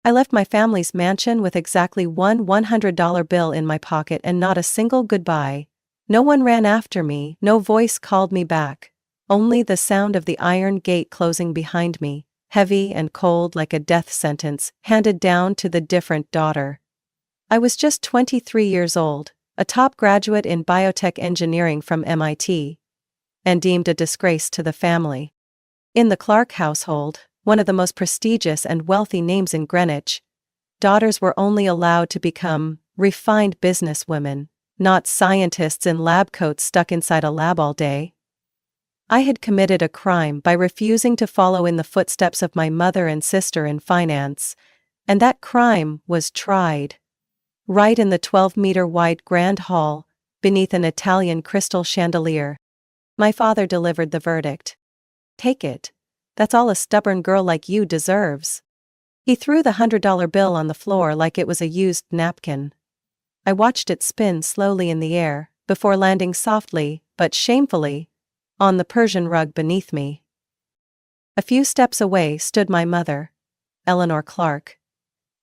I left my family's mansion with exactly one $100 bill in my pocket and not a single goodbye. No one ran after me, no voice called me back. Only the sound of the iron gate closing behind me, heavy and cold like a death sentence handed down to the different daughter. I was just 23 years old, a top graduate in biotech engineering from MIT, and deemed a disgrace to the family. In the Clark household, one of the most prestigious and wealthy names in Greenwich, daughters were only allowed to become refined businesswomen, not scientists in lab coats stuck inside a lab all day. I had committed a crime by refusing to follow in the footsteps of my mother and sister in finance, and that crime was tried. Right in the 12-meter-wide grand hall, beneath an Italian crystal chandelier. My father delivered the verdict. Take it. That's all a stubborn girl like you deserves. He threw the $100 bill on the floor like it was a used napkin. I watched it spin slowly in the air, before landing softly, but shamefully, on the Persian rug beneath me. A few steps away stood my mother, Eleanor Clark,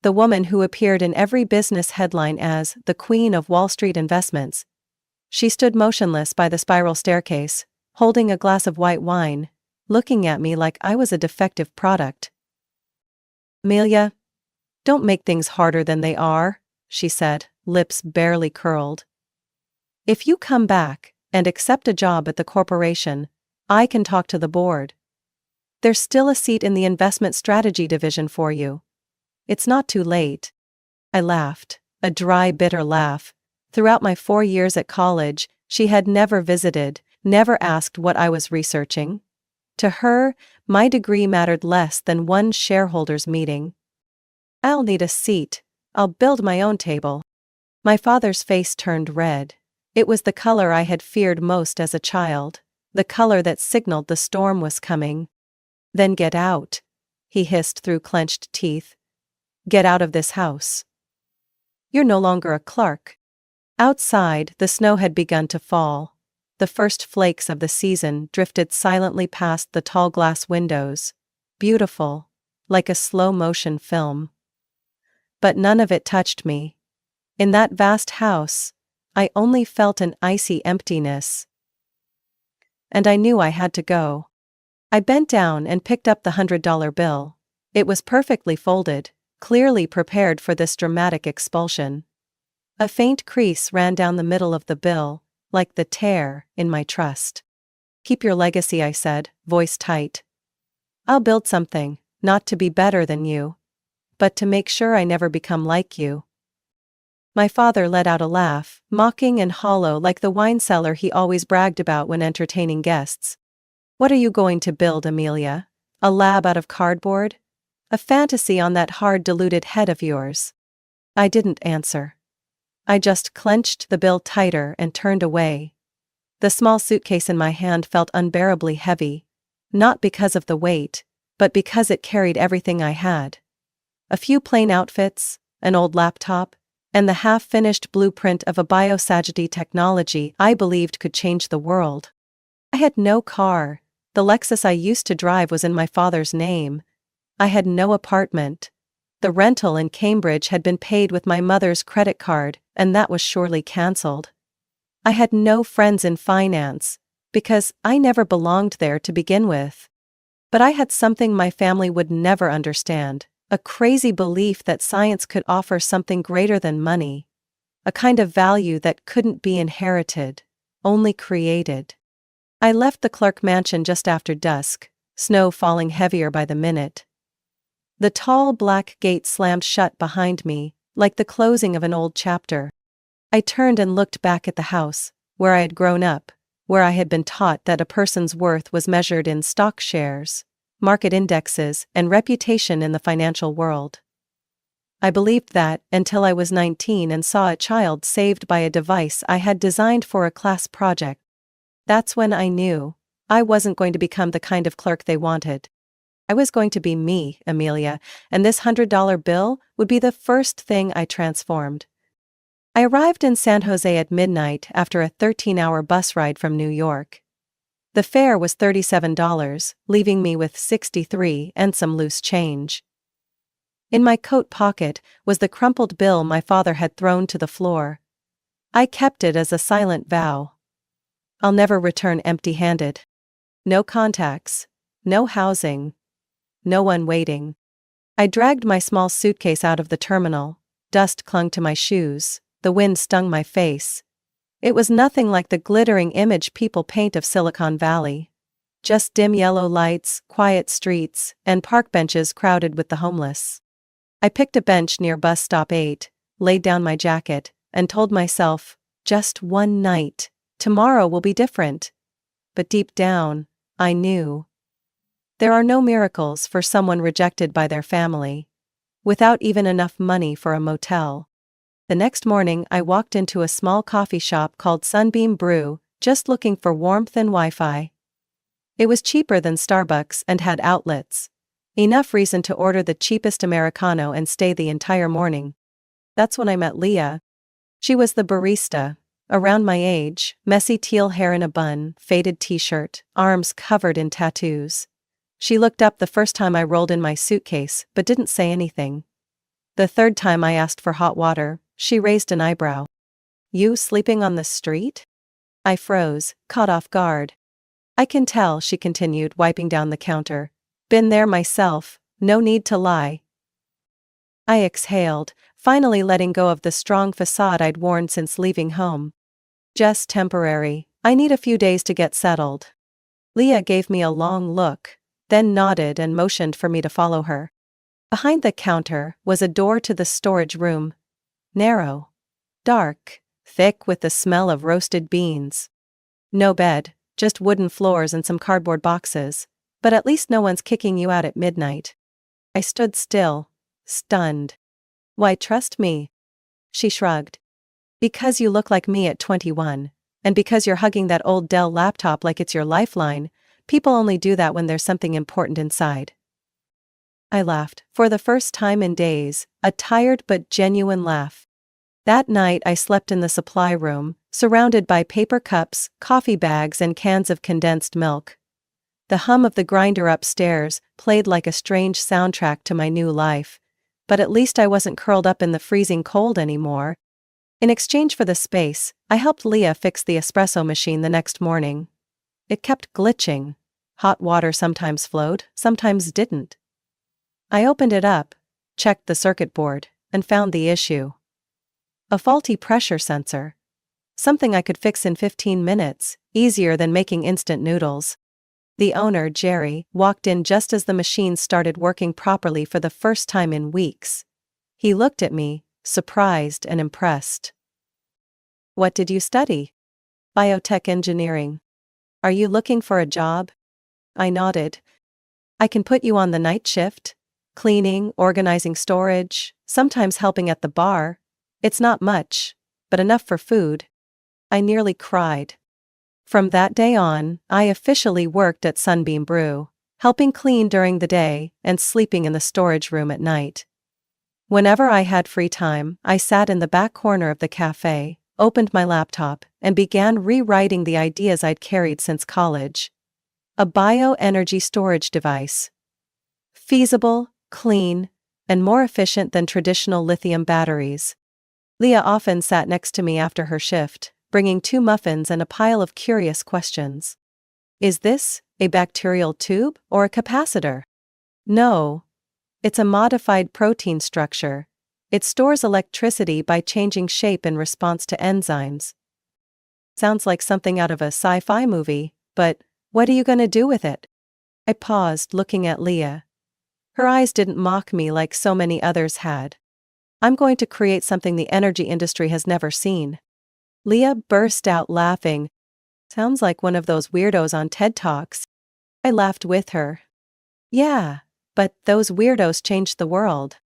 the woman who appeared in every business headline as the Queen of Wall Street Investments. She stood motionless by the spiral staircase, holding a glass of white wine, looking at me like I was a defective product. "Amelia, don't make things harder than they are," she said, lips barely curled. "If you come back and accept a job at the corporation, I can talk to the board. There's still a seat in the investment strategy division for you. It's not too late." I laughed, a dry, bitter laugh. Throughout my 4 years at college, she had never visited, never asked what I was researching. To her, my degree mattered less than one shareholders' meeting. "I'll need a seat. I'll build my own table." My father's face turned red. It was the color I had feared most as a child, the color that signaled the storm was coming. "Then get out," he hissed through clenched teeth. "Get out of this house. You're no longer a Clark." Outside, the snow had begun to fall. The first flakes of the season drifted silently past the tall glass windows, beautiful, like a slow-motion film. But none of it touched me. In that vast house, I only felt an icy emptiness. And I knew I had to go. I bent down and picked up the $100 bill. It was perfectly folded, clearly prepared for this dramatic expulsion. A faint crease ran down the middle of the bill, like the tear in my trust. "Keep your legacy," I said, voice tight. "I'll build something, not to be better than you, but to make sure I never become like you." My father let out a laugh, mocking and hollow like the wine cellar he always bragged about when entertaining guests. "What are you going to build, Amelia? A lab out of cardboard? A fantasy on that hard diluted head of yours?" I didn't answer. I just clenched the bill tighter and turned away. The small suitcase in my hand felt unbearably heavy, not because of the weight, but because it carried everything I had. A few plain outfits, an old laptop, and the half-finished blueprint of a biosagety technology I believed could change the world. I had no car. The Lexus I used to drive was in my father's name. I had no apartment. The rental in Cambridge had been paid with my mother's credit card, and that was surely cancelled. I had no friends in finance, because I never belonged there to begin with. But I had something my family would never understand, a crazy belief that science could offer something greater than money, a kind of value that couldn't be inherited, only created. I left the Clark mansion just after dusk, snow falling heavier by the minute. The tall black gate slammed shut behind me, like the closing of an old chapter. I turned and looked back at the house, where I had grown up, where I had been taught that a person's worth was measured in stock shares, market indexes, and reputation in the financial world. I believed that until I was 19 and saw a child saved by a device I had designed for a class project. That's when I knew I wasn't going to become the kind of clerk they wanted. I was going to be me, Amelia, and this $100 bill would be the first thing I transformed. I arrived in San Jose at midnight after a 13-hour bus ride from New York. The fare was $37, leaving me with $63 and some loose change. In my coat pocket was the crumpled bill my father had thrown to the floor. I kept it as a silent vow. I'll never return empty-handed. No contacts. No housing. No one waiting. I dragged my small suitcase out of the terminal. Dust clung to my shoes. The wind stung my face. It was nothing like the glittering image people paint of Silicon Valley. Just dim yellow lights, quiet streets, and park benches crowded with the homeless. I picked a bench near bus stop 8, laid down my jacket, and told myself, just one night, tomorrow will be different. But deep down, I knew. There are no miracles for someone rejected by their family, without even enough money for a motel. The next morning I walked into a small coffee shop called Sunbeam Brew, just looking for warmth and Wi-Fi. It was cheaper than Starbucks and had outlets. Enough reason to order the cheapest Americano and stay the entire morning. That's when I met Leah. She was the barista, around my age, messy teal hair in a bun, faded t-shirt, arms covered in tattoos. She looked up the first time I rolled in my suitcase, but didn't say anything. The third time I asked for hot water, she raised an eyebrow. You sleeping on the street? I froze, caught off guard. I can tell, she continued, wiping down the counter. Been there myself, no need to lie. I exhaled, finally letting go of the strong facade I'd worn since leaving home. Just temporary, I need a few days to get settled. Leah gave me a long look, then nodded and motioned for me to follow her. Behind the counter was a door to the storage room. Narrow. Dark. Thick with the smell of roasted beans. No bed, just wooden floors and some cardboard boxes, but at least no one's kicking you out at midnight. I stood still, stunned. Why trust me? She shrugged. Because you look like me at 21, and because you're hugging that old Dell laptop like it's your lifeline, people only do that when there's something important inside. I laughed, for the first time in days, a tired but genuine laugh. That night I slept in the supply room, surrounded by paper cups, coffee bags and cans of condensed milk. The hum of the grinder upstairs played like a strange soundtrack to my new life, but at least I wasn't curled up in the freezing cold anymore. In exchange for the space, I helped Leah fix the espresso machine the next morning. It kept glitching. Hot water sometimes flowed, sometimes didn't. I opened it up, checked the circuit board, and found the issue. A faulty pressure sensor. Something I could fix in 15 minutes, easier than making instant noodles. The owner, Jerry, walked in just as the machine started working properly for the first time in weeks. He looked at me, surprised and impressed. What did you study? Biotech engineering. Are you looking for a job? I nodded. I can put you on the night shift. Cleaning, organizing storage, sometimes helping at the bar. It's not much, but enough for food. I nearly cried. From that day on, I officially worked at Sunbeam Brew, helping clean during the day and sleeping in the storage room at night. Whenever I had free time, I sat in the back corner of the cafe, opened my laptop, and began rewriting the ideas I'd carried since college. A bioenergy storage device. Feasible, clean, and more efficient than traditional lithium batteries. Leah often sat next to me after her shift, bringing 2 muffins and a pile of curious questions. Is this a bacterial tube or a capacitor? No. It's a modified protein structure. It stores electricity by changing shape in response to enzymes. Sounds like something out of a sci-fi movie, but what are you going to do with it? I paused, looking at Leah. Her eyes didn't mock me like so many others had. I'm going to create something the energy industry has never seen. Leah burst out laughing. Sounds like one of those weirdos on TED Talks. I laughed with her. Yeah, but those weirdos changed the world.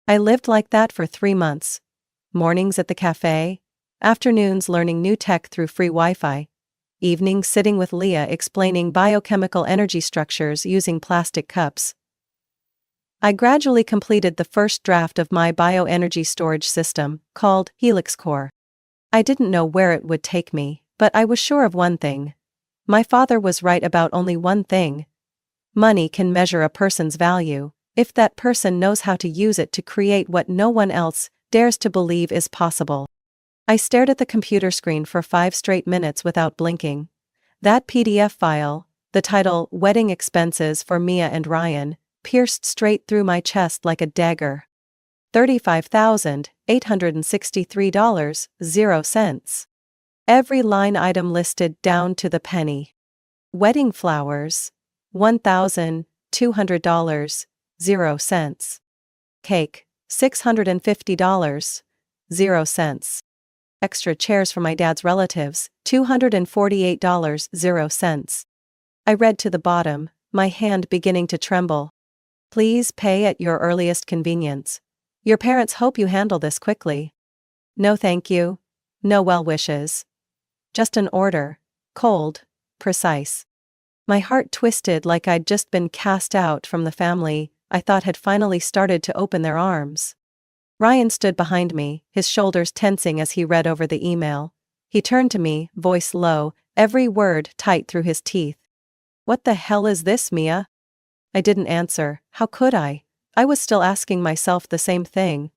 I lived like that for 3 months. Mornings at the cafe, afternoons learning new tech through free Wi-Fi, evenings sitting with Leah explaining biochemical energy structures using plastic cups. I gradually completed the first draft of my bioenergy storage system, called Helix Core. I didn't know where it would take me, but I was sure of one thing. My father was right about only one thing. Money can measure a person's value, If that person knows how to use it to create what no one else dares to believe is possible. I stared at the computer screen for 5 straight minutes without blinking. That PDF file, the title Wedding Expenses for Mia and Ryan, pierced straight through my chest like a dagger. $35,863.00. Every line item listed down to the penny. Wedding flowers, $1,200, 0 cents. Cake, $650, 0 cents. Extra chairs for my dad's relatives, $248, 0 cents. I read to the bottom, my hand beginning to tremble. Please pay at your earliest convenience. Your parents hope you handle this quickly. No thank you. No well wishes. Just an order. Cold. Precise. My heart twisted like I'd just been cast out from the family I thought had finally started to open their arms. Ryan stood behind me, his shoulders tensing as he read over the email. He turned to me, voice low, every word tight through his teeth. What the hell is this, Mia? I didn't answer. How could I? I was still asking myself the same thing.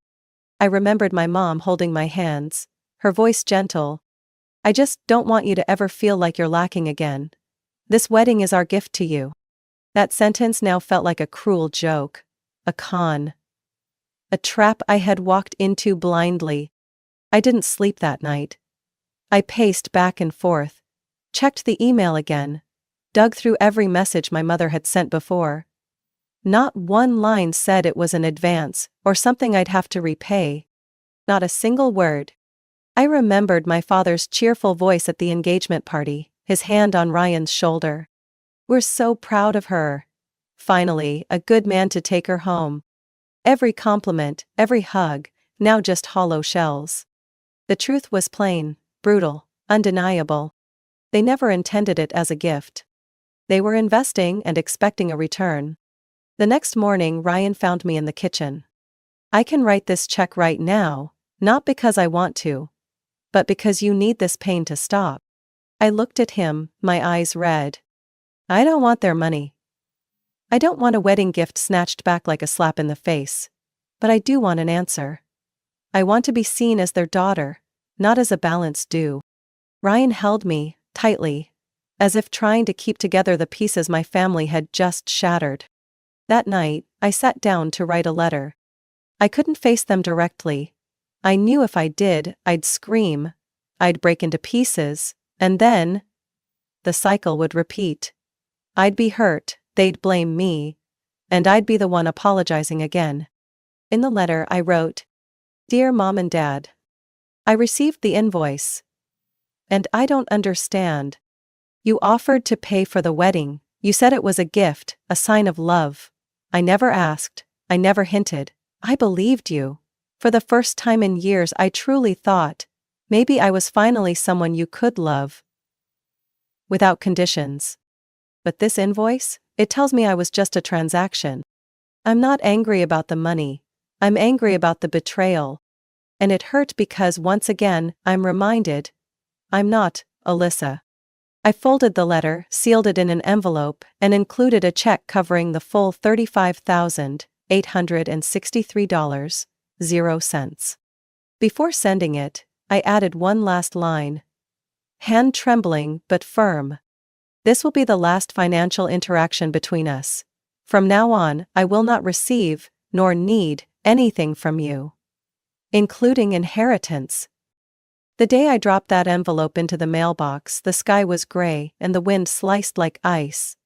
I remembered my mom holding my hands, her voice gentle. I just don't want you to ever feel like you're lacking again. This wedding is our gift to you. That sentence now felt like a cruel joke. A con. A trap I had walked into blindly. I didn't sleep that night. I paced back and forth, checked the email again, dug through every message my mother had sent before. Not one line said it was an advance or something I'd have to repay. Not a single word. I remembered my father's cheerful voice at the engagement party, his hand on Ryan's shoulder. We're so proud of her. Finally, a good man to take her home. Every compliment, every hug, now just hollow shells. The truth was plain, brutal, undeniable. They never intended it as a gift. They were investing and expecting a return. The next morning, Ryan found me in the kitchen. I can write this check right now, not because I want to, but because you need this pain to stop. I looked at him, my eyes red. I don't want their money. I don't want a wedding gift snatched back like a slap in the face. But I do want an answer. I want to be seen as their daughter, not as a balance due. Ryan held me, tightly, as if trying to keep together the pieces my family had just shattered. That night, I sat down to write a letter. I couldn't face them directly. I knew if I did, I'd scream. I'd break into pieces, and then the cycle would repeat. I'd be hurt, they'd blame me, and I'd be the one apologizing again. In the letter I wrote, Dear Mom and Dad, I received the invoice. And I don't understand. You offered to pay for the wedding, you said it was a gift, a sign of love. I never asked, I never hinted, I believed you. For the first time in years I truly thought, maybe I was finally someone you could love. Without conditions. But this invoice, it tells me I was just a transaction. I'm not angry about the money. I'm angry about the betrayal. And it hurt because once again, I'm reminded, I'm not Alyssa. I folded the letter, sealed it in an envelope, and included a check covering the full $35,863.00. Before sending it, I added one last line. Hand trembling but firm. This will be the last financial interaction between us. From now on, I will not receive, nor need, anything from you. Including inheritance. The day I dropped that envelope into the mailbox, the sky was gray and the wind sliced like ice.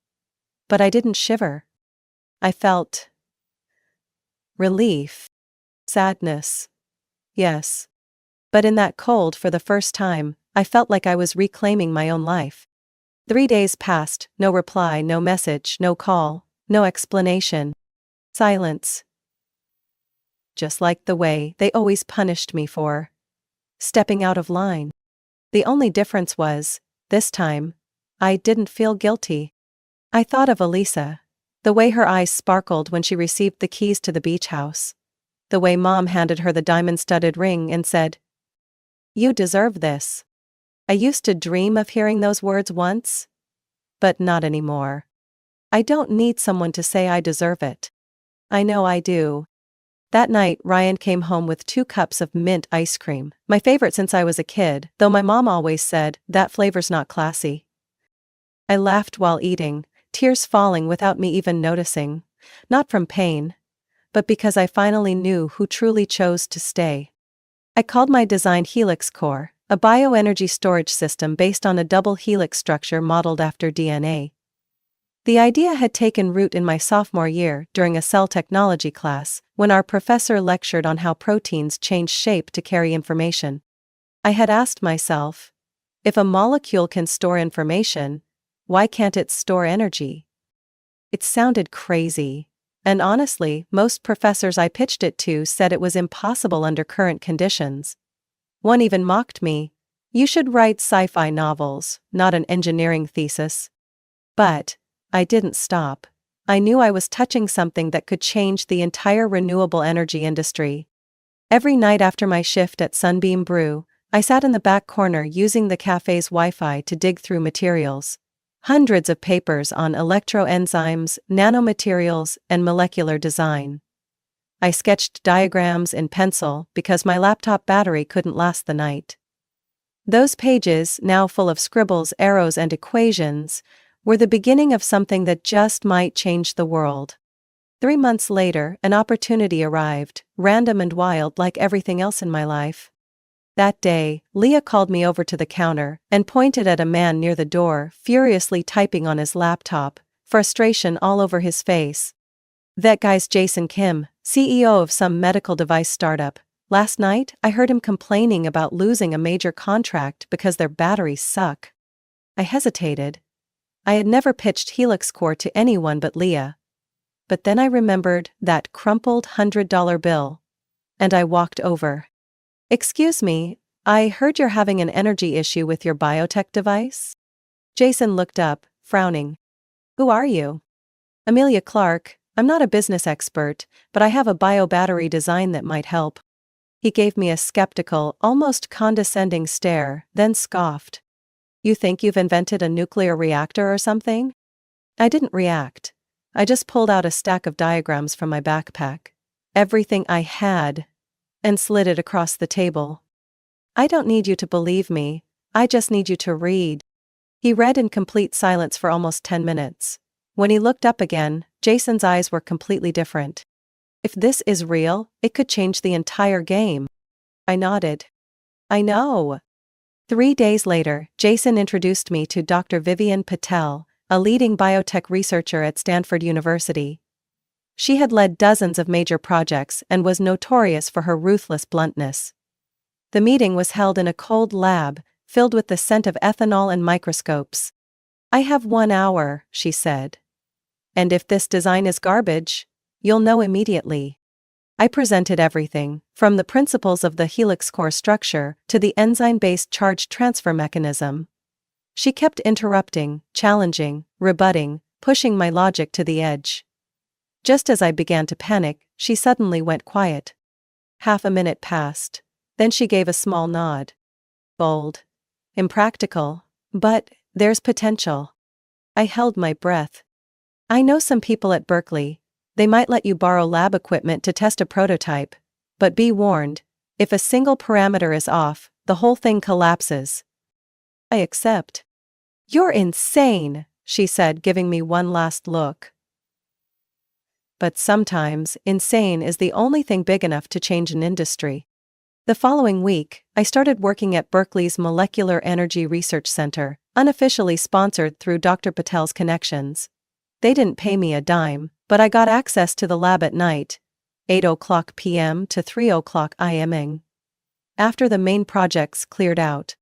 But I didn't shiver. I felt relief. Sadness. Yes. But in that cold, for the first time, I felt like I was reclaiming my own life. 3 days passed, no reply, no message, no call, no explanation. Silence. Just like the way they always punished me for stepping out of line. The only difference was, this time, I didn't feel guilty. I thought of Elisa. The way her eyes sparkled when she received the keys to the beach house. The way Mom handed her the diamond-studded ring and said, You deserve this. I used to dream of hearing those words once. But not anymore. I don't need someone to say I deserve it. I know I do. That night, Ryan came home with 2 cups of mint ice cream, my favorite since I was a kid, though my mom always said, that flavor's not classy. I laughed while eating, tears falling without me even noticing. Not from pain, but because I finally knew who truly chose to stay. I called my design Helix Core, a bioenergy storage system based on a double helix structure modeled after DNA. The idea had taken root in my sophomore year during a cell technology class, when our professor lectured on how proteins change shape to carry information. I had asked myself, if a molecule can store information, why can't it store energy? It sounded crazy. And honestly, most professors I pitched it to said it was impossible under current conditions. One even mocked me. You should write sci-fi novels, not an engineering thesis. But I didn't stop. I knew I was touching something that could change the entire renewable energy industry. Every night after my shift at Sunbeam Brew, I sat in the back corner using the cafe's Wi-Fi to dig through materials. Hundreds of papers on electroenzymes, nanomaterials, and molecular design. I sketched diagrams in pencil because my laptop battery couldn't last the night. Those pages, now full of scribbles, arrows, and equations, were the beginning of something that just might change the world. 3 months later, an opportunity arrived, random and wild like everything else in my life. That day, Leah called me over to the counter and pointed at a man near the door, furiously typing on his laptop, frustration all over his face. That guy's Jason Kim, CEO of some medical device startup. Last night, I heard him complaining about losing a major contract because their batteries suck. I hesitated. I had never pitched Helix Core to anyone but Leah. But then I remembered that crumpled $100 bill. And I walked over. Excuse me, I heard you're having an energy issue with your biotech device? Jason looked up, frowning. Who are you? Amelia Clark. I'm not a business expert, but I have a biobattery design that might help. He gave me a skeptical, almost condescending stare, then scoffed. You think you've invented a nuclear reactor or something? I didn't react. I just pulled out a stack of diagrams from my backpack. Everything I had. And slid it across the table. I don't need you to believe me, I just need you to read. He read in complete silence for almost 10 minutes. When he looked up again, Jason's eyes were completely different. If this is real, it could change the entire game. I nodded. I know. 3 days later, Jason introduced me to Dr. Vivian Patel, a leading biotech researcher at Stanford University. She had led dozens of major projects and was notorious for her ruthless bluntness. The meeting was held in a cold lab, filled with the scent of ethanol and microscopes. I have 1 hour, she said. And if this design is garbage, you'll know immediately. I presented everything, from the principles of the helix core structure to the enzyme-based charge transfer mechanism. She kept interrupting, challenging, rebutting, pushing my logic to the edge. Just as I began to panic, she suddenly went quiet. Half a minute passed. Then she gave a small nod. Bold. Impractical. But there's potential. I held my breath. I know some people at Berkeley. They might let you borrow lab equipment to test a prototype. But be warned, if a single parameter is off, the whole thing collapses. I accept. You're insane, she said, giving me one last look. But sometimes, insane is the only thing big enough to change an industry. The following week, I started working at Berkeley's Molecular Energy Research Center, unofficially sponsored through Dr. Patel's connections. They didn't pay me a dime, but I got access to the lab at night, 8:00 p.m. to 3:00 a.m. After the main projects cleared out.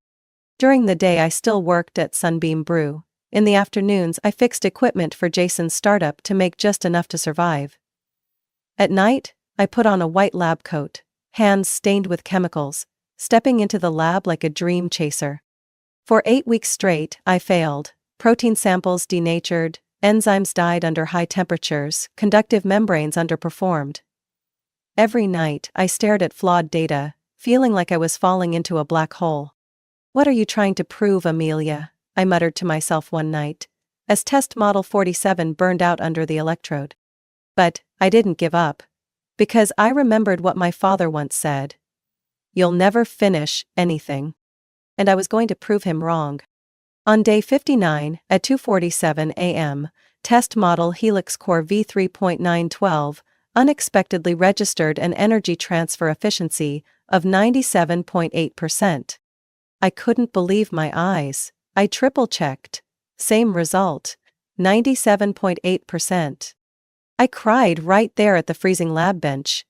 During the day I still worked at Sunbeam Brew. In the afternoons I fixed equipment for Jason's startup to make just enough to survive. At night, I put on a white lab coat, hands stained with chemicals, stepping into the lab like a dream chaser. For 8 weeks straight, I failed. Protein samples denatured, enzymes died under high temperatures, conductive membranes underperformed. Every night, I stared at flawed data, feeling like I was falling into a black hole. What are you trying to prove, Amelia? I muttered to myself one night, as test model 47 burned out under the electrode. But I didn't give up. Because I remembered what my father once said. You'll never finish anything. And I was going to prove him wrong. On day 59, at 2:47 a.m., test model Helix Core V3.912 unexpectedly registered an energy transfer efficiency of 97.8%. I couldn't believe my eyes. I triple-checked. Same result. 97.8%. I cried right there at the freezing lab bench.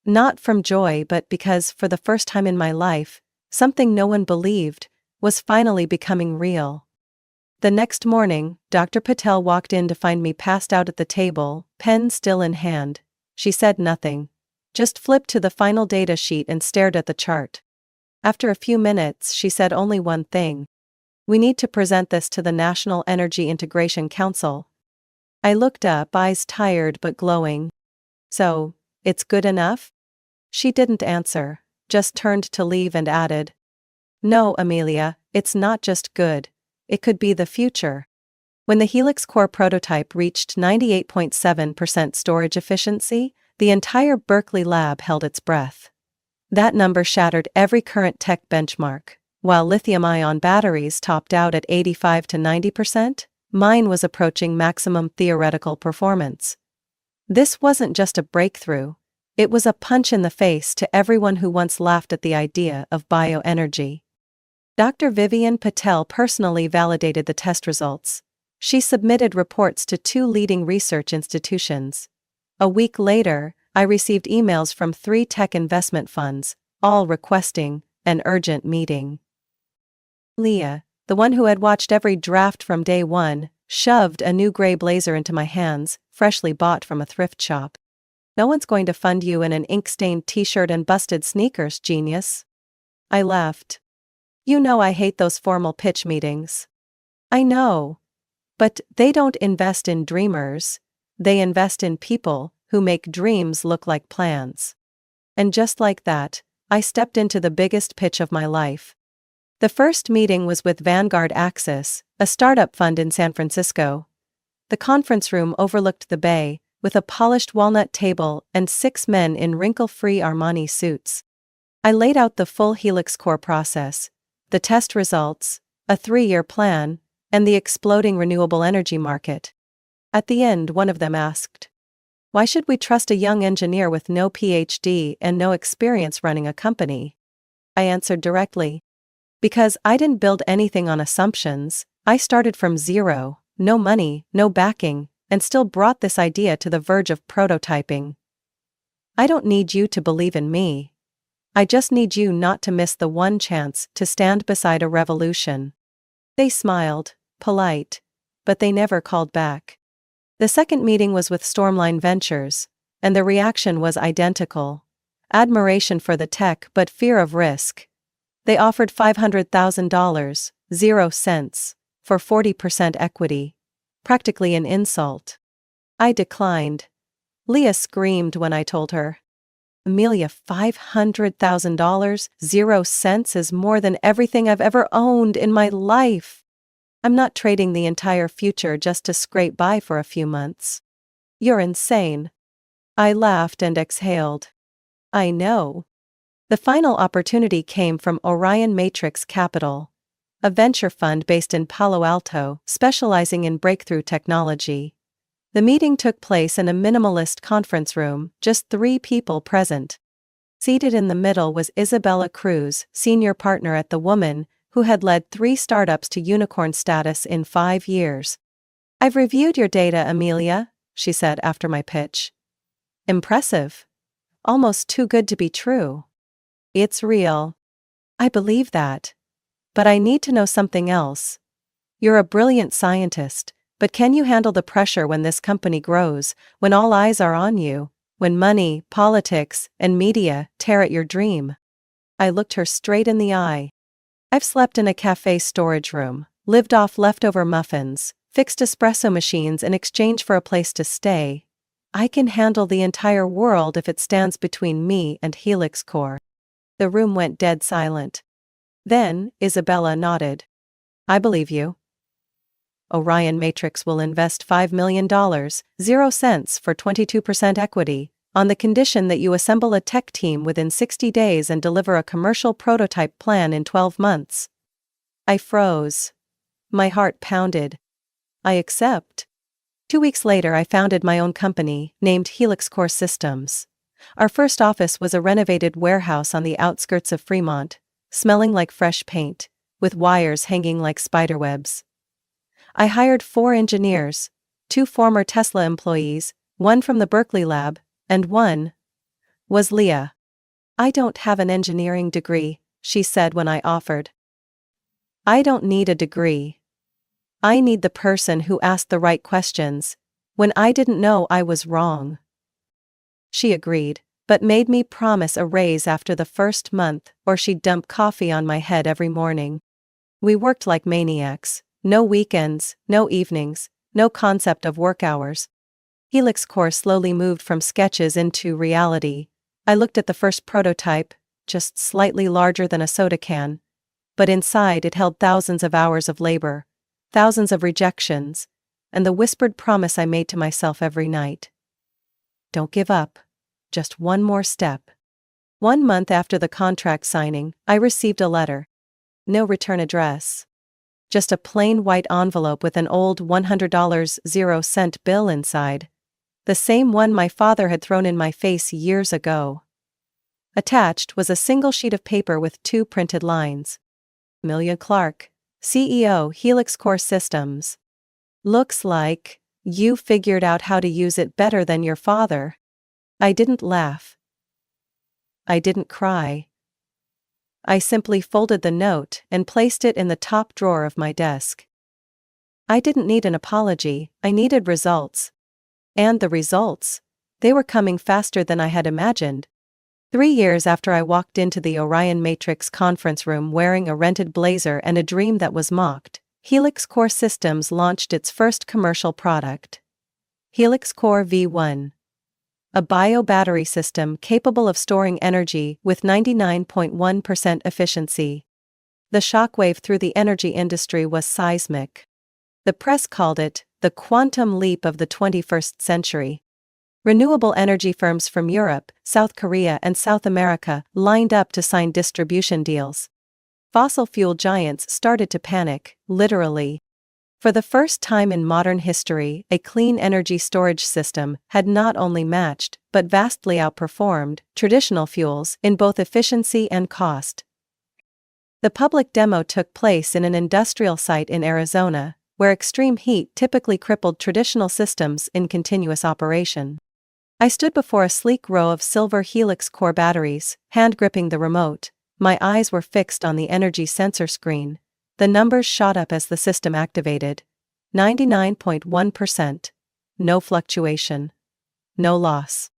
Not from joy, but because, for the first time in my life, something no one believed was finally becoming real. The next morning, Dr. Patel walked in to find me passed out at the table, pen still in hand. She said nothing. Just flipped to the final data sheet and stared at the chart. After a few minutes, she said only one thing. We need to present this to the National Energy Integration Council. I looked up, eyes tired but glowing. So, it's good enough? She didn't answer, just turned to leave and added, No, Amelia, it's not just good. It could be the future. When the Helix Core prototype reached 98.7% storage efficiency, the entire Berkeley lab held its breath. That number shattered every current tech benchmark. While lithium-ion batteries topped out at 85 to 90%, mine was approaching maximum theoretical performance. This wasn't just a breakthrough. It was a punch in the face to everyone who once laughed at the idea of bioenergy. Dr. Vivian Patel personally validated the test results. She submitted reports to 2 leading research institutions. A week later, I received emails from 3 tech investment funds, all requesting an urgent meeting. Leah, the one who had watched every draft from day one, shoved a new gray blazer into my hands, freshly bought from a thrift shop. No one's going to fund you in an ink-stained t-shirt and busted sneakers, genius. I laughed. You know I hate those formal pitch meetings. I know. But they don't invest in dreamers. They invest in people who make dreams look like plans. And just like that, I stepped into the biggest pitch of my life. The first meeting was with Vanguard Axis, a startup fund in San Francisco. The conference room overlooked the bay, with a polished walnut table and 6 men in wrinkle-free Armani suits. I laid out the full Helix Core process, the test results, a 3-year plan, and the exploding renewable energy market. At the end, one of them asked, "Why should we trust a young engineer with no PhD and no experience running a company?" I answered directly, "Because I didn't build anything on assumptions. I started from zero, no money, no backing, and still brought this idea to the verge of prototyping. I don't need you to believe in me. I just need you not to miss the one chance to stand beside a revolution." They smiled, polite, but they never called back. The second meeting was with Stormline Ventures, and the reaction was identical. Admiration for the tech but fear of risk. They offered $500,000, 0 cents, for 40% equity. Practically an insult. I declined. Leah screamed when I told her. "Amelia, $500,000, 0 cents is more than everything I've ever owned in my life. I'm not trading the entire future just to scrape by for a few months." "You're insane." I laughed and exhaled. "I know." The final opportunity came from Orion Matrix Capital, a venture fund based in Palo Alto, specializing in breakthrough technology. The meeting took place in a minimalist conference room, just 3 people present. Seated in the middle was Isabella Cruz, senior partner at The Woman, who had led 3 startups to unicorn status in 5 years. "I've reviewed your data, Amelia," she said after my pitch. "Impressive. Almost too good to be true." "It's real." "I believe that. But I need to know something else. You're a brilliant scientist, but can you handle the pressure when this company grows, when all eyes are on you, when money, politics, and media tear at your dream?" I looked her straight in the eye. "I've slept in a cafe storage room, lived off leftover muffins, fixed espresso machines in exchange for a place to stay. I can handle the entire world if it stands between me and Helix Core." The room went dead silent. Then, Isabella nodded. "I believe you." Orion Matrix will invest $5 million, 0 cents for 22% equity, on the condition that you assemble a tech team within 60 days and deliver a commercial prototype plan in 12 months. I froze. My heart pounded. I accept. 2 weeks later, I founded my own company, named Helix Core Systems. Our first office was a renovated warehouse on the outskirts of Fremont, smelling like fresh paint, with wires hanging like spiderwebs. I hired 4 engineers, 2 former Tesla employees, 1 from the Berkeley lab, and 1 was Leah. "I don't have an engineering degree," she said when I offered. "I don't need a degree. I need the person who asked the right questions, when I didn't know I was wrong." She agreed, but made me promise a raise after the first month, or she'd dump coffee on my head every morning. We worked like maniacs. No weekends, no evenings, no concept of work hours. Helix Core slowly moved from sketches into reality. I looked at the first prototype, just slightly larger than a soda can. But inside it held thousands of hours of labor, thousands of rejections, and the whispered promise I made to myself every night. Don't give up. Just one more step. 1 month after the contract signing, I received a letter. No return address. Just a plain white envelope with an old $100 0-cent bill inside. The same one my father had thrown in my face years ago. Attached was a single sheet of paper with 2 printed lines. Amelia Clark, CEO, Helix Core Systems. Looks like you figured out how to use it better than your father. I didn't laugh. I didn't cry. I simply folded the note and placed it in the top drawer of my desk. I didn't need an apology, I needed results. And the results? They were coming faster than I had imagined. 3 years after I walked into the Orion Matrix conference room wearing a rented blazer and a dream that was mocked, Helix Core Systems launched its first commercial product. Helix Core V1. A bio-battery system capable of storing energy with 99.1% efficiency. The shockwave through the energy industry was seismic. The press called it the quantum leap of the 21st century. Renewable energy firms from Europe, South Korea, and South America lined up to sign distribution deals. Fossil fuel giants started to panic, literally. For the first time in modern history, a clean energy storage system had not only matched, but vastly outperformed, traditional fuels in both efficiency and cost. The public demo took place in an industrial site in Arizona, where extreme heat typically crippled traditional systems in continuous operation. I stood before a sleek row of silver Helix Core batteries, hand-gripping the remote. My eyes were fixed on the energy sensor screen. The numbers shot up as the system activated. 99.1%. No fluctuation. No loss.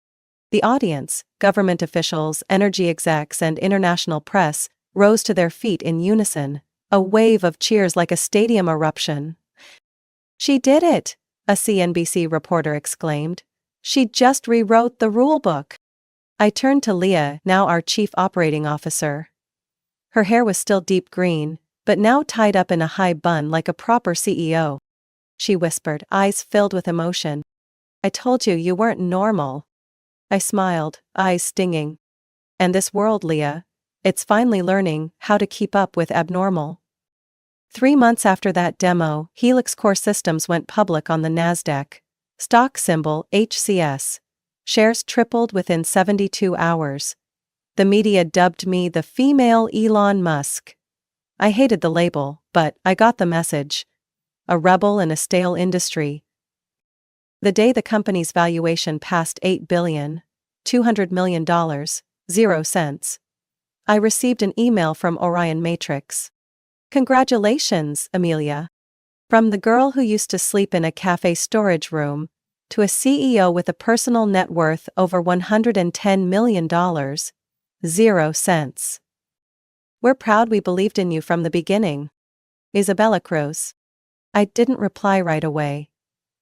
The audience, government officials, energy execs, and international press, rose to their feet in unison, a wave of cheers like a stadium eruption. "She did it!" a CNBC reporter exclaimed. "She just rewrote the rulebook." I turned to Leah, now our chief operating officer. Her hair was still deep green, but now tied up in a high bun like a proper CEO. She whispered, eyes filled with emotion. "I told you you weren't normal." I smiled, eyes stinging. "And this world, Leah, it's finally learning how to keep up with abnormal." 3 months after that demo, Helix Core Systems went public on the NASDAQ. Stock symbol HCS. Shares tripled within 72 hours. The media dubbed me the female Elon Musk. I hated the label, but I got the message. A rebel in a stale industry. The day the company's valuation passed $8 billion, $200 million, 0 cents, I received an email from Orion Matrix. "Congratulations, Amelia. From the girl who used to sleep in a cafe storage room, to a CEO with a personal net worth over $110 million, 0 cents. We're proud we believed in you from the beginning. Isabella Cruz." I didn't reply right away.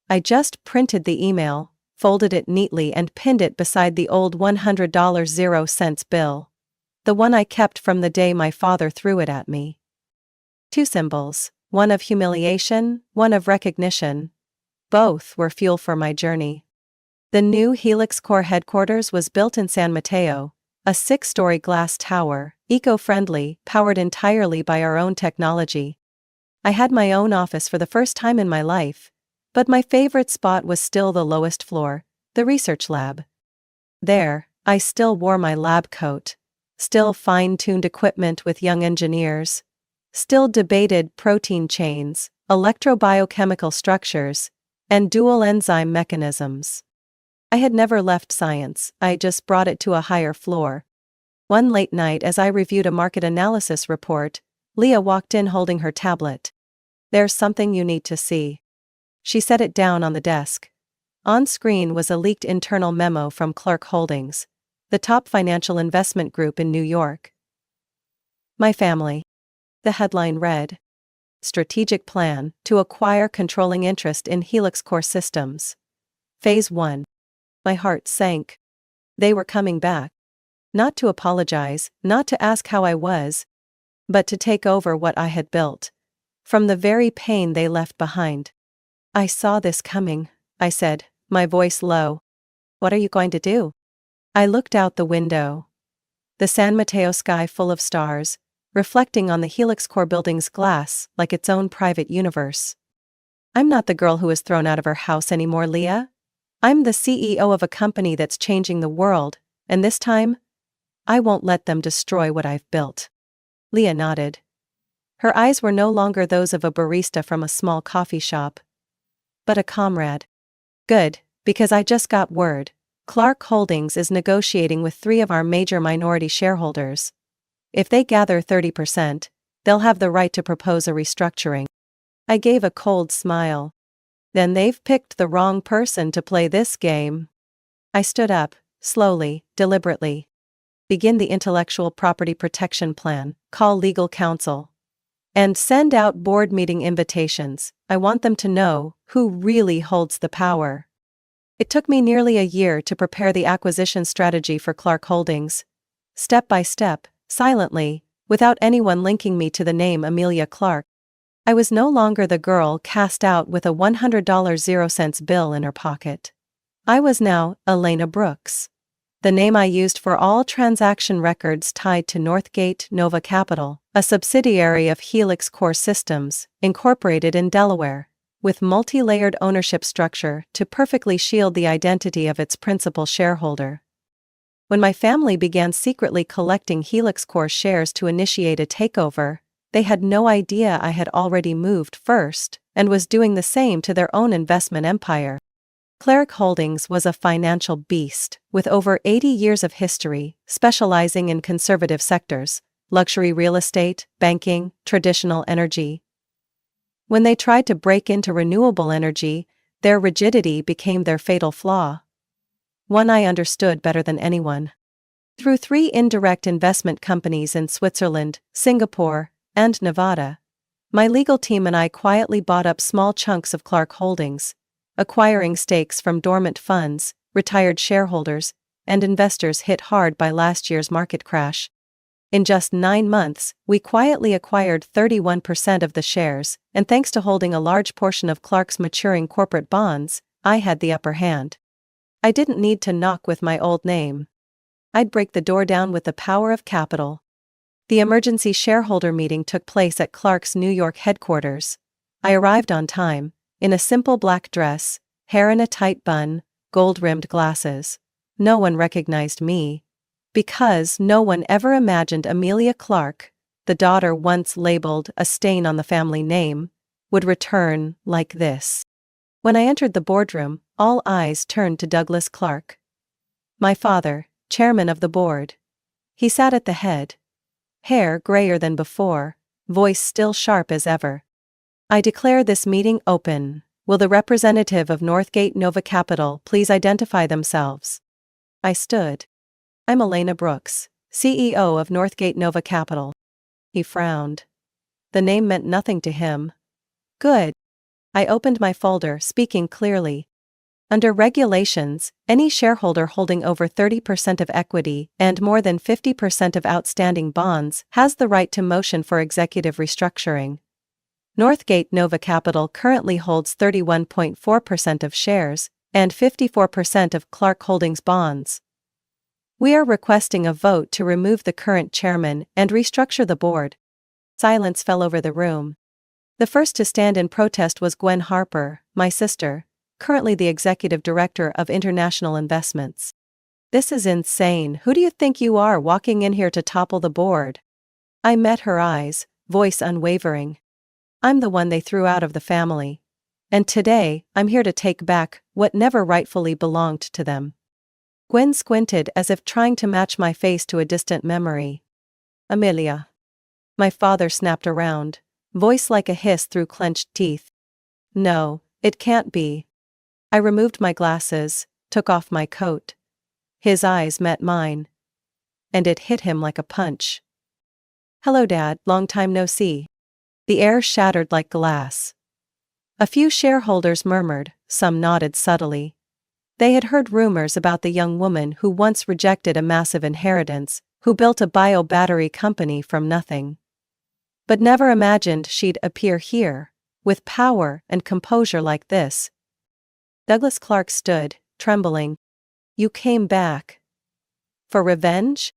I just printed the email, folded it neatly and pinned it beside the old $100 0 cents bill. The one I kept from the day my father threw it at me. 2 symbols, one of humiliation, one of recognition. Both were fuel for my journey. The new Helix Core headquarters was built in San Mateo, a 6-story glass tower, eco-friendly, powered entirely by our own technology. I had my own office for the first time in my life, but my favorite spot was still the lowest floor, the research lab. There, I still wore my lab coat, still fine-tuned equipment with young engineers, still debated protein chains, electrobiochemical structures, and dual enzyme mechanisms. I had never left science, I just brought it to a higher floor. One late night as I reviewed a market analysis report, Leah walked in holding her tablet. "There's something you need to see." She set it down on the desk. On screen was a leaked internal memo from Clark Holdings, the top financial investment group in New York. "My family." The headline read, "Strategic Plan to Acquire Controlling Interest in Helix Core Systems. Phase 1. My heart sank. They were coming back. Not to apologize, not to ask how I was, but to take over what I had built. From the very pain they left behind. "I saw this coming," I said, my voice low. "What are you going to do?" I looked out the window. The San Mateo sky full of stars, reflecting on the Helix Core building's glass like its own private universe. "I'm not the girl who was thrown out of her house anymore, Leah. I'm the CEO of a company that's changing the world, and this time, I won't let them destroy what I've built." Leah nodded. Her eyes were no longer those of a barista from a small coffee shop, but a comrade. "Good, because I just got word. Clark Holdings is negotiating with 3 of our major minority shareholders. If they gather 30%, they'll have the right to propose a restructuring." I gave a cold smile. Then they've picked the wrong person to play this game. I stood up, slowly, deliberately. "Begin the intellectual property protection plan, call legal counsel. And send out board meeting invitations. I want them to know who really holds the power." It took me nearly a year to prepare the acquisition strategy for Clark Holdings. Step by step, silently, without anyone linking me to the name Amelia Clark. I was no longer the girl cast out with a $100 0-cents bill in her pocket. I was now Elena Brooks. The name I used for all transaction records tied to Northgate Nova Capital, a subsidiary of Helix Core Systems, incorporated in Delaware, with multi-layered ownership structure to perfectly shield the identity of its principal shareholder. When my family began secretly collecting Helix Core shares to initiate a takeover, they had no idea I had already moved first and was doing the same to their own investment empire. Clark Holdings was a financial beast, with over 80 years of history, specializing in conservative sectors, luxury real estate, banking, traditional energy. When they tried to break into renewable energy, their rigidity became their fatal flaw. One I understood better than anyone. Through 3 indirect investment companies in Switzerland, Singapore, and Nevada, my legal team and I quietly bought up small chunks of Clark Holdings, acquiring stakes from dormant funds, retired shareholders, and investors hit hard by last year's market crash. In just 9 months, we quietly acquired 31% of the shares, and thanks to holding a large portion of Clark's maturing corporate bonds, I had the upper hand. I didn't need to knock with my old name. I'd break the door down with the power of capital. The emergency shareholder meeting took place at Clark's New York headquarters. I arrived on time, in a simple black dress, hair in a tight bun, gold-rimmed glasses. No one recognized me. Because no one ever imagined Amelia Clark, the daughter once labeled a stain on the family name, would return like this. When I entered the boardroom, all eyes turned to Douglas Clark. My father, chairman of the board. He sat at the head. Hair grayer than before, voice still sharp as ever. "I declare this meeting open. Will the representative of Northgate Nova Capital please identify themselves?" I stood. "I'm Elena Brooks, CEO of Northgate Nova Capital." He frowned. The name meant nothing to him. "Good." I opened my folder, speaking clearly. Under regulations, any shareholder holding over 30% of equity and more than 50% of outstanding bonds has the right to motion for executive restructuring. Northgate Nova Capital currently holds 31.4% of shares and 54% of Clark Holdings bonds. We are requesting a vote to remove the current chairman and restructure the board. Silence fell over the room. The first to stand in protest was Gwen Harper, my sister, currently the executive director of international investments. This is insane. Who do you think you are walking in here to topple the board? I met her eyes, voice unwavering. I'm the one they threw out of the family. And today, I'm here to take back what never rightfully belonged to them. Gwen squinted as if trying to match my face to a distant memory. Amelia. My father snapped around, voice like a hiss through clenched teeth. No, it can't be. I removed my glasses, took off my coat. His eyes met mine. And it hit him like a punch. Hello, Dad, long time no see. The air shattered like glass. A few shareholders murmured, some nodded subtly. They had heard rumors about the young woman who once rejected a massive inheritance, who built a bio-battery company from nothing. But never imagined she'd appear here, with power and composure like this. Douglas Clark stood, trembling. You came back. For revenge?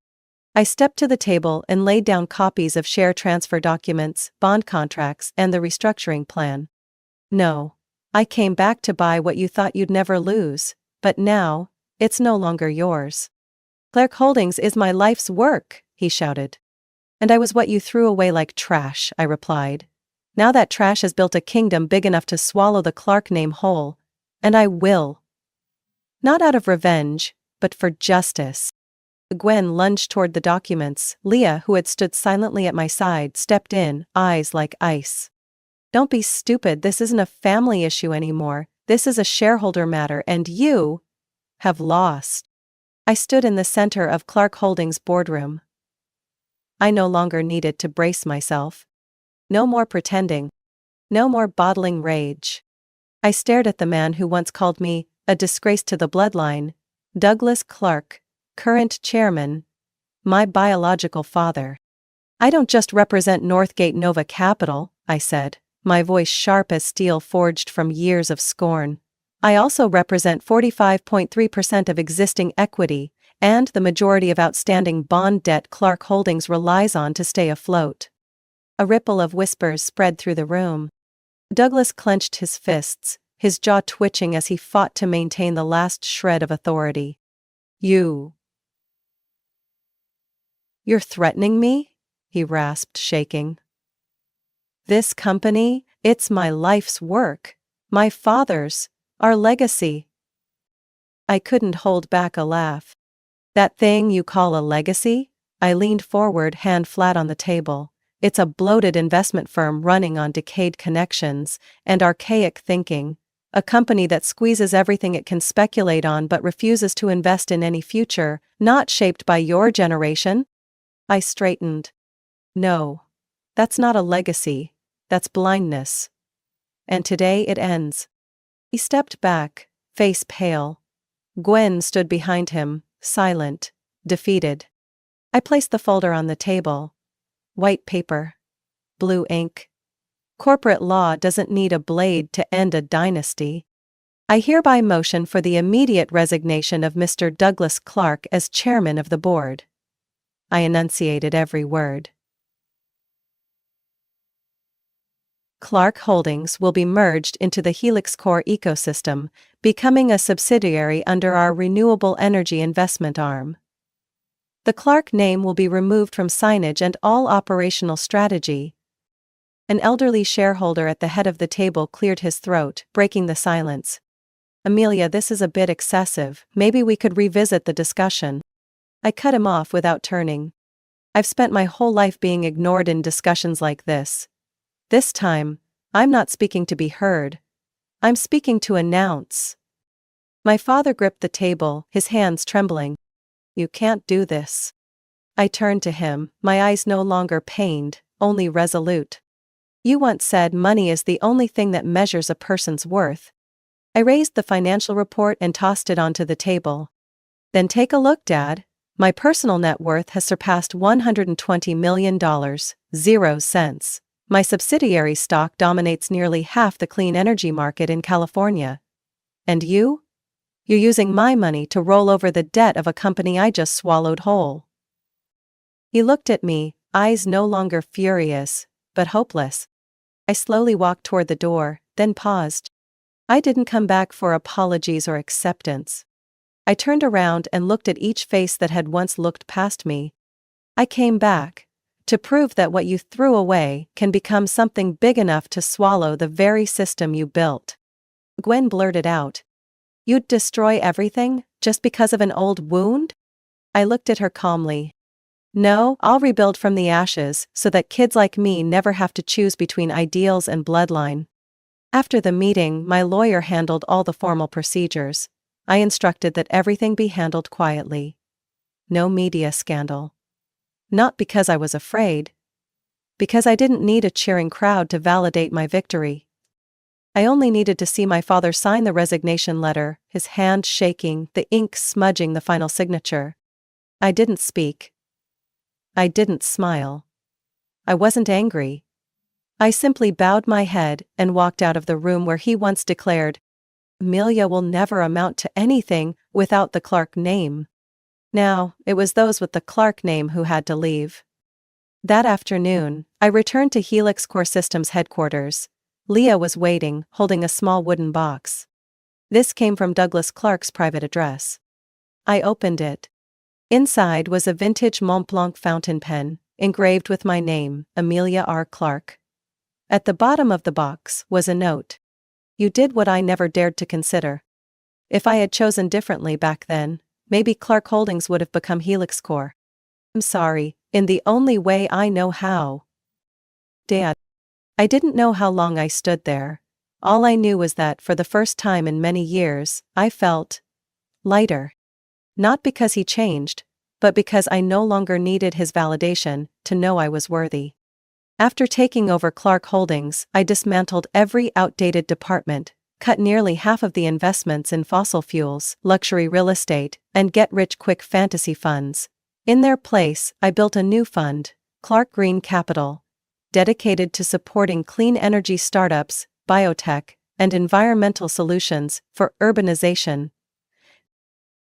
I stepped to the table and laid down copies of share transfer documents, bond contracts, and the restructuring plan. No. I came back to buy what you thought you'd never lose, but now, it's no longer yours. Clark Holdings is my life's work, he shouted. And I was what you threw away like trash, I replied. Now that trash has built a kingdom big enough to swallow the Clark name whole. And I will. Not out of revenge, but for justice. Gwen lunged toward the documents. Leah, who had stood silently at my side, stepped in, eyes like ice. Don't be stupid, this isn't a family issue anymore, this is a shareholder matter and you have lost. I stood in the center of Clark Holdings' boardroom. I no longer needed to brace myself. No more pretending. No more bottling rage. I stared at the man who once called me a disgrace to the bloodline, Douglas Clark, current chairman, my biological father. I don't just represent Northgate Nova Capital, I said, my voice sharp as steel forged from years of scorn. I also represent 45.3% of existing equity, and the majority of outstanding bond debt Clark Holdings relies on to stay afloat. A ripple of whispers spread through the room. Douglas clenched his fists, his jaw twitching as he fought to maintain the last shred of authority. You're threatening me? He rasped, shaking. This company, it's my life's work, my father's, our legacy. I couldn't hold back a laugh. That thing you call a legacy? I leaned forward, hand flat on the table. It's a bloated investment firm running on decayed connections and archaic thinking, a company that squeezes everything it can speculate on but refuses to invest in any future, not shaped by your generation. I straightened. No. That's not a legacy, that's blindness. And today it ends. He stepped back, face pale. Gwen stood behind him, silent, defeated. I placed the folder on the table. White paper. Blue ink. Corporate law doesn't need a blade to end a dynasty. I hereby motion for the immediate resignation of Mr. Douglas Clark as chairman of the board. I enunciated every word. Clark Holdings will be merged into the Helix Core ecosystem, becoming a subsidiary under our renewable energy investment arm. The Clark name will be removed from signage and all operational strategy. An elderly shareholder at the head of the table cleared his throat, breaking the silence. Amelia, this is a bit excessive, maybe we could revisit the discussion. I cut him off without turning. I've spent my whole life being ignored in discussions like this. This time, I'm not speaking to be heard. I'm speaking to announce. My father gripped the table, his hands trembling. You can't do this. I turned to him, my eyes no longer pained, only resolute. You once said money is the only thing that measures a person's worth. I raised the financial report and tossed it onto the table. Then take a look, Dad. My personal net worth has surpassed $120 million, 0 cents. My subsidiary stock dominates nearly half the clean energy market in California. And you? You're using my money to roll over the debt of a company I just swallowed whole." He looked at me, eyes no longer furious, but hopeless. I slowly walked toward the door, then paused. I didn't come back for apologies or acceptance. I turned around and looked at each face that had once looked past me. I came back to prove that what you threw away can become something big enough to swallow the very system you built. Gwen blurted out. "You'd destroy everything, just because of an old wound?" I looked at her calmly. "No, I'll rebuild from the ashes so that kids like me never have to choose between ideals and bloodline." After the meeting, my lawyer handled all the formal procedures. I instructed that everything be handled quietly. No media scandal. Not because I was afraid. Because I didn't need a cheering crowd to validate my victory. I only needed to see my father sign the resignation letter, his hand shaking, the ink smudging the final signature. I didn't speak. I didn't smile. I wasn't angry. I simply bowed my head and walked out of the room where he once declared, "Amelia will never amount to anything without the Clark name." Now, it was those with the Clark name who had to leave. That afternoon, I returned to Helix Core Systems headquarters. Leah was waiting, holding a small wooden box. This came from Douglas Clark's private address. I opened it. Inside was a vintage Montblanc fountain pen, engraved with my name, Amelia R. Clark. At the bottom of the box was a note. "You did what I never dared to consider. If I had chosen differently back then, maybe Clark Holdings would have become Helix Core. I'm sorry, in the only way I know how." Dad. I didn't know how long I stood there. All I knew was that for the first time in many years, I felt lighter. Not because he changed, but because I no longer needed his validation to know I was worthy. After taking over Clark Holdings, I dismantled every outdated department, cut nearly half of the investments in fossil fuels, luxury real estate, and get-rich-quick fantasy funds. In their place, I built a new fund, Clark Green Capital, dedicated to supporting clean energy startups, biotech, and environmental solutions for urbanization.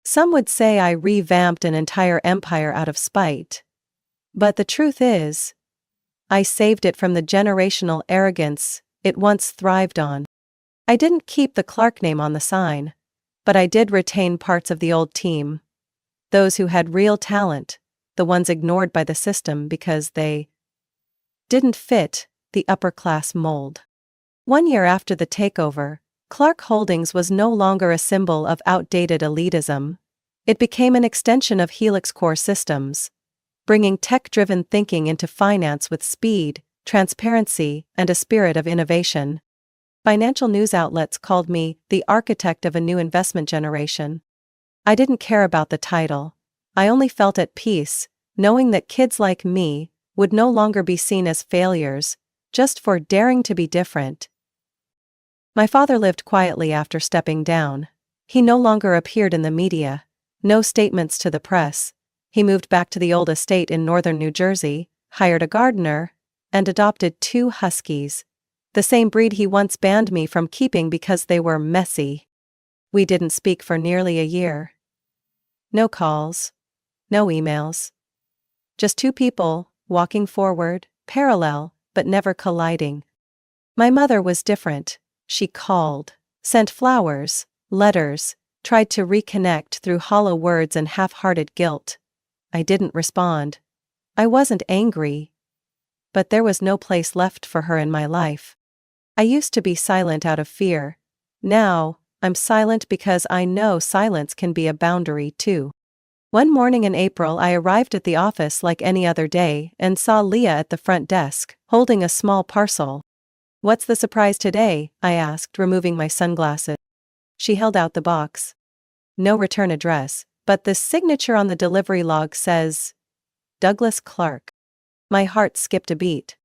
Some would say I revamped an entire empire out of spite. But the truth is, I saved it from the generational arrogance it once thrived on. I didn't keep the Clark name on the sign, but I did retain parts of the old team. Those who had real talent, the ones ignored by the system because they didn't fit the upper-class mold. 1 year after the takeover, Clark Holdings was no longer a symbol of outdated elitism. It became an extension of Helix Core Systems, bringing tech-driven thinking into finance with speed, transparency, and a spirit of innovation. Financial news outlets called me the architect of a new investment generation. I didn't care about the title. I only felt at peace, knowing that kids like me would no longer be seen as failures, just for daring to be different. My father lived quietly after stepping down. He no longer appeared in the media. No statements to the press. He moved back to the old estate in northern New Jersey, hired a gardener, and adopted 2 huskies. The same breed he once banned me from keeping because they were messy. We didn't speak for nearly a year. No calls. No emails. Just 2 people, walking forward, parallel, but never colliding. My mother was different. She called, sent flowers, letters, tried to reconnect through hollow words and half-hearted guilt. I didn't respond. I wasn't angry. But there was no place left for her in my life. I used to be silent out of fear. Now, I'm silent because I know silence can be a boundary too. One morning in April, I arrived at the office like any other day and saw Leah at the front desk, holding a small parcel. "What's the surprise today?" I asked, removing my sunglasses. She held out the box. No return address, but the signature on the delivery log says, Douglas Clark. My heart skipped a beat.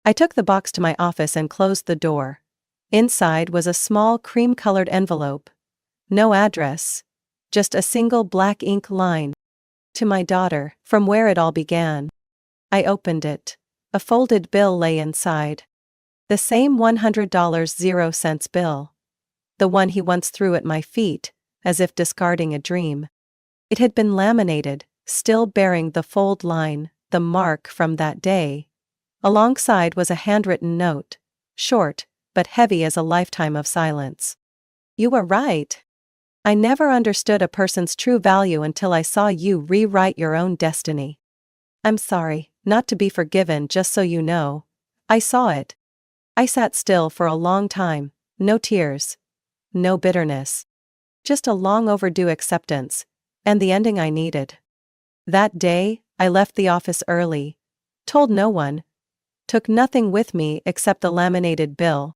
I took the box to my office and closed the door. Inside was a small cream-colored envelope. No address. Just a single black ink line. "To my daughter, from where it all began." I opened it. A folded bill lay inside. The same $100.00 bill. The one he once threw at my feet, as if discarding a dream. It had been laminated, still bearing the fold line, the mark from that day. Alongside was a handwritten note, short, but heavy as a lifetime of silence. You were right. I never understood a person's true value until I saw you rewrite your own destiny. I'm sorry, not to be forgiven, just so you know. I saw it. I sat still for a long time, no tears. No bitterness. Just a long overdue acceptance, and the ending I needed. That day, I left the office early. Told no one. Took nothing with me except the laminated bill.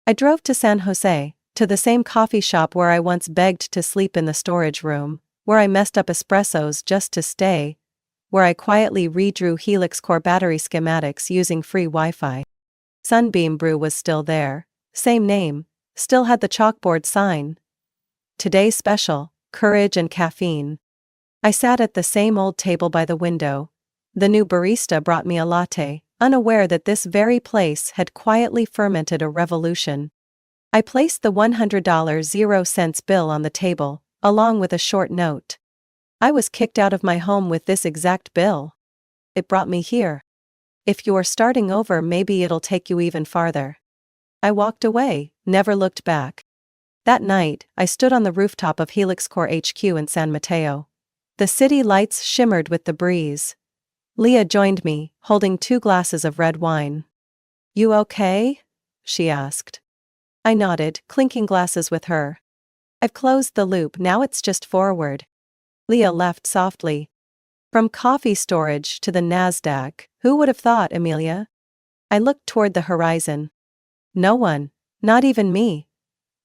I drove to San Jose, to the same coffee shop where I once begged to sleep in the storage room, where I messed up espressos just to stay, where I quietly redrew Helix core battery schematics using free Wi-Fi. Sunbeam Brew was still there, same name, still had the chalkboard sign. Today's special, courage and caffeine. I sat at the same old table by the window. The new barista brought me a latte, unaware that this very place had quietly fermented a revolution. I placed the $100.00 bill on the table, along with a short note. I was kicked out of my home with this exact bill. It brought me here. If you're starting over, maybe it'll take you even farther. I walked away, never looked back. That night, I stood on the rooftop of Helix Core HQ in San Mateo. The city lights shimmered with the breeze. Leah joined me, holding 2 glasses of red wine. You okay? She asked. I nodded, clinking glasses with her. I've closed the loop, now it's just forward. Leah laughed softly. From coffee storage to the NASDAQ, who would have thought, Amelia? I looked toward the horizon. No one, not even me.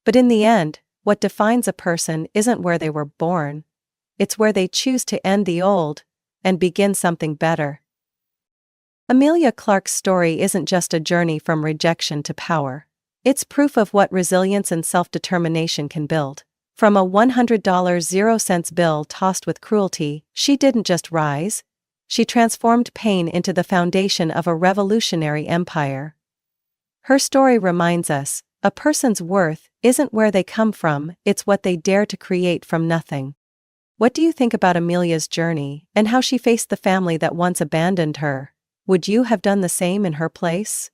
But in the end, what defines a person isn't where they were born. It's where they choose to end the old and begin something better. Amelia Clark's story isn't just a journey from rejection to power. It's proof of what resilience and self-determination can build. From a $100.00 bill tossed with cruelty, she didn't just rise. She transformed pain into the foundation of a revolutionary empire. Her story reminds us, a person's worth isn't where they come from, it's what they dare to create from nothing. What do you think about Amelia's journey, and how she faced the family that once abandoned her? Would you have done the same in her place?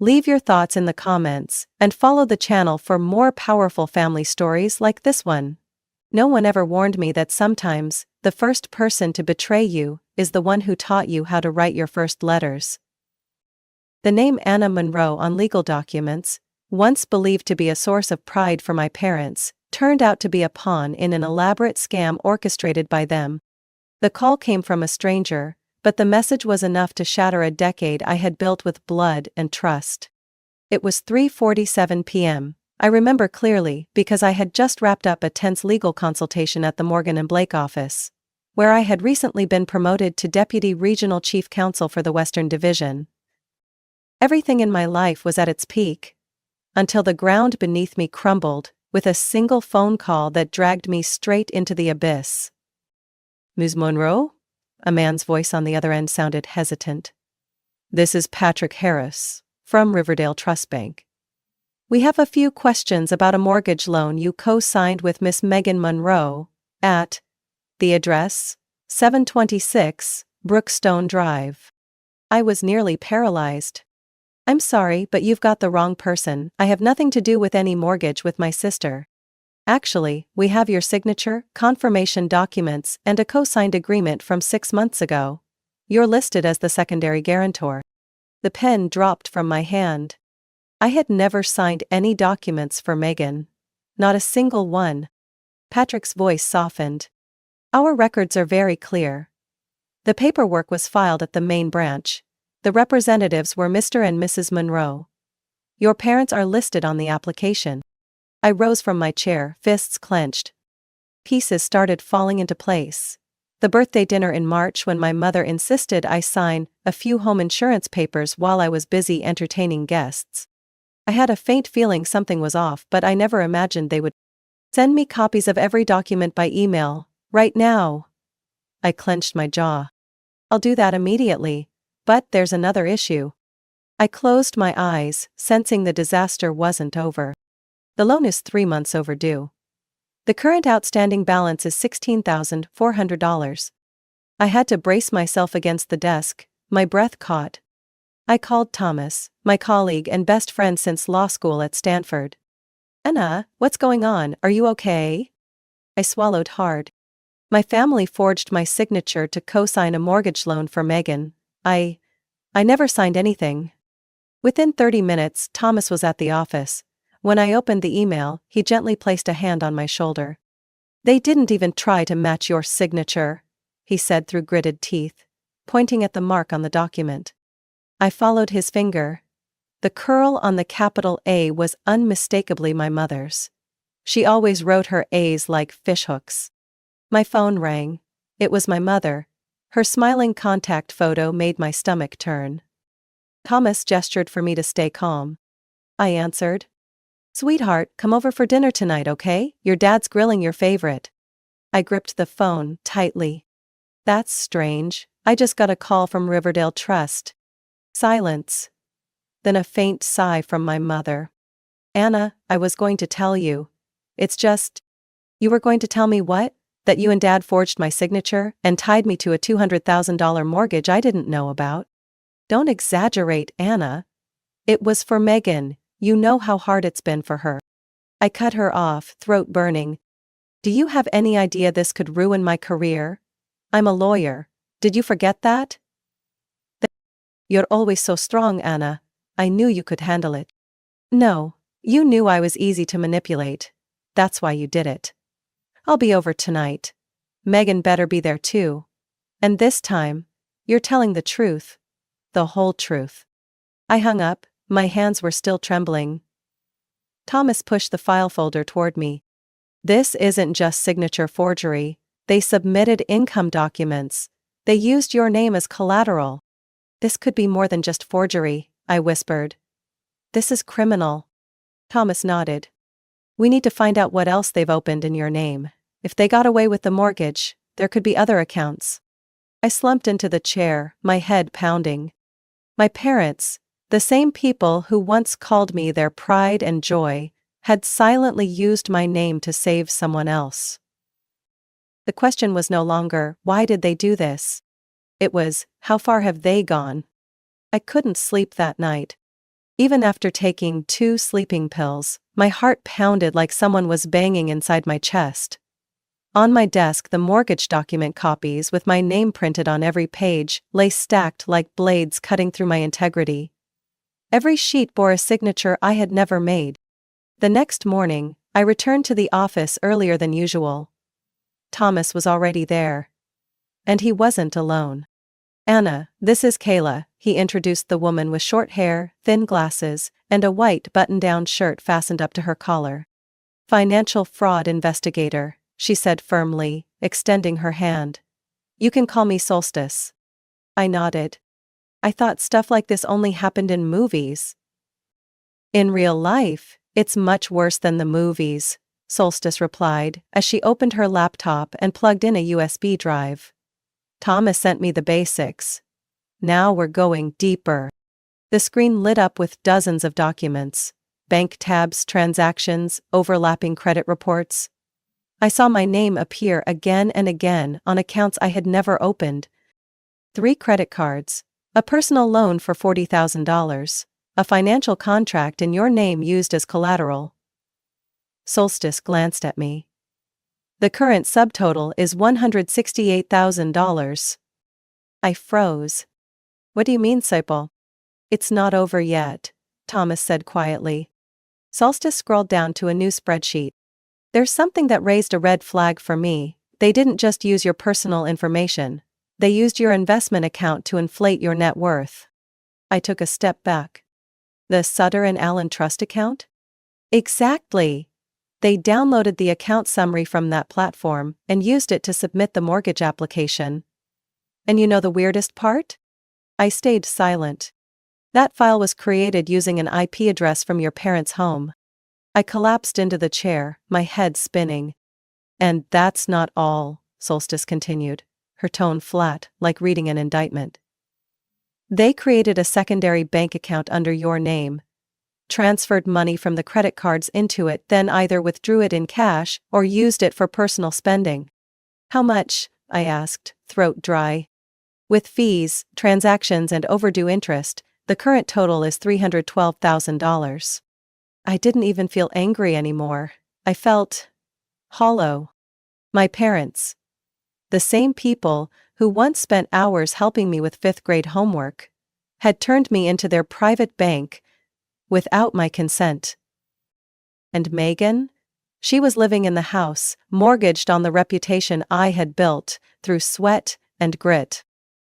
Leave your thoughts in the comments, and follow the channel for more powerful family stories like this one. No one ever warned me that sometimes, the first person to betray you is the one who taught you how to write your first letters. The name Anna Monroe on legal documents, once believed to be a source of pride for my parents, turned out to be a pawn in an elaborate scam orchestrated by them. The call came from a stranger, but the message was enough to shatter a decade I had built with blood and trust. It was 3:47 p.m. I remember clearly because I had just wrapped up a tense legal consultation at the Morgan and Blake office, where I had recently been promoted to Deputy Regional Chief Counsel for the Western Division. Everything in my life was at its peak, until the ground beneath me crumbled, with a single phone call that dragged me straight into the abyss. Ms. Monroe? A man's voice on the other end sounded hesitant. This is Patrick Harris, from Riverdale Trust Bank. We have a few questions about a mortgage loan you co-signed with Miss Megan Monroe, at the address, 726, Brookstone Drive. I was nearly paralyzed. I'm sorry, but you've got the wrong person. I have nothing to do with any mortgage with my sister. Actually, we have your signature, confirmation documents, and a co-signed agreement from 6 months ago. You're listed as the secondary guarantor. The pen dropped from my hand. I had never signed any documents for Megan. Not a single one. Patrick's voice softened. Our records are very clear. The paperwork was filed at the main branch. The representatives were Mr. and Mrs. Monroe. Your parents are listed on the application. I rose from my chair, fists clenched. Pieces started falling into place. The birthday dinner in March when my mother insisted I sign a few home insurance papers while I was busy entertaining guests. I had a faint feeling something was off, but I never imagined they would send me copies of every document by email, right now. I clenched my jaw. I'll do that immediately, But there's another issue. I closed my eyes, sensing the disaster wasn't over. The loan is 3 months overdue. The current outstanding balance is $16,400. I had to brace myself against the desk, my breath caught. I called Thomas, my colleague and best friend since law school at Stanford. Anna, what's going on? Are you okay? I swallowed hard. My family forged my signature to co-sign a mortgage loan for Megan. I never signed anything. Within 30 minutes, Thomas was at the office. When I opened the email, he gently placed a hand on my shoulder. They didn't even try to match your signature, he said through gritted teeth, pointing at the mark on the document. I followed his finger. The curl on the capital A was unmistakably my mother's. She always wrote her A's like fishhooks. My phone rang. It was my mother. Her smiling contact photo made my stomach turn. Thomas gestured for me to stay calm. I answered. Sweetheart, come over for dinner tonight, okay? Your dad's grilling your favorite. I gripped the phone tightly. That's strange. I just got a call from Riverdale Trust. Silence. Then a faint sigh from my mother. Anna, I was going to tell you. It's just. You were going to tell me what? That you and Dad forged my signature and tied me to a $200,000 mortgage I didn't know about? Don't exaggerate, Anna. It was for Megan. You know how hard it's been for her. I cut her off, throat burning. Do you have any idea this could ruin my career? I'm a lawyer. Did you forget that? You're always so strong, Anna. I knew you could handle it. No, you knew I was easy to manipulate. That's why you did it. I'll be over tonight. Megan better be there too. And this time, you're telling the truth. The whole truth. I hung up, my hands were still trembling. Thomas pushed the file folder toward me. This isn't just signature forgery. They submitted income documents. They used your name as collateral. This could be more than just forgery, I whispered. This is criminal. Thomas nodded. We need to find out what else they've opened in your name. If they got away with the mortgage, there could be other accounts. I slumped into the chair, my head pounding. My parents, the same people who once called me their pride and joy, had silently used my name to save someone else. The question was no longer, why did they do this? It was, how far have they gone? I couldn't sleep that night. Even after taking 2 sleeping pills, my heart pounded like someone was banging inside my chest. On my desk, the mortgage document copies with my name printed on every page lay stacked like blades cutting through my integrity. Every sheet bore a signature I had never made. The next morning, I returned to the office earlier than usual. Thomas was already there. And he wasn't alone. Anna, this is Kayla, he introduced the woman with short hair, thin glasses, and a white button-down shirt fastened up to her collar. Financial fraud investigator, she said firmly, extending her hand. You can call me Solstice. I nodded. I thought stuff like this only happened in movies. In real life, it's much worse than the movies, Solstice replied, as she opened her laptop and plugged in a USB drive. Thomas sent me the basics. Now we're going deeper. The screen lit up with dozens of documents. Bank tabs, transactions, overlapping credit reports. I saw my name appear again and again on accounts I had never opened. 3 credit cards, a personal loan for $40,000, a financial contract in your name used as collateral. Solstice glanced at me. The current subtotal is $168,000. I froze. What do you mean, Seipel? It's not over yet, Thomas said quietly. Solstice scrolled down to a new spreadsheet. There's something that raised a red flag for me. They didn't just use your personal information. They used your investment account to inflate your net worth. I took a step back. The Sutter and Allen Trust account? Exactly. They downloaded the account summary from that platform and used it to submit the mortgage application. And you know the weirdest part? I stayed silent. That file was created using an IP address from your parents' home. I collapsed into the chair, my head spinning. And that's not all, Solstice continued, her tone flat, like reading an indictment. They created a secondary bank account under your name, transferred money from the credit cards into it, then either withdrew it in cash or used it for personal spending. How much? I asked, throat dry. With fees, transactions, and overdue interest, the current total is $312,000. I didn't even feel angry anymore. I felt hollow. My parents, the same people who once spent hours helping me with fifth-grade homework, had turned me into their private bank without my consent. And Megan? She was living in the house, mortgaged on the reputation I had built through sweat and grit.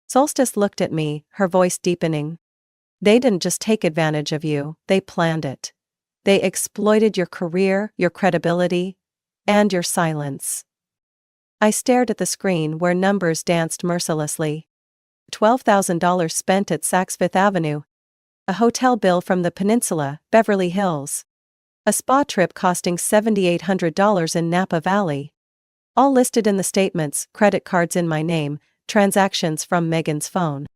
Solstice looked at me, her voice deepening. They didn't just take advantage of you, they planned it. They exploited your career, your credibility, and your silence. I stared at the screen where numbers danced mercilessly. $12,000 spent at Saks Fifth Avenue. A hotel bill from the Peninsula, Beverly Hills. A spa trip costing $7,800 in Napa Valley. All listed in the statements, credit cards in my name, transactions from Megan's phone.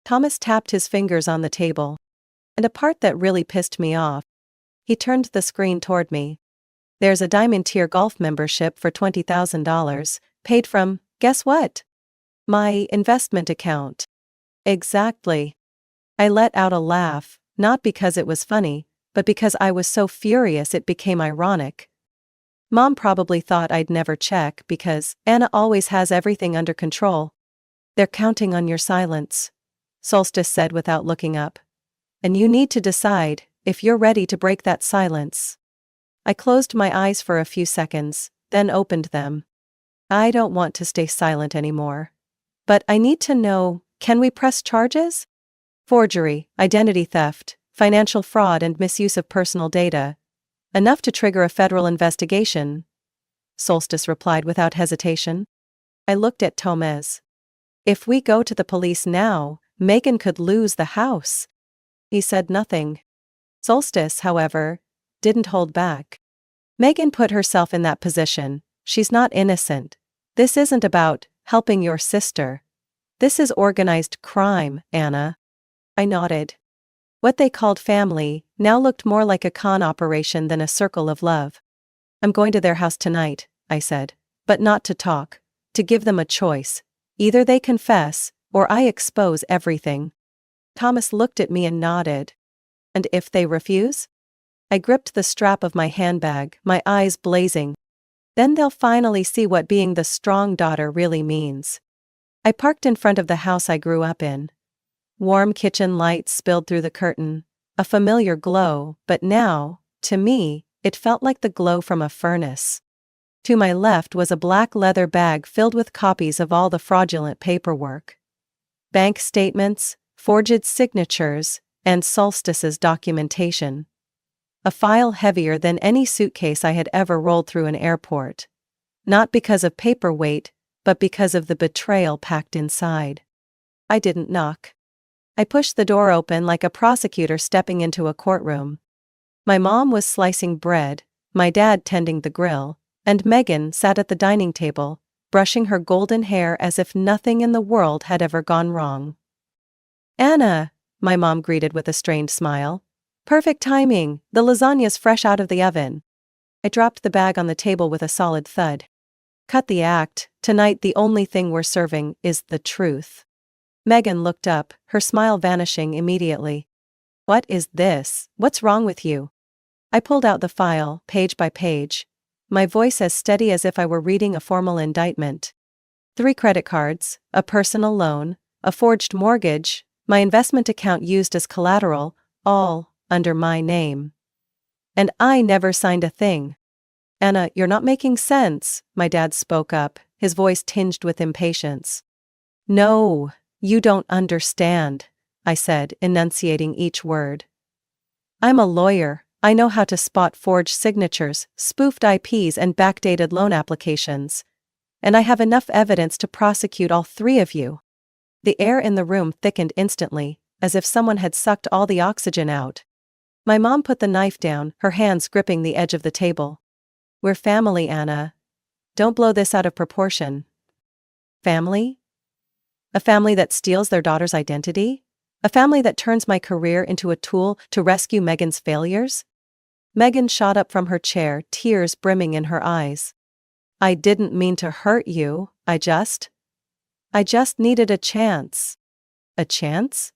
Thomas tapped his fingers on the table. And a part that really pissed me off. He turned the screen toward me. There's a Diamond Tier golf membership for $20,000, paid from, guess what? My investment account. Exactly. I let out a laugh, not because it was funny, but because I was so furious it became ironic. Mom probably thought I'd never check because Anna always has everything under control. They're counting on your silence, Solstice said without looking up. And you need to decide if you're ready to break that silence. I closed my eyes for a few seconds, then opened them. I don't want to stay silent anymore. But I need to know, can we press charges? Forgery, identity theft, financial fraud, and misuse of personal data. Enough to trigger a federal investigation, Solstice replied without hesitation. I looked at Tomez. If we go to the police now, Megan could lose the house. He said nothing. Solstice, however, didn't hold back. Megan put herself in that position. She's not innocent. This isn't about helping your sister. This is organized crime, Anna. I nodded. What they called family now looked more like a con operation than a circle of love. I'm going to their house tonight, I said, but not to talk, to give them a choice. Either they confess, or I expose everything. Thomas looked at me and nodded. And if they refuse? I gripped the strap of my handbag, my eyes blazing. Then they'll finally see what being the strong daughter really means. I parked in front of the house I grew up in. Warm kitchen lights spilled through the curtain, a familiar glow, but now, to me, it felt like the glow from a furnace. To my left was a black leather bag filled with copies of all the fraudulent paperwork. Bank statements, forged signatures, and Solstice's documentation. A file heavier than any suitcase I had ever rolled through an airport. Not because of paperweight, but because of the betrayal packed inside. I didn't knock. I pushed the door open like a prosecutor stepping into a courtroom. My mom was slicing bread, my dad tending the grill, and Megan sat at the dining table, brushing her golden hair as if nothing in the world had ever gone wrong. Anna, my mom greeted with a strained smile. Perfect timing, the lasagna's fresh out of the oven. I dropped the bag on the table with a solid thud. Cut the act, tonight the only thing we're serving is the truth. Megan looked up, her smile vanishing immediately. What is this? What's wrong with you? I pulled out the file, page by page, my voice as steady as if I were reading a formal indictment. 3 credit cards, a personal loan, a forged mortgage, my investment account used as collateral, all under my name. And I never signed a thing. Anna, you're not making sense, my dad spoke up, his voice tinged with impatience. No, you don't understand, I said, enunciating each word. I'm a lawyer. I know how to spot forged signatures, spoofed IPs, and backdated loan applications. And I have enough evidence to prosecute all 3 of you. The air in the room thickened instantly, as if someone had sucked all the oxygen out. My mom put the knife down, her hands gripping the edge of the table. We're family, Anna. Don't blow this out of proportion. Family? A family that steals their daughter's identity? A family that turns my career into a tool to rescue Megan's failures? Megan shot up from her chair, tears brimming in her eyes. I didn't mean to hurt you, I just needed a chance. A chance?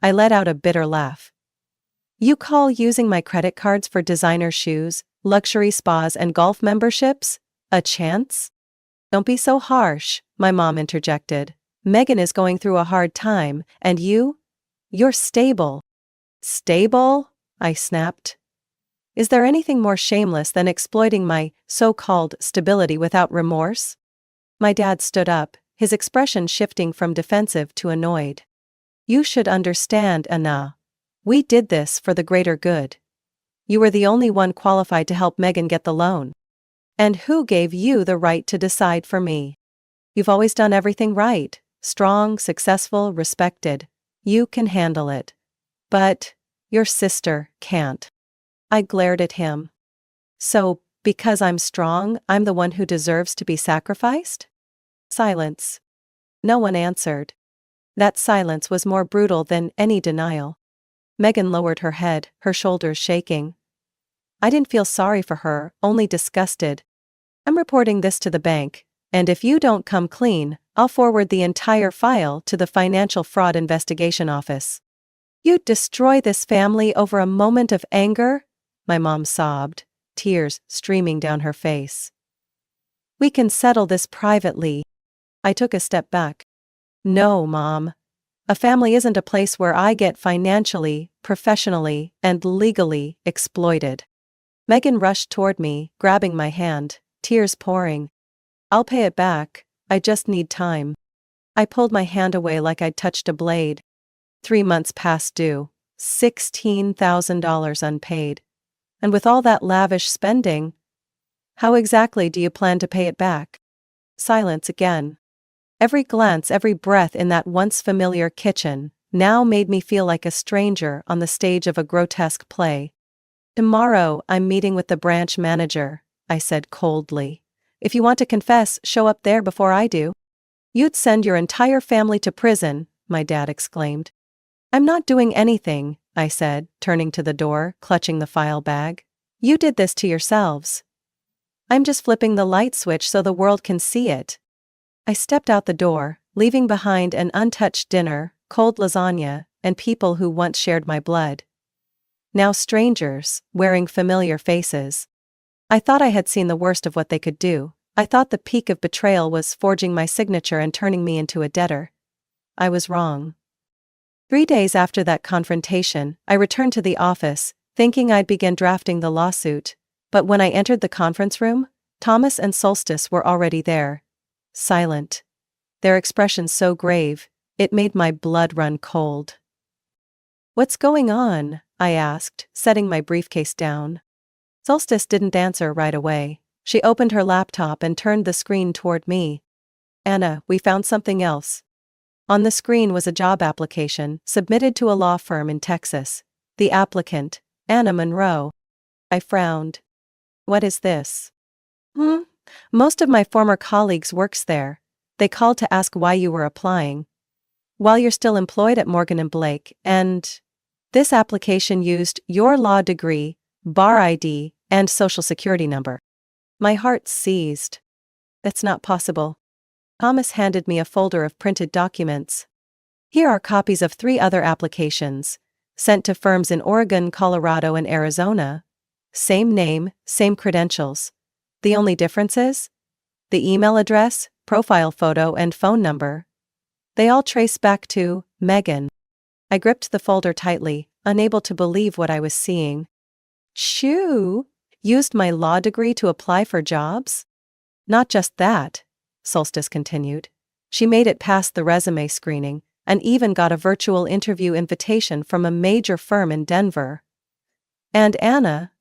I let out a bitter laugh. You call using my credit cards for designer shoes, luxury spas, and golf memberships a chance? Don't be so harsh, my mom interjected. Megan is going through a hard time, and you're stable. Stable? I snapped. Is there anything more shameless than exploiting my so-called stability without remorse? My dad stood up, his expression shifting from defensive to annoyed. You should understand, Anna. We did this for the greater good. You were the only one qualified to help Megan get the loan. And who gave you the right to decide for me? You've always done everything right. Strong, successful, respected. You can handle it. But your sister can't. I glared at him. So, because I'm strong, I'm the one who deserves to be sacrificed? Silence. No one answered. That silence was more brutal than any denial. Megan lowered her head, her shoulders shaking. I didn't feel sorry for her, only disgusted. I'm reporting this to the bank, and if you don't come clean, I'll forward the entire file to the Financial Fraud Investigation Office. You'd destroy this family over a moment of anger? My mom sobbed, tears streaming down her face. We can settle this privately. I took a step back. No, Mom. A family isn't a place where I get financially, professionally, and legally exploited. Megan rushed toward me, grabbing my hand, tears pouring. I'll pay it back, I just need time. I pulled my hand away like I'd touched a blade. 3 months past due, $16,000 unpaid. And with all that lavish spending, how exactly do you plan to pay it back? Silence again. Every glance, every breath in that once familiar kitchen, now made me feel like a stranger on the stage of a grotesque play. Tomorrow, I'm meeting with the branch manager, I said coldly. If you want to confess, show up there before I do. You'd send your entire family to prison, my dad exclaimed. I'm not doing anything, I said, turning to the door, clutching the file bag. You did this to yourselves. I'm just flipping the light switch so the world can see it. I stepped out the door, leaving behind an untouched dinner, cold lasagna, and people who once shared my blood. Now strangers, wearing familiar faces. I thought I had seen the worst of what they could do. I thought the peak of betrayal was forging my signature and turning me into a debtor. I was wrong. 3 days after that confrontation, I returned to the office, thinking I'd begin drafting the lawsuit. But when I entered the conference room, Thomas and Solstice were already there. Silent. Their expressions so grave, it made my blood run cold. What's going on? I asked, setting my briefcase down. Solstice didn't answer right away. She opened her laptop and turned the screen toward me. Anna, we found something else. On the screen was a job application, submitted to a law firm in Texas. The applicant, Anna Monroe. I frowned. What is this? Most of my former colleagues works there. They called to ask why you were applying. While you're still employed at Morgan & Blake, and this application used your law degree, bar ID, and social security number. My heart seized. That's not possible. Thomas handed me a folder of printed documents. Here are copies of 3 other applications, sent to firms in Oregon, Colorado, and Arizona. Same name, same credentials. The only difference is the email address, profile photo, and phone number. They all trace back to Megan. I gripped the folder tightly, unable to believe what I was seeing. Shoo! Used my law degree to apply for jobs? Not just that, Solstice continued. She made it past the resume screening, and even got a virtual interview invitation from a major firm in Denver. And Anna?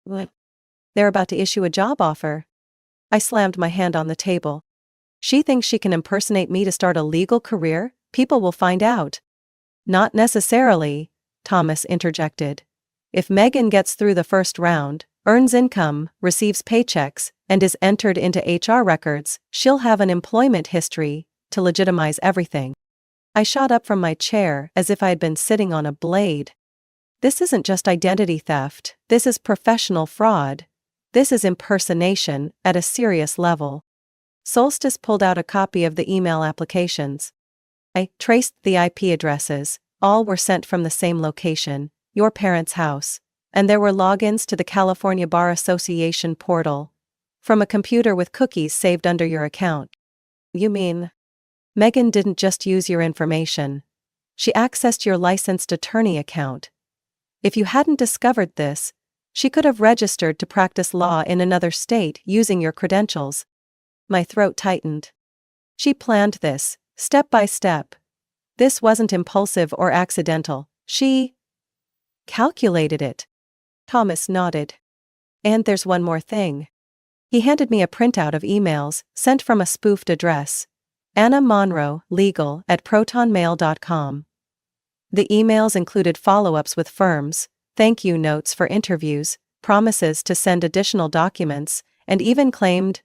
What? They're about to issue a job offer. I slammed my hand on the table. She thinks she can impersonate me to start a legal career? People will find out. Not necessarily, Thomas interjected. If Megan gets through the first round, earns income, receives paychecks, and is entered into HR records, she'll have an employment history to legitimize everything. I shot up from my chair as if I had been sitting on a blade. This isn't just identity theft, this is professional fraud. This is impersonation at a serious level. Solstice pulled out a copy of the email applications. I traced the IP addresses, all were sent from the same location, your parents' house, and there were logins to the California Bar Association portal. From a computer with cookies saved under your account. You mean? Megan didn't just use your information. She accessed your licensed attorney account. If you hadn't discovered this, she could have registered to practice law in another state using your credentials. My throat tightened. She planned this, step by step. This wasn't impulsive or accidental. She calculated it. Thomas nodded. And there's one more thing. He handed me a printout of emails sent from a spoofed address. Anna Monroe, legal, @protonmail.com. The emails included follow-ups with firms, thank you notes for interviews, promises to send additional documents, and even claimed,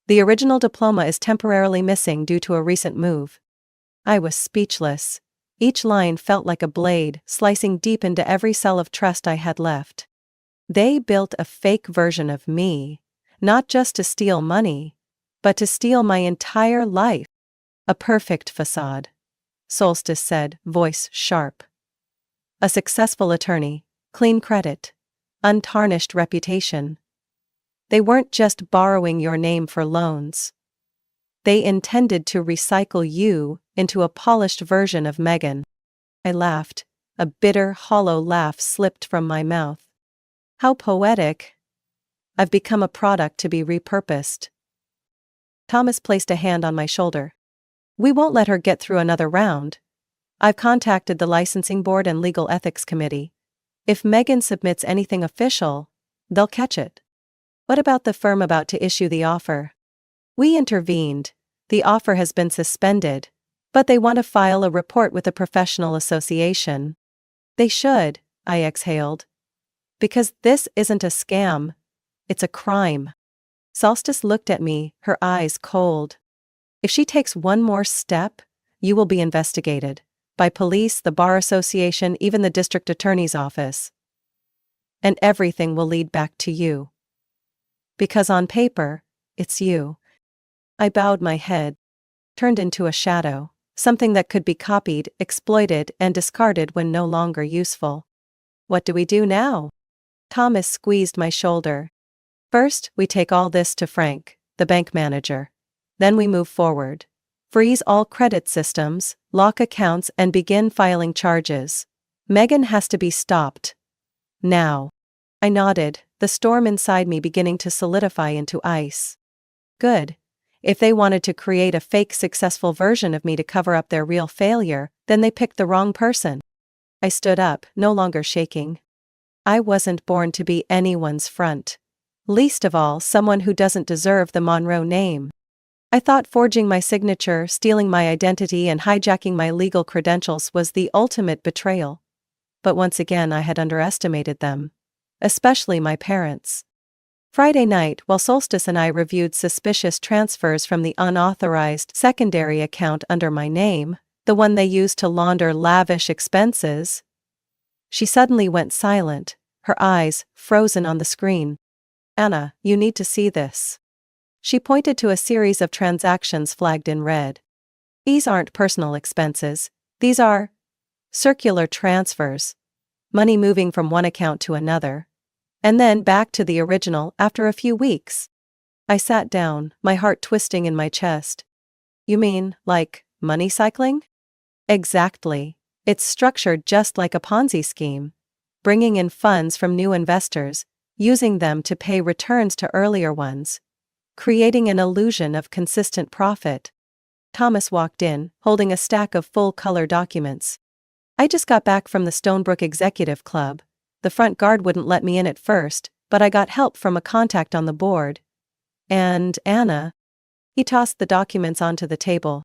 the original diploma is temporarily missing due to a recent move. I was speechless. Each line felt like a blade, slicing deep into every cell of trust I had left. They built a fake version of me, not just to steal money, but to steal my entire life. A perfect facade, Solstice said, voice sharp. A successful attorney, clean credit, untarnished reputation. They weren't just borrowing your name for loans. They intended to recycle you into a polished version of Megan. I laughed. A bitter, hollow laugh slipped from my mouth. How poetic. I've become a product to be repurposed. Thomas placed a hand on my shoulder. We won't let her get through another round. I've contacted the licensing board and legal ethics committee. If Megan submits anything official, they'll catch it. What about the firm about to issue the offer? We intervened. The offer has been suspended, but they want to file a report with the professional association. They should, I exhaled. Because this isn't a scam. It's a crime. Solstice looked at me, her eyes cold. If she takes one more step, you will be investigated. By police, the Bar Association, even the district attorney's office. And everything will lead back to you. Because on paper, it's you. I bowed my head, turned into a shadow, something that could be copied, exploited, and discarded when no longer useful. What do we do now? Thomas squeezed my shoulder. First, we take all this to Frank, the bank manager. Then we move forward. Freeze all credit systems, lock accounts, and begin filing charges. Megan has to be stopped. Now. I nodded, the storm inside me beginning to solidify into ice. Good. If they wanted to create a fake successful version of me to cover up their real failure, then they picked the wrong person. I stood up, no longer shaking. I wasn't born to be anyone's front. Least of all someone who doesn't deserve the Monroe name. I thought forging my signature, stealing my identity, and hijacking my legal credentials was the ultimate betrayal. But once again I had underestimated them. Especially my parents. Friday night, while Solstice and I reviewed suspicious transfers from the unauthorized secondary account under my name, the one they used to launder lavish expenses, she suddenly went silent, her eyes frozen on the screen. Anna, you need to see this. She pointed to a series of transactions flagged in red. These aren't personal expenses, these are circular transfers. Money moving from one account to another. And then back to the original after a few weeks. I sat down, my heart twisting in my chest. You mean, like, money cycling? Exactly. It's structured just like a Ponzi scheme. Bringing in funds from new investors, using them to pay returns to earlier ones. Creating an illusion of consistent profit. Thomas walked in, holding a stack of full-color documents. I just got back from the Stonebrook Executive Club. The front guard wouldn't let me in at first, but I got help from a contact on the board. And, Anna. He tossed the documents onto the table.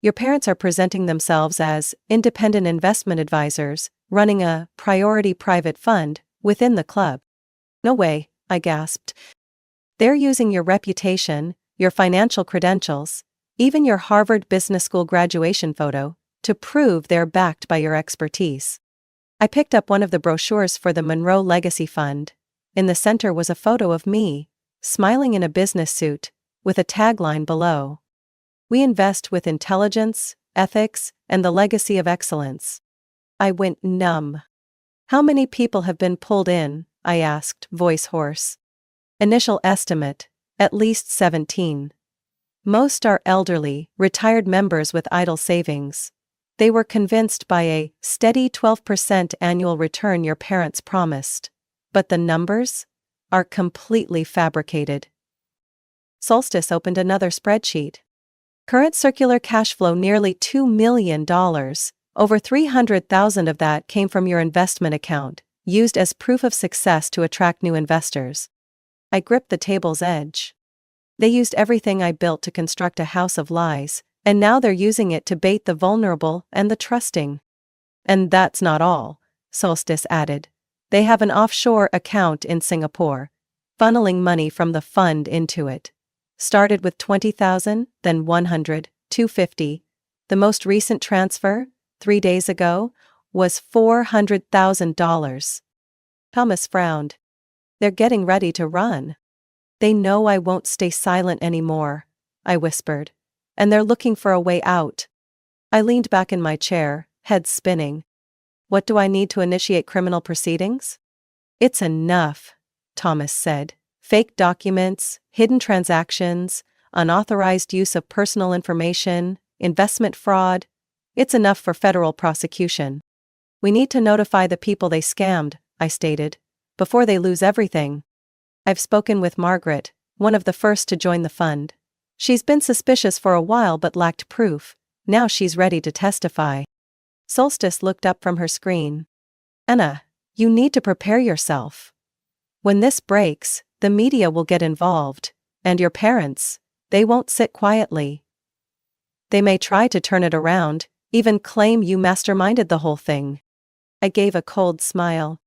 Your parents are presenting themselves as independent investment advisors, running a priority private fund within the club. No way, I gasped. They're using your reputation, your financial credentials, even your Harvard Business School graduation photo, to prove they're backed by your expertise. I picked up one of the brochures for the Monroe Legacy Fund. In the center was a photo of me, smiling in a business suit, with a tagline below. We invest with intelligence, ethics, and the legacy of excellence. I went numb. How many people have been pulled in? I asked, voice hoarse. Initial estimate, at least 17. Most are elderly, retired members with idle savings. They were convinced by a steady 12% annual return your parents promised. But the numbers are completely fabricated. Solstice opened another spreadsheet. Current circular cash flow nearly $2 million. Over $300,000 of that came from your investment account, used as proof of success to attract new investors. I gripped the table's edge. They used everything I built to construct a house of lies, and now they're using it to bait the vulnerable and the trusting. And that's not all, Solstice added. They have an offshore account in Singapore, funneling money from the fund into it. Started with $20,000, then $100, $250. The most recent transfer, 3 days ago, was $400,000. Thomas frowned. They're getting ready to run. They know I won't stay silent anymore, I whispered. And they're looking for a way out. I leaned back in my chair, head spinning. What do I need to initiate criminal proceedings? It's enough, Thomas said. Fake documents, hidden transactions, unauthorized use of personal information, investment fraud. It's enough for federal prosecution. We need to notify the people they scammed, I stated, before they lose everything. I've spoken with Margaret, one of the first to join the fund. She's been suspicious for a while but lacked proof. Now she's ready to testify. Solstice looked up from her screen. Anna, you need to prepare yourself. When this breaks, the media will get involved, and your parents, they won't sit quietly. They may try to turn it around, even claim you masterminded the whole thing. I gave a cold smile.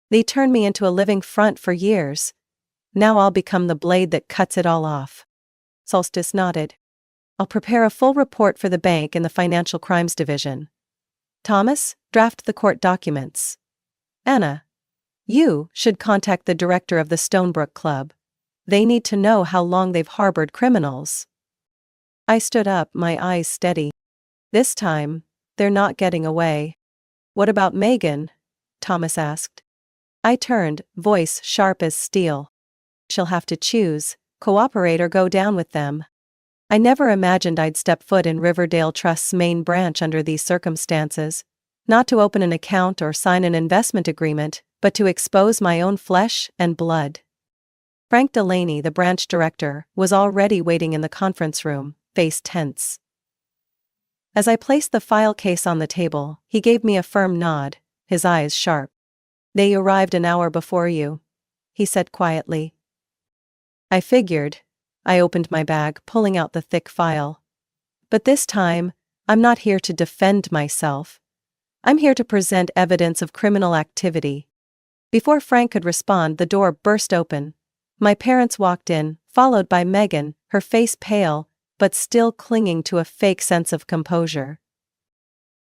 They turned me into a living front for years. Now I'll become the blade that cuts it all off. Solstice nodded. I'll prepare a full report for the bank and the Financial Crimes Division. Thomas, draft the court documents. Anna, you should contact the director of the Stonebrook Club. They need to know how long they've harbored criminals. I stood up, my eyes steady. This time, they're not getting away. What about Megan? Thomas asked. I turned, voice sharp as steel. She'll have to choose, cooperate or go down with them. I never imagined I'd step foot in Riverdale Trust's main branch under these circumstances. Not to open an account or sign an investment agreement, but to expose my own flesh and blood. Frank Delaney, the branch director, was already waiting in the conference room, face tense. As I placed the file case on the table, he gave me a firm nod, his eyes sharp. They arrived an hour before you, he said quietly. I figured. I opened my bag, pulling out the thick file. But this time, I'm not here to defend myself. I'm here to present evidence of criminal activity. Before Frank could respond, the door burst open. My parents walked in, followed by Megan, her face pale, but still clinging to a fake sense of composure.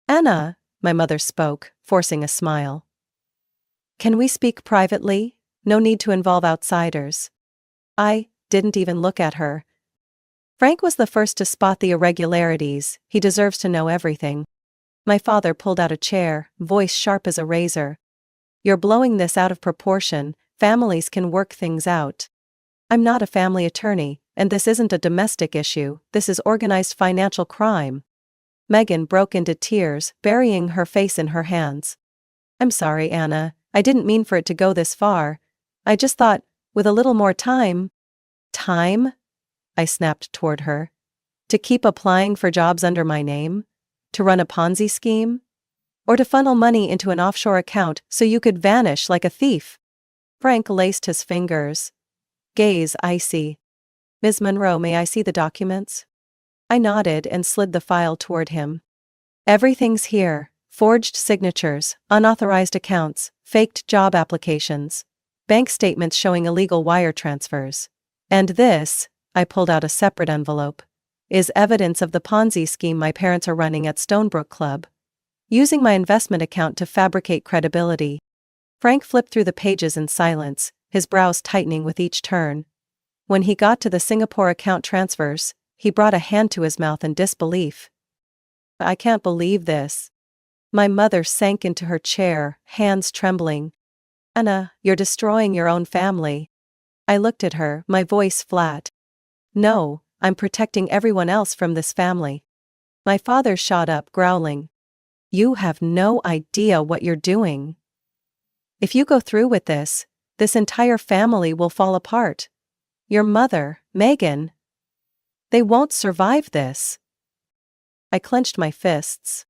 Anna, my mother spoke, forcing a smile. Can we speak privately? No need to involve outsiders. I didn't even look at her. Frank was the first to spot the irregularities. He deserves to know everything. My father pulled out a chair, voice sharp as a razor. You're blowing this out of proportion. Families can work things out. I'm not a family attorney, and this isn't a domestic issue. This is organized financial crime. Megan broke into tears, burying her face in her hands. I'm sorry, Anna. I didn't mean for it to go this far. I just thought, with a little more time. Time? I snapped toward her. To keep applying for jobs under my name? To run a Ponzi scheme? Or to funnel money into an offshore account so you could vanish like a thief? Frank laced his fingers. Gaze icy. Ms. Monroe, may I see the documents? I nodded and slid the file toward him. Everything's here. Forged signatures, unauthorized accounts, faked job applications, bank statements showing illegal wire transfers. And this, I pulled out a separate envelope. is evidence of the Ponzi scheme my parents are running at Stonebrook Club, using my investment account to fabricate credibility. Frank flipped through the pages in silence, his brows tightening with each turn. When he got to the Singapore account transfers, he brought a hand to his mouth in disbelief. "I can't believe this." My mother sank into her chair, hands trembling. "Anna, you're destroying your own family." I looked at her, my voice flat. "No, I'm protecting everyone else from this family." My father shot up, growling. "You have no idea what you're doing. If you go through with this entire family will fall apart. Your mother, Megan. They won't survive this." I clenched my fists.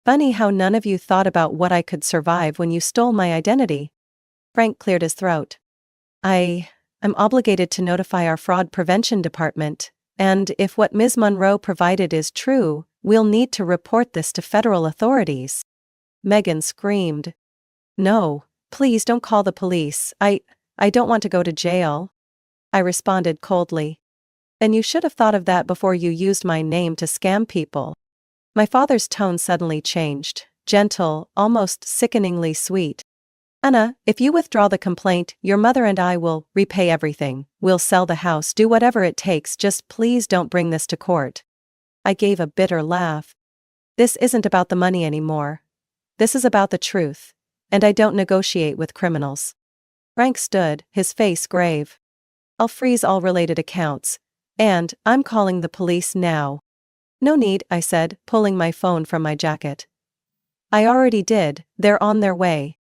"Funny how none of you thought about what I could survive when you stole my identity." Frank cleared his throat. I'm obligated to notify our fraud prevention department, and if what Ms. Monroe provided is true, we'll need to report this to federal authorities." Megan screamed. "No, please don't call the police. I don't want to go to jail." I responded coldly. "Then you should have thought of that before you used my name to scam people." My father's tone suddenly changed, gentle, almost sickeningly sweet. "Anna, if you withdraw the complaint, your mother and I will repay everything. We'll sell the house, do whatever it takes, just please don't bring this to court." I gave a bitter laugh. "This isn't about the money anymore. This is about the truth. And I don't negotiate with criminals." Frank stood, his face grave. "I'll freeze all related accounts. And I'm calling the police now." "No need," I said, pulling my phone from my jacket. "I already did, they're on their way."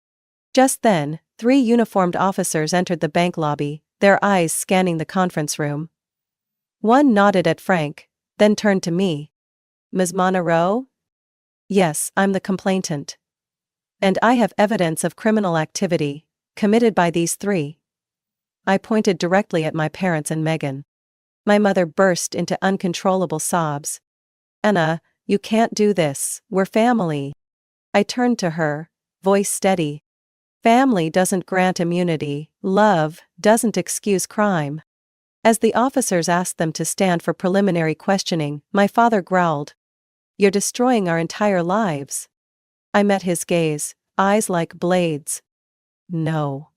Just then, 3 uniformed officers entered the bank lobby, their eyes scanning the conference room. One nodded at Frank, then turned to me. "Ms. Monroe?" "Yes, I'm the complainant. And I have evidence of criminal activity, committed by these 3. I pointed directly at my parents and Megan. My mother burst into uncontrollable sobs. "Anna, you can't do this, we're family." I turned to her, voice steady. "Family doesn't grant immunity, love doesn't excuse crime." As the officers asked them to stand for preliminary questioning, my father growled. "You're destroying our entire lives." I met his gaze, eyes like blades. "No.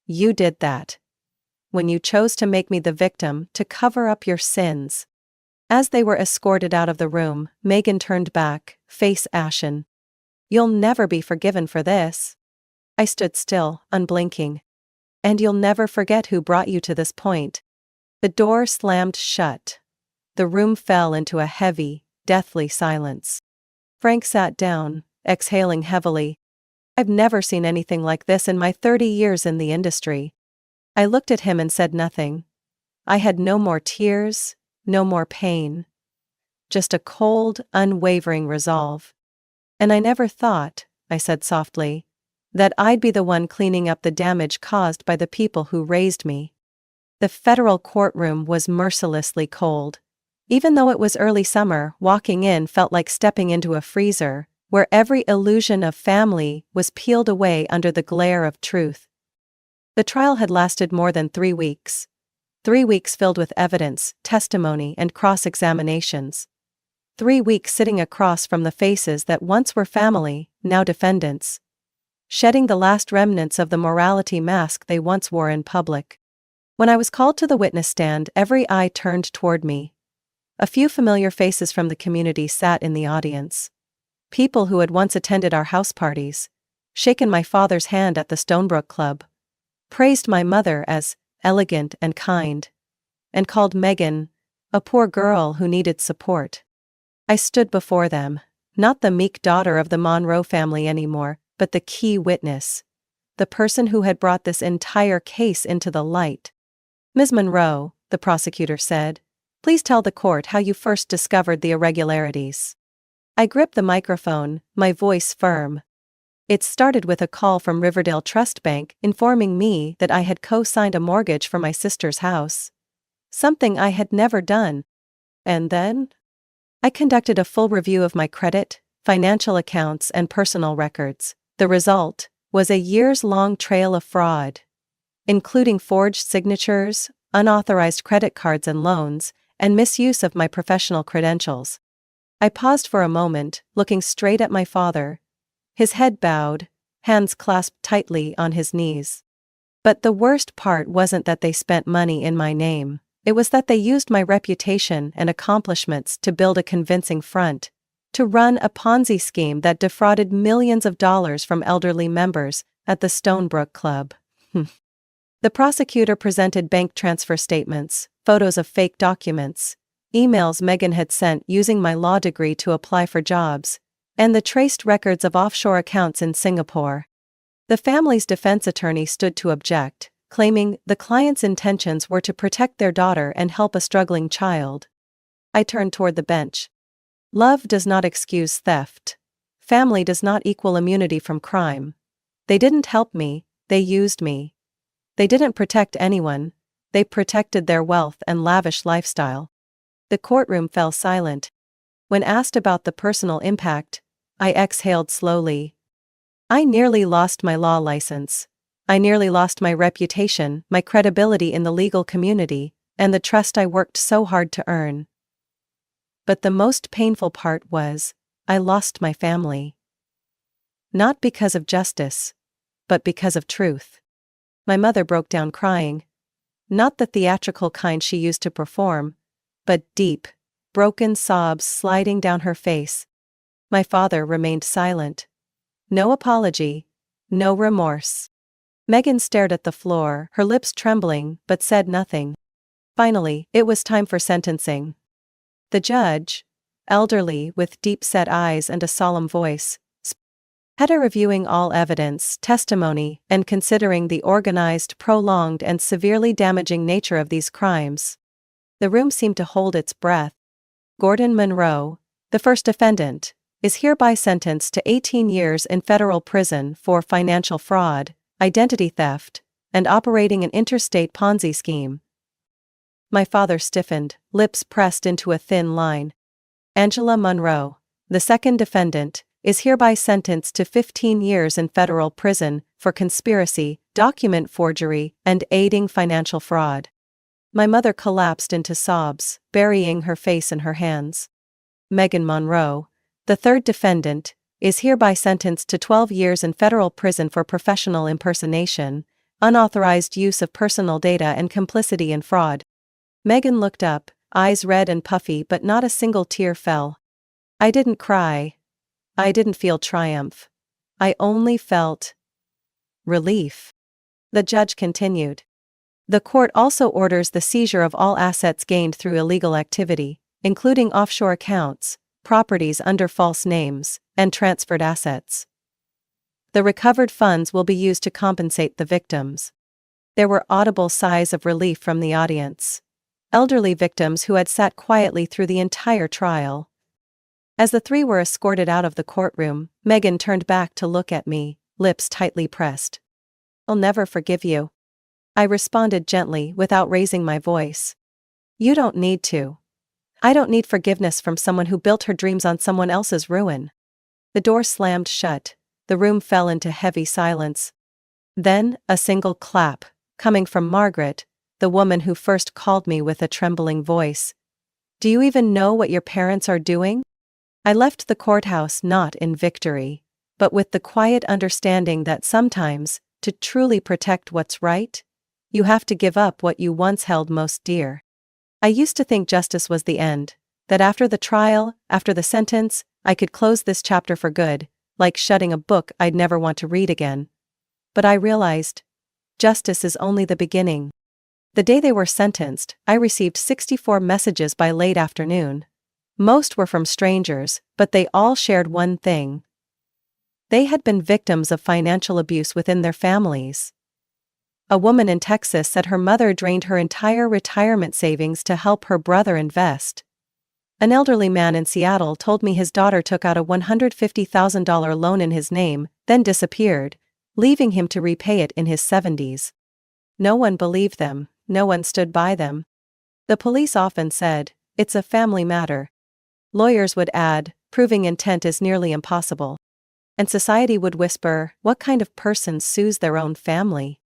You did that. When you chose to make me the victim, to cover up your sins." As they were escorted out of the room, Megan turned back, face ashen. "You'll never be forgiven for this." I stood still, unblinking. "And you'll never forget who brought you to this point." The door slammed shut. The room fell into a heavy, deathly silence. Frank sat down, exhaling heavily. I've never seen anything like this in my 30 years in the industry. I looked at him and said nothing. I had no more tears, no more pain. Just a cold, unwavering resolve. "And I never thought," I said softly, "that I'd be the one cleaning up the damage caused by the people who raised me." The federal courtroom was mercilessly cold. Even though it was early summer, walking in felt like stepping into a freezer, where every illusion of family was peeled away under the glare of truth. The trial had lasted more than 3 weeks. 3 weeks filled with evidence, testimony, and cross-examinations. 3 weeks sitting across from the faces that once were family, now defendants. Shedding the last remnants of the morality mask they once wore in public. When I was called to the witness stand, every eye turned toward me. A few familiar faces from the community sat in the audience. People who had once attended our house parties, shaken my father's hand at the Stonebrook Club, praised my mother as elegant and kind, and called Megan a poor girl who needed support. I stood before them, not the meek daughter of the Monroe family anymore, but the key witness, the person who had brought this entire case into the light. "Ms. Monroe," the prosecutor said, "please tell the court how you first discovered the irregularities." I gripped the microphone, my voice firm. "It started with a call from Riverdale Trust Bank informing me that I had co-signed a mortgage for my sister's house. Something I had never done. And then? I conducted a full review of my credit, financial accounts, and personal records. The result was a years-long trail of fraud, including forged signatures, unauthorized credit cards and loans, and misuse of my professional credentials. I paused for a moment, looking straight at my father. His head bowed, hands clasped tightly on his knees. But the worst part wasn't that they spent money in my name, it was that they used my reputation and accomplishments to build a convincing front, to run a Ponzi scheme that defrauded millions of dollars from elderly members at the Stonebrook Club. The prosecutor presented bank transfer statements, photos of fake documents, emails Megan had sent using my law degree to apply for jobs, and the traced records of offshore accounts in Singapore. The family's defense attorney stood to object, claiming the client's intentions were to protect their daughter and help a struggling child. I turned toward the bench. Love does not excuse theft. Family does not equal immunity from crime. They didn't help me, they used me. They didn't protect anyone, they protected their wealth and lavish lifestyle. The courtroom fell silent. When asked about the personal impact, I exhaled slowly. I nearly lost my law license. I nearly lost my reputation, my credibility in the legal community, and the trust I worked so hard to earn. But the most painful part was, I lost my family. Not because of justice, but because of truth. My mother broke down crying. Not the theatrical kind she used to perform, but deep, broken sobs sliding down her face. My father remained silent. No apology, no remorse. Megan stared at the floor, her lips trembling, but said nothing. Finally, it was time for sentencing. The judge, elderly with deep-set eyes and a solemn voice, After reviewing all evidence, testimony, and considering the organized, prolonged, and severely damaging nature of these crimes. The room seemed to hold its breath. Gordon Monroe, the first defendant, is hereby sentenced to 18 years in federal prison for financial fraud, identity theft, and operating an interstate Ponzi scheme. My father stiffened, lips pressed into a thin line. Angela Monroe, the second defendant, is hereby sentenced to 15 years in federal prison for conspiracy, document forgery, and aiding financial fraud. My mother collapsed into sobs, burying her face in her hands. Megan Monroe, the third defendant, is hereby sentenced to 12 years in federal prison for professional impersonation, unauthorized use of personal data, and complicity in fraud. Megan looked up, eyes red and puffy, but not a single tear fell. I didn't cry. I didn't feel triumph. I only felt relief. The judge continued. The court also orders the seizure of all assets gained through illegal activity, including offshore accounts, properties under false names, and transferred assets. The recovered funds will be used to compensate the victims. There were audible sighs of relief from the audience. Elderly victims who had sat quietly through the entire trial. As the three were escorted out of the courtroom, Megan turned back to look at me, lips tightly pressed. "I'll never forgive you," I responded gently without raising my voice. "You don't need to. I don't need forgiveness from someone who built her dreams on someone else's ruin." The door slammed shut, the room fell into heavy silence. Then, a single clap, coming from Margaret, the woman who first called me with a trembling voice. "Do you even know what your parents are doing?" I left the courthouse not in victory, but with the quiet understanding that sometimes, to truly protect what's right, you have to give up what you once held most dear. I used to think justice was the end, that after the trial, after the sentence, I could close this chapter for good, like shutting a book I'd never want to read again. But I realized, justice is only the beginning. The day they were sentenced, I received 64 messages by late afternoon. Most were from strangers, but they all shared one thing. They had been victims of financial abuse within their families. A woman in Texas said her mother drained her entire retirement savings to help her brother invest. An elderly man in Seattle told me his daughter took out a $150,000 loan in his name, then disappeared, leaving him to repay it in his 70s. No one believed them, no one stood by them. The police often said, "It's a family matter." Lawyers would add, "Proving intent is nearly impossible." And society would whisper, "What kind of person sues their own family?"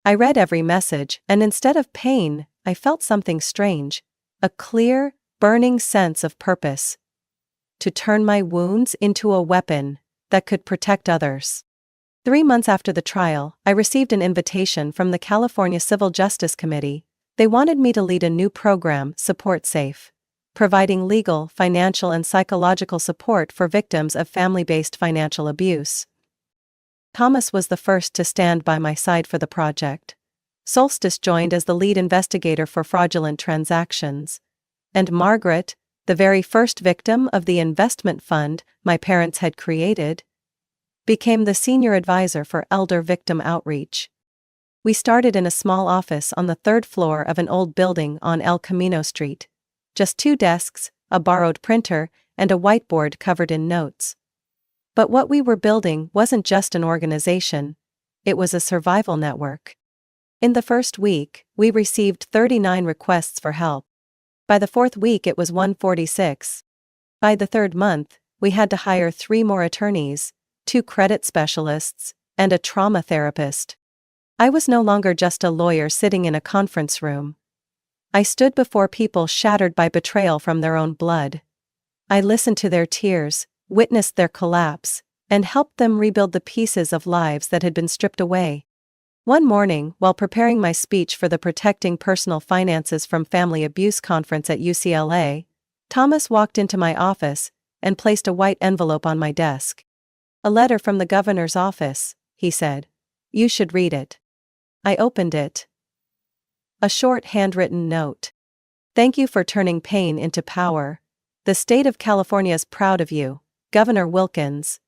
I read every message, and instead of pain, I felt something strange. a clear, burning sense of purpose. To turn my wounds into a weapon that could protect others. 3 months after the trial, I received an invitation from the California Civil Justice Committee. They wanted me to lead a new program, Support Safe, providing legal, financial, and psychological support for victims of family-based financial abuse. Thomas was the first to stand by my side for the project. Solstice joined as the lead investigator for fraudulent transactions. And Margaret, the very first victim of the investment fund my parents had created, became the senior advisor for elder victim outreach. We started in a small office on the 3rd floor of an old building on El Camino Street. Just 2 desks, a borrowed printer, and a whiteboard covered in notes. But what we were building wasn't just an organization, it was a survival network. In the first week, we received 39 requests for help. By the 4th week it was 146. By the 3rd month, we had to hire 3 more attorneys, 2 credit specialists, and a trauma therapist. I was no longer just a lawyer sitting in a conference room. I stood before people shattered by betrayal from their own blood. I listened to their tears, witnessed their collapse, and helped them rebuild the pieces of lives that had been stripped away. One morning, while preparing my speech for the Protecting Personal Finances from Family Abuse conference at UCLA, Thomas walked into my office and placed a white envelope on my desk. "A letter from the governor's office," he said. "You should read it." I opened it. A short handwritten note. "Thank you for turning pain into power. The state of California is proud of you, Governor Wilkins."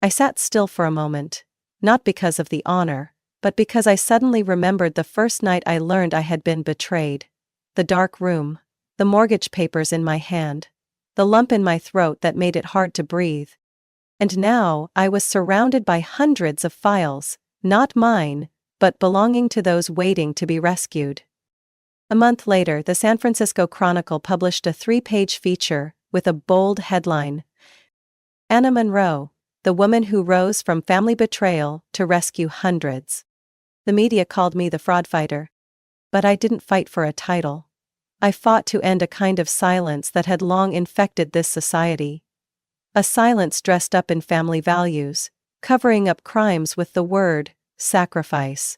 I sat still for a moment, not because of the honor, but because I suddenly remembered the first night I learned I had been betrayed. The dark room, the mortgage papers in my hand, the lump in my throat that made it hard to breathe. And now I was surrounded by hundreds of files, not mine, but belonging to those waiting to be rescued. A month later, the San Francisco Chronicle published a 3-page feature with a bold headline: "Anna Monroe, the woman who rose from family betrayal to rescue hundreds." The media called me the fraud fighter. But I didn't fight for a title. I fought to end a kind of silence that had long infected this society. A silence dressed up in family values, covering up crimes with the word sacrifice.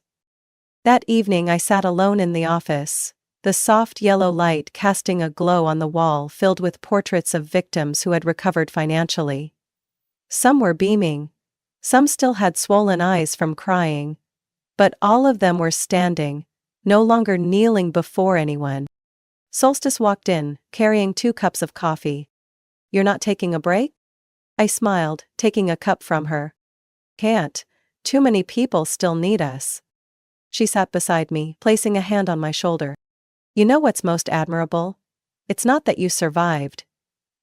That evening I sat alone in the office, the soft yellow light casting a glow on the wall filled with portraits of victims who had recovered financially. Some were beaming. Some still had swollen eyes from crying. But all of them were standing, no longer kneeling before anyone. Solstice walked in, carrying 2 cups of coffee. "You're not taking a break?" I smiled, taking a cup from her. "Can't. Too many people still need us." She sat beside me, placing a hand on my shoulder. "You know what's most admirable? It's not that you survived.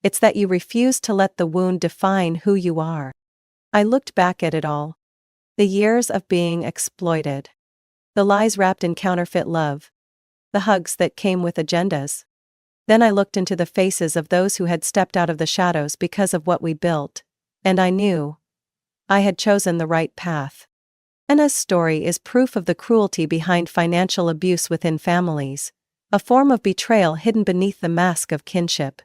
It's that you refused to let the wound define who you are." I looked back at it all. The years of being exploited. The lies wrapped in counterfeit love. The hugs that came with agendas. Then I looked into the faces of those who had stepped out of the shadows because of what we built, and I knew I had chosen the right path. Anna's story is proof of the cruelty behind financial abuse within families, a form of betrayal hidden beneath the mask of kinship.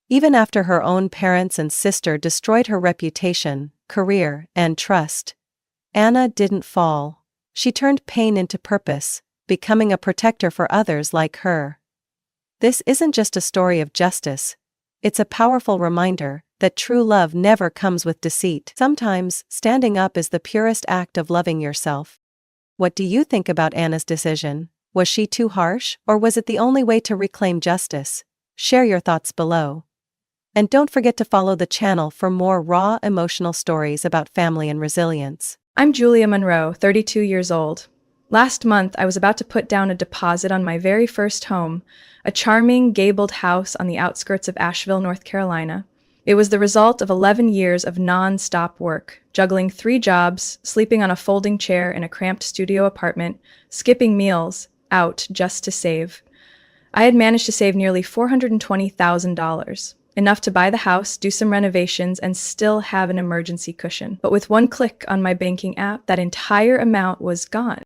Even after her own parents and sister destroyed her reputation, career, and trust, Anna didn't fall. She turned pain into purpose, becoming a protector for others like her. This isn't just a story of justice. It's a powerful reminder that true love never comes with deceit. Sometimes, standing up is the purest act of loving yourself. What do you think about Anna's decision? Was she too harsh, or was it the only way to reclaim justice? Share your thoughts below. And don't forget to follow the channel for more raw, emotional stories about family and resilience. I'm Julia Monroe, 32 years old. Last month, I was about to put down a deposit on my very first home, a charming, gabled house on the outskirts of Asheville, North Carolina. It was the result of 11 years of non-stop work, juggling 3 jobs, sleeping on a folding chair in a cramped studio apartment, skipping meals, out just to save. I had managed to save nearly $420,000, enough to buy the house, do some renovations, and still have an emergency cushion. But with one click on my banking app, that entire amount was gone.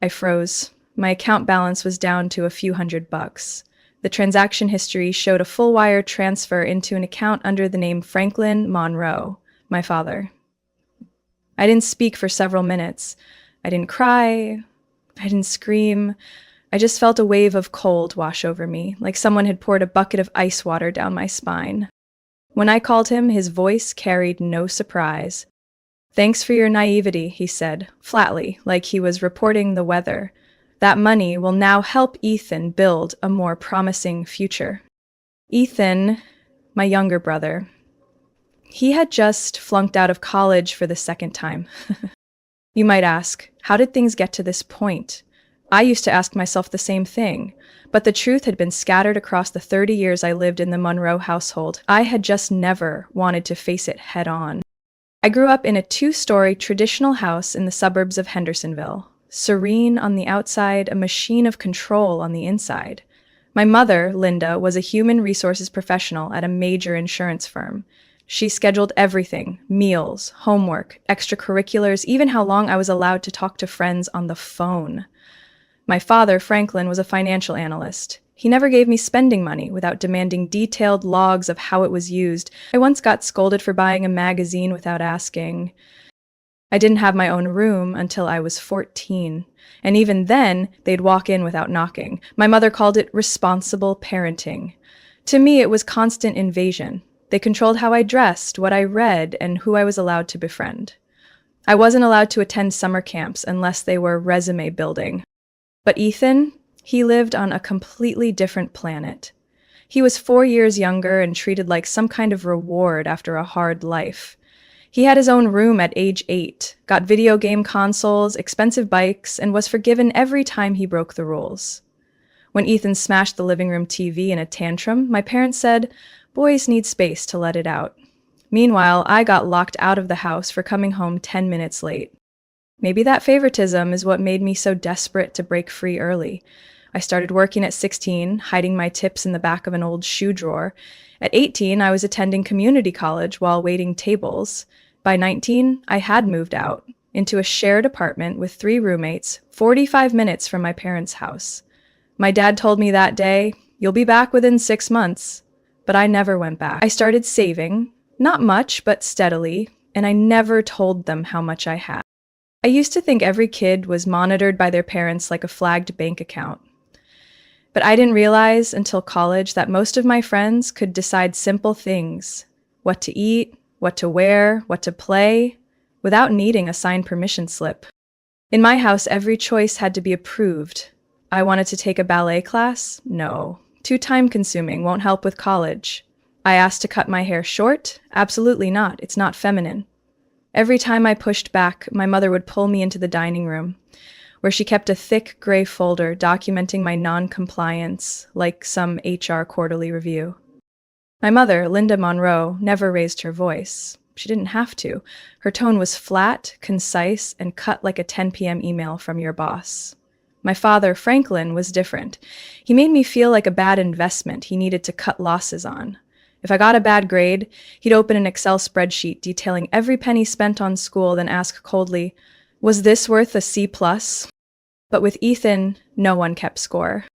I froze. My account balance was down to a few $100. The transaction history showed a full wire transfer into an account under the name Franklin Monroe, my father. I didn't speak for several minutes. I didn't cry. I didn't scream. I just felt a wave of cold wash over me, like someone had poured a bucket of ice water down my spine. When I called him, his voice carried no surprise. "Thanks for your naivety," he said, flatly, like he was reporting the weather. "That money will now help Ethan build a more promising future." Ethan, my younger brother, he had just flunked out of college for the second time. You might ask, how did things get to this point? I used to ask myself the same thing, but the truth had been scattered across the 30 years I lived in the Monroe household. I had just never wanted to face it head on. I grew up in a 2-story traditional house in the suburbs of Hendersonville, serene on the outside, a machine of control on the inside. My mother, Linda, was a human resources professional at a major insurance firm. She scheduled everything: meals, homework, extracurriculars, even how long I was allowed to talk to friends on the phone. My father, Franklin, was a financial analyst. He never gave me spending money without demanding detailed logs of how it was used. I once got scolded for buying a magazine without asking. I didn't have my own room until I was 14, and even then, they'd walk in without knocking. My mother called it responsible parenting. To me, it was constant invasion. They controlled how I dressed, what I read, and who I was allowed to befriend. I wasn't allowed to attend summer camps unless they were resume building. But Ethan, he lived on a completely different planet. He was 4 years younger and treated like some kind of reward after a hard life. He had his own room at age 8, got video game consoles, expensive bikes, and was forgiven every time he broke the rules. When Ethan smashed the living room TV in a tantrum, my parents said, "Boys need space to let it out." Meanwhile, I got locked out of the house for coming home 10 minutes late. Maybe that favoritism is what made me so desperate to break free early. I started working at 16, hiding my tips in the back of an old shoe drawer. At 18, I was attending community college while waiting tables. By 19, I had moved out into a shared apartment with 3 roommates, 45 minutes from my parents' house. My dad told me that day, "You'll be back within 6 months." But I never went back. I started saving, not much, but steadily, and I never told them how much I had. I used to think every kid was monitored by their parents like a flagged bank account. But I didn't realize until college that most of my friends could decide simple things: what to eat, what to wear, what to play, without needing a signed permission slip. In my house, every choice had to be approved. I wanted to take a ballet class? No. Too time-consuming, won't help with college. I asked to cut my hair short? Absolutely not. It's not feminine. Every time I pushed back, my mother would pull me into the dining room, where she kept a thick gray folder documenting my non-compliance, like some HR quarterly review. My mother, Linda Monroe, never raised her voice. She didn't have to. Her tone was flat, concise, and cut like a 10 p.m. email from your boss. My father, Franklin, was different. He made me feel like a bad investment he needed to cut losses on. If I got a bad grade, he'd open an Excel spreadsheet detailing every penny spent on school, then ask coldly, "Was this worth a C+?" But with Ethan, no one kept score.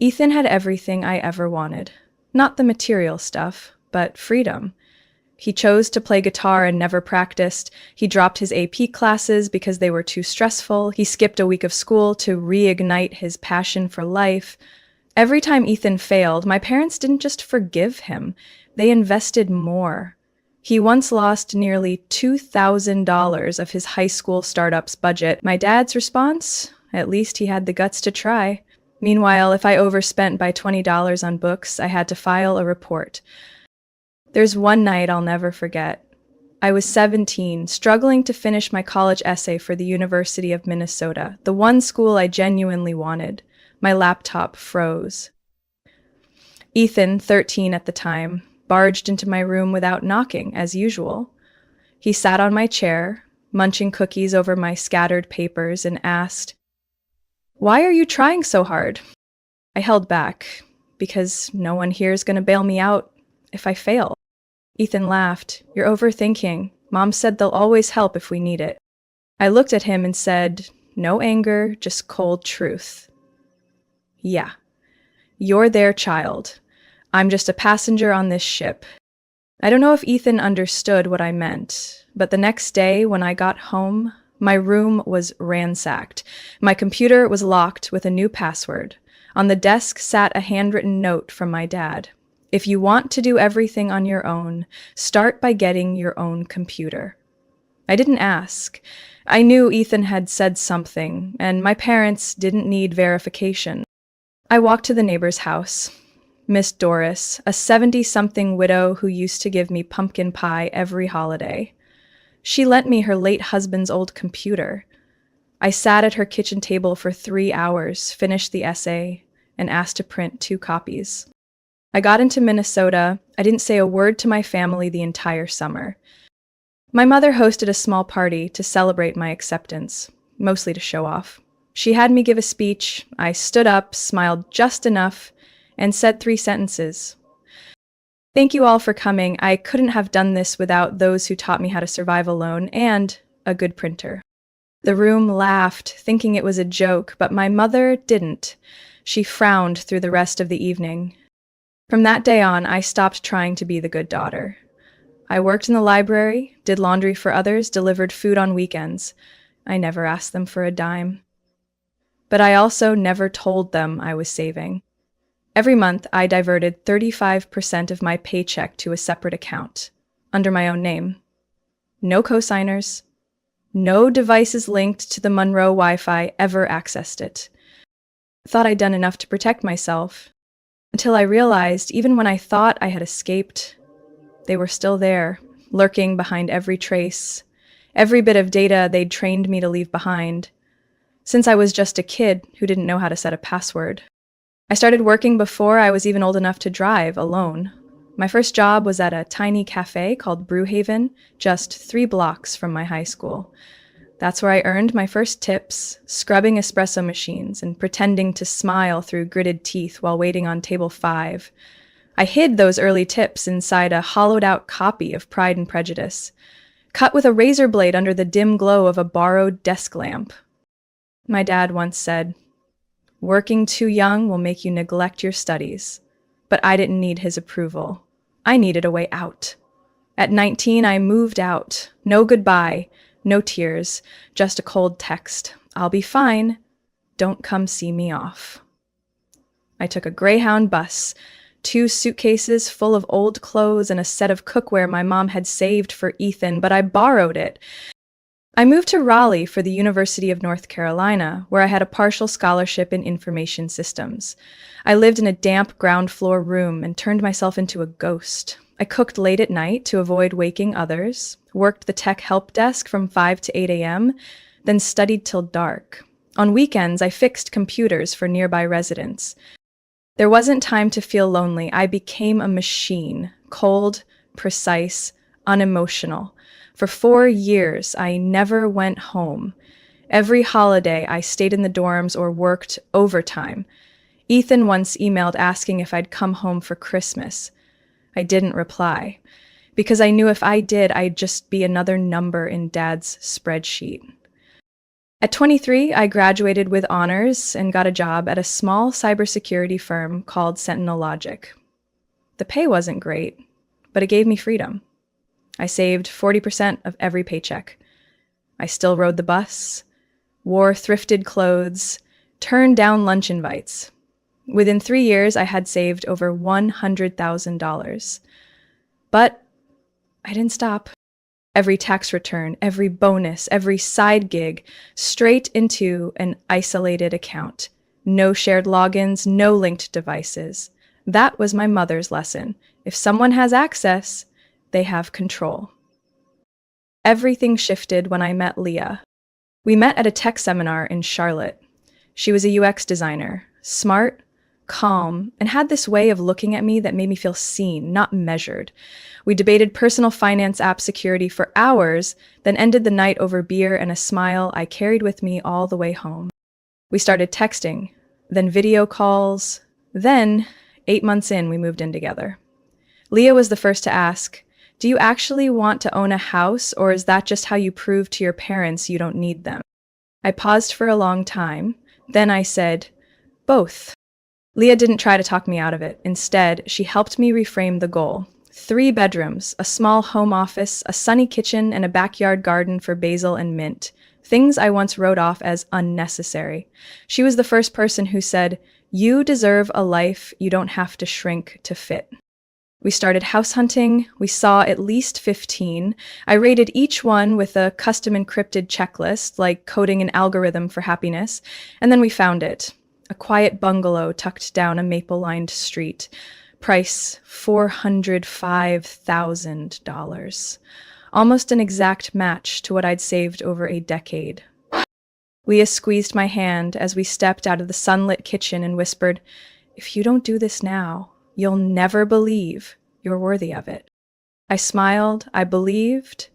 Ethan had everything I ever wanted. Not the material stuff, but freedom. He chose to play guitar and never practiced. He dropped his AP classes because they were too stressful. He skipped a week of school to reignite his passion for life. Every time Ethan failed, my parents didn't just forgive him. They invested more. He once lost nearly $2,000 of his high school startup's budget. My dad's response? At least he had the guts to try. Meanwhile, if I overspent by $20 on books, I had to file a report. There's one night I'll never forget. I was 17, struggling to finish my college essay for the University of Minnesota, the one school I genuinely wanted. My laptop froze. Ethan, 13 at the time, barged into my room without knocking, as usual. He sat on my chair, munching cookies over my scattered papers, and asked, "Why are you trying so hard?" I held back, because no one here is going to bail me out if I fail. Ethan laughed. "You're overthinking. Mom said they'll always help if we need it." I looked at him and said, "No anger, just cold truth." "Yeah, You're their child. I'm just a passenger on this ship. I don't know if Ethan understood what I meant, but the next day when I got home, my room was ransacked. My computer was locked with a new password. On the desk sat a handwritten note from my dad. If you want to do everything on your own, start by getting your own computer. I didn't ask. I knew Ethan had said something, and my parents didn't need verification. I walked to the neighbor's house. Miss Doris, a 70-something widow who used to give me pumpkin pie every holiday. She lent me her late husband's old computer. I sat at her kitchen table for 3 hours, finished the essay, and asked to print 2 copies. I got into Minnesota. I didn't say a word to my family the entire summer. My mother hosted a small party to celebrate my acceptance, mostly to show off. She had me give a speech. I stood up, smiled just enough, and said 3 sentences. Thank you all for coming. I couldn't have done this without those who taught me how to survive alone and a good printer. The room laughed, thinking it was a joke, but my mother didn't. She frowned through the rest of the evening. From that day on, I stopped trying to be the good daughter. I worked in the library, did laundry for others, delivered food on weekends. I never asked them for a dime. But I also never told them I was saving. Every month, I diverted 35% of my paycheck to a separate account, under my own name. No cosigners, no devices linked to the Monroe Wi-Fi ever accessed it. Thought I'd done enough to protect myself, until I realized even when I thought I had escaped, they were still there, lurking behind every trace, every bit of data they'd trained me to leave behind, since I was just a kid who didn't know how to set a password. I started working before I was even old enough to drive alone. My first job was at a tiny cafe called Brewhaven, just 3 blocks from my high school. That's where I earned my first tips, scrubbing espresso machines and pretending to smile through gritted teeth while waiting on table 5. I hid those early tips inside a hollowed-out copy of Pride and Prejudice, cut with a razor blade under the dim glow of a borrowed desk lamp. My dad once said, "Working too young will make you neglect your studies." But I didn't need his approval. I needed a way out. At 19, I moved out. No goodbye, no tears, just a cold text. "I'll be fine. Don't come see me off." I took a Greyhound bus, 2 suitcases full of old clothes and a set of cookware my mom had saved for Ethan, but I borrowed it. I moved to Raleigh for the University of North Carolina, where I had a partial scholarship in information systems. I lived in a damp ground floor room and turned myself into a ghost. I cooked late at night to avoid waking others, worked the tech help desk from 5 to 8 a.m., then studied till dark. On weekends, I fixed computers for nearby residents. There wasn't time to feel lonely. I became a machine, cold, precise, unemotional. For 4 years, I never went home. Every holiday, I stayed in the dorms or worked overtime. Ethan once emailed asking if I'd come home for Christmas. I didn't reply, because I knew if I did, I'd just be another number in Dad's spreadsheet. At 23, I graduated with honors and got a job at a small cybersecurity firm called Sentinel Logic. The pay wasn't great, but it gave me freedom. I saved 40% of every paycheck. I still rode the bus, wore thrifted clothes, turned down lunch invites. Within 3 years, I had saved over $100,000. But I didn't stop. Every tax return, every bonus, every side gig, straight into an isolated account. No shared logins, no linked devices. That was my mother's lesson. If someone has access, they have control. Everything shifted when I met Leah. We met at a tech seminar in Charlotte. She was a UX designer, smart, calm, and had this way of looking at me that made me feel seen, not measured. We debated personal finance app security for hours, then ended the night over beer and a smile I carried with me all the way home. We started texting, then video calls, then 8 months in, we moved in together. Leah was the first to ask, "Do you actually want to own a house, or is that just how you prove to your parents you don't need them?" I paused for a long time. Then I said, "Both." Leah didn't try to talk me out of it. Instead, she helped me reframe the goal. 3 bedrooms, a small home office, a sunny kitchen, and a backyard garden for basil and mint. Things I once wrote off as unnecessary. She was the first person who said, "You deserve a life you don't have to shrink to fit." We started house hunting. We saw at least 15. I rated each one with a custom encrypted checklist, like coding an algorithm for happiness. And then we found it. A quiet bungalow tucked down a maple-lined street. Price $405,000. Almost an exact match to what I'd saved over a decade. Leah squeezed my hand as we stepped out of the sunlit kitchen and whispered, "If you don't do this now, you'll never believe you're worthy of it." I smiled, I believed,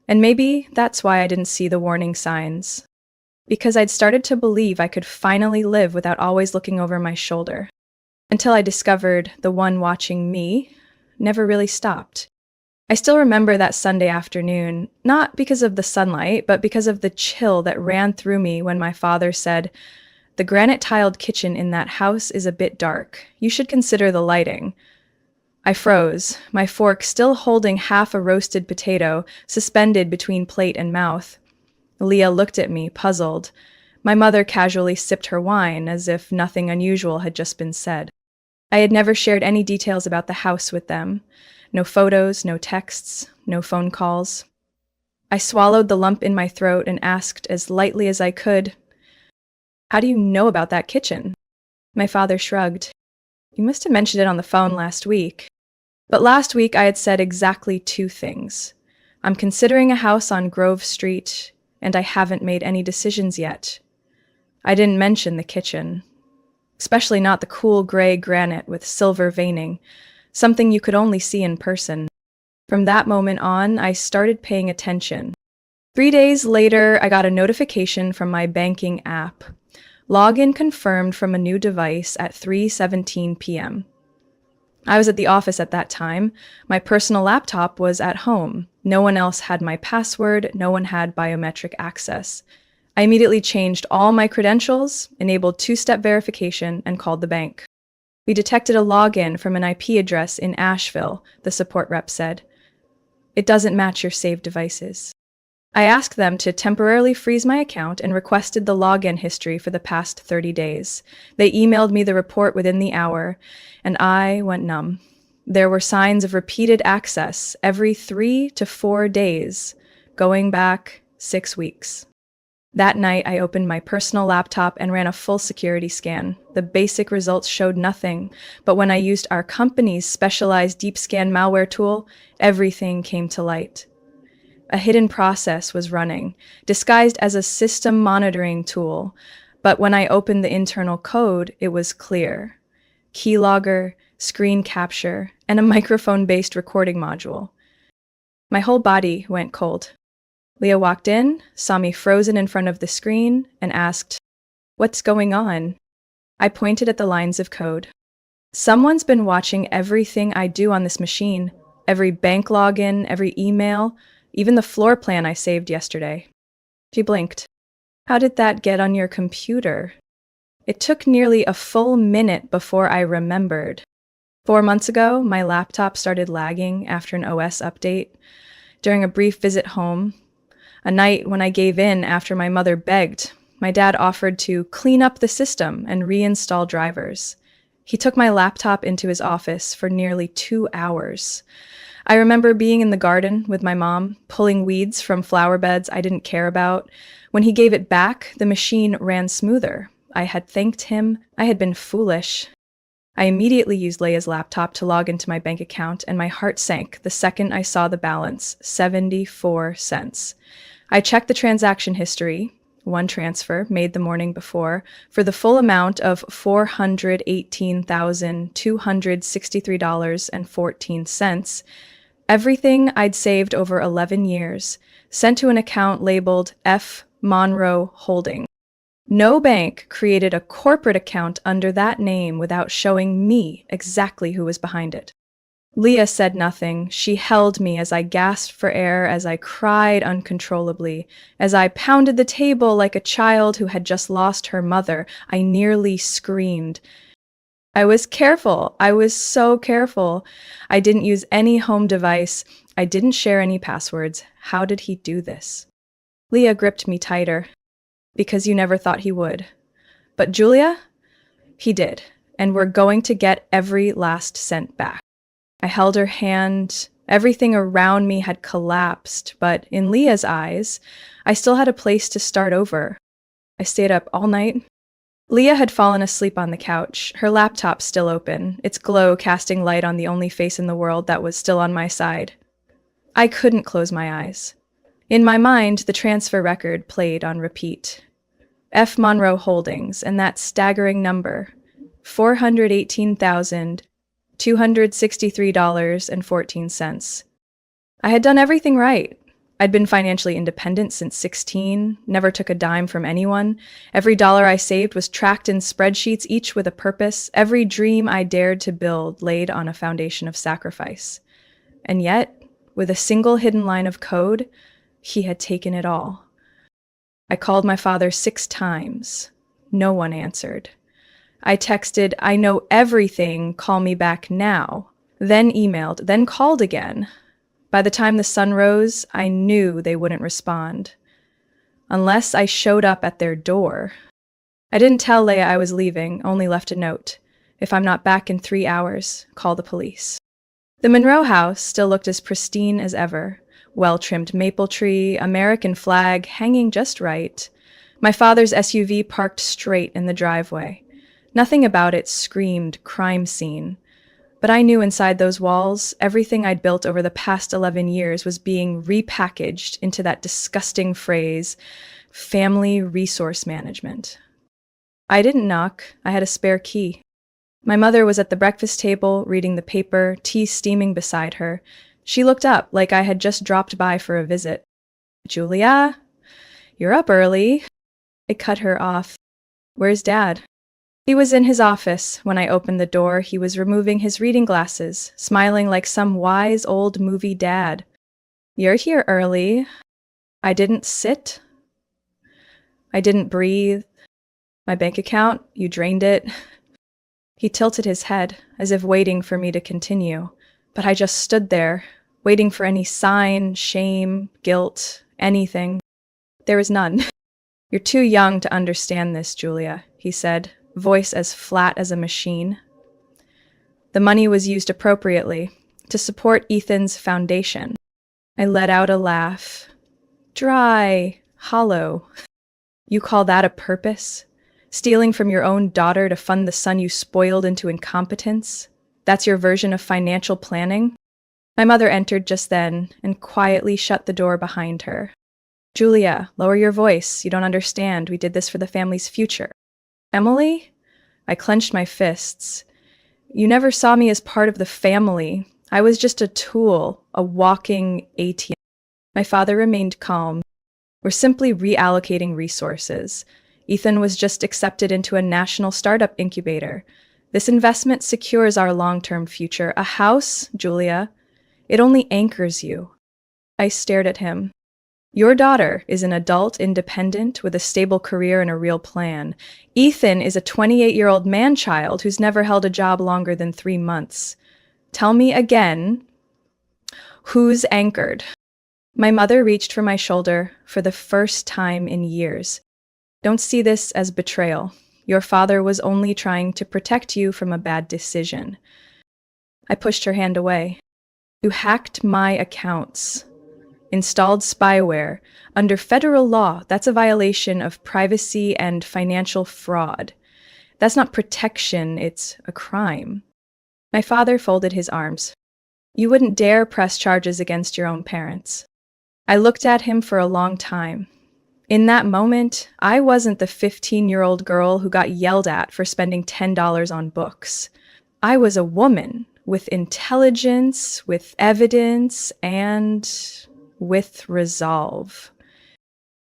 and maybe that's why I didn't see the warning signs. Because I'd started to believe I could finally live without always looking over my shoulder. Until I discovered the one watching me never really stopped. I still remember that Sunday afternoon, not because of the sunlight, but because of the chill that ran through me when my father said, "The granite-tiled kitchen in that house is a bit dark. You should consider the lighting." I froze, my fork still holding half a roasted potato suspended between plate and mouth. Leah looked at me, puzzled. My mother casually sipped her wine as if nothing unusual had just been said. I had never shared any details about the house with them. No photos, no texts, no phone calls. I swallowed the lump in my throat and asked as lightly as I could, "How do you know about that kitchen?" My father shrugged. "You must have mentioned it on the phone last week." But last week I had said exactly 2 things. I'm considering a house on Grove Street, and I haven't made any decisions yet. I didn't mention the kitchen. Especially not the cool gray granite with silver veining, something you could only see in person. From that moment on, I started paying attention. 3 days later, I got a notification from my banking app. Login confirmed from a new device at 3:17 p.m. I was at the office at that time. My personal laptop was at home. No one else had my password. No one had biometric access. I immediately changed all my credentials, enabled 2-step verification, and called the bank. "We detected a login from an IP address in Asheville," the support rep said. "It doesn't match your saved devices." I asked them to temporarily freeze my account and requested the login history for the past 30 days. They emailed me the report within the hour, and I went numb. There were signs of repeated access every 3 to 4 days, going back 6 weeks. That night, I opened my personal laptop and ran a full security scan. The basic results showed nothing, but when I used our company's specialized deep scan malware tool, everything came to light. A hidden process was running, disguised as a system monitoring tool, but when I opened the internal code, it was clear. Keylogger, screen capture, and a microphone-based recording module. My whole body went cold. Leah walked in, saw me frozen in front of the screen, and asked, "What's going on?" I pointed at the lines of code. "Someone's been watching everything I do on this machine, every bank login, every email, even the floor plan I saved yesterday." She blinked. "How did that get on your computer?" It took nearly a full minute before I remembered. 4 months ago, my laptop started lagging after an OS update. During a brief visit home, a night when I gave in after my mother begged, my dad offered to clean up the system and reinstall drivers. He took my laptop into his office for nearly 2 hours. I remember being in the garden with my mom, pulling weeds from flower beds I didn't care about. When he gave it back, the machine ran smoother. I had thanked him. I had been foolish. I immediately used Leia's laptop to log into my bank account, and my heart sank the second I saw the balance, 74 cents. I checked the transaction history, one transfer made the morning before, for the full amount of $418,263.14. Everything I'd saved over 11 years, sent to an account labeled F. Monroe Holding. No bank created a corporate account under that name without showing me exactly who was behind it. Leah said nothing. She held me as I gasped for air, as I cried uncontrollably, as I pounded the table like a child who had just lost her mother. I nearly screamed. I was careful. I was so careful. I didn't use any home device. I didn't share any passwords. How did he do this? Leah gripped me tighter. Because you never thought he would. But Julia? He did. And we're going to get every last cent back. I held her hand. Everything around me had collapsed, but in Leah's eyes, I still had a place to start over. I stayed up all night. Leah had fallen asleep on the couch, her laptop still open, its glow casting light on the only face in the world that was still on my side. I couldn't close my eyes. In my mind, the transfer record played on repeat. F. Monroe Holdings, and that staggering number, $418,263.14. I had done everything right. I'd been financially independent since 16, never took a dime from anyone. Every dollar I saved was tracked in spreadsheets, each with a purpose. Every dream I dared to build laid on a foundation of sacrifice. And yet, with a single hidden line of code, he had taken it all. I called my father 6 times. No one answered. I texted, "I know everything, call me back now." Then emailed, then called again. By the time the sun rose, I knew they wouldn't respond. Unless I showed up at their door. I didn't tell Leah I was leaving, only left a note. If I'm not back in 3 hours, call the police. The Monroe house still looked as pristine as ever. Well-trimmed maple tree, American flag hanging just right. My father's SUV parked straight in the driveway. Nothing about it screamed crime scene. But I knew inside those walls, everything I'd built over the past 11 years was being repackaged into that disgusting phrase, family resource management. I didn't knock. I had a spare key. My mother was at the breakfast table, reading the paper, tea steaming beside her. She looked up like I had just dropped by for a visit. "Julia, you're up early." I cut her off. "Where's Dad?" He was in his office. When I opened the door, he was removing his reading glasses, smiling like some wise old movie dad. "You're here early." I didn't sit. I didn't breathe. "My bank account, you drained it." He tilted his head, as if waiting for me to continue. But I just stood there, waiting for any sign, shame, guilt, anything. There was none. "You're too young to understand this, Julia," he said, voice as flat as a machine. The money was used appropriately to support Ethan's foundation. I let out a laugh. Dry, hollow. You call that a purpose? Stealing from your own daughter to fund the son you spoiled into incompetence? That's your version of financial planning? My mother entered just then and quietly shut the door behind her. "Julia, lower your voice. You don't understand. We did this for the family's future." "Emily?" I clenched my fists. "You never saw me as part of the family. I was just a tool, a walking ATM. My father remained calm. "We're simply reallocating resources. Ethan was just accepted into a national startup incubator. This investment secures our long-term future. A house, Julia, it only anchors you." I stared at him. "Your daughter is an adult independent with a stable career and a real plan. Ethan is a 28-year-old man-child who's never held a job longer than 3 months. Tell me again, who's anchored?" My mother reached for my shoulder for the first time in years. "Don't see this as betrayal. Your father was only trying to protect you from a bad decision." I pushed her hand away. "You hacked my accounts. Installed spyware. Under federal law, that's a violation of privacy and financial fraud. That's not protection, it's a crime." My father folded his arms. "You wouldn't dare press charges against your own parents." I looked at him for a long time. In that moment, I wasn't the 15-year-old girl who got yelled at for spending $10 on books. I was a woman with intelligence, with evidence, and with resolve.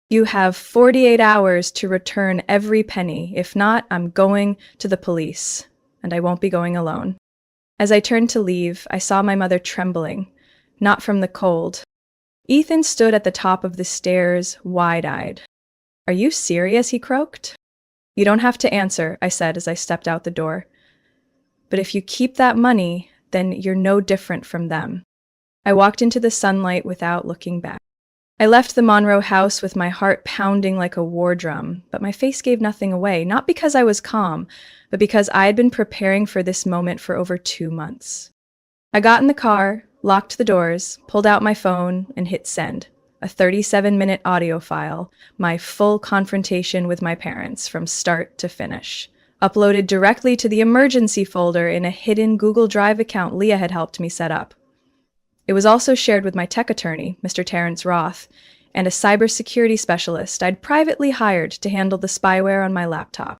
"You have 48 hours to return every penny. If not, I'm going to the police, and I won't be going alone." As I turned to leave, I saw my mother trembling, not from the cold. Ethan stood at the top of the stairs, wide-eyed. "Are you serious?" he croaked. "You don't have to answer," I said as I stepped out the door. But if you keep that money, then you're no different from them. I walked into the sunlight without looking back. I left the Monroe house with my heart pounding like a war drum, but my face gave nothing away, not because I was calm, but because I had been preparing for this moment for over 2 months. I got in the car, locked the doors, pulled out my phone, and hit send. A 37-minute audio file, my full confrontation with my parents from start to finish, uploaded directly to the emergency folder in a hidden Google Drive account Leah had helped me set up. It was also shared with my tech attorney, Mr. Terrence Roth, and a cybersecurity specialist I'd privately hired to handle the spyware on my laptop.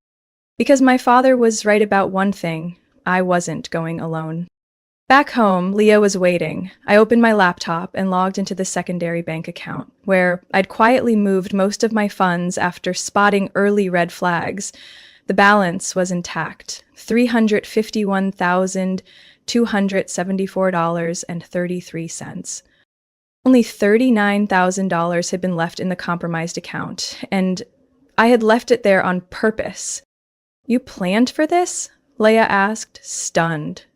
Because my father was right about one thing, I wasn't going alone. Back home, Leah was waiting. I opened my laptop and logged into the secondary bank account, where I'd quietly moved most of my funds after spotting early red flags. The balance was intact, $351,274.33. Only $39,000 had been left in the compromised account, and I had left it there on purpose. "You planned for this?" Leah asked, stunned.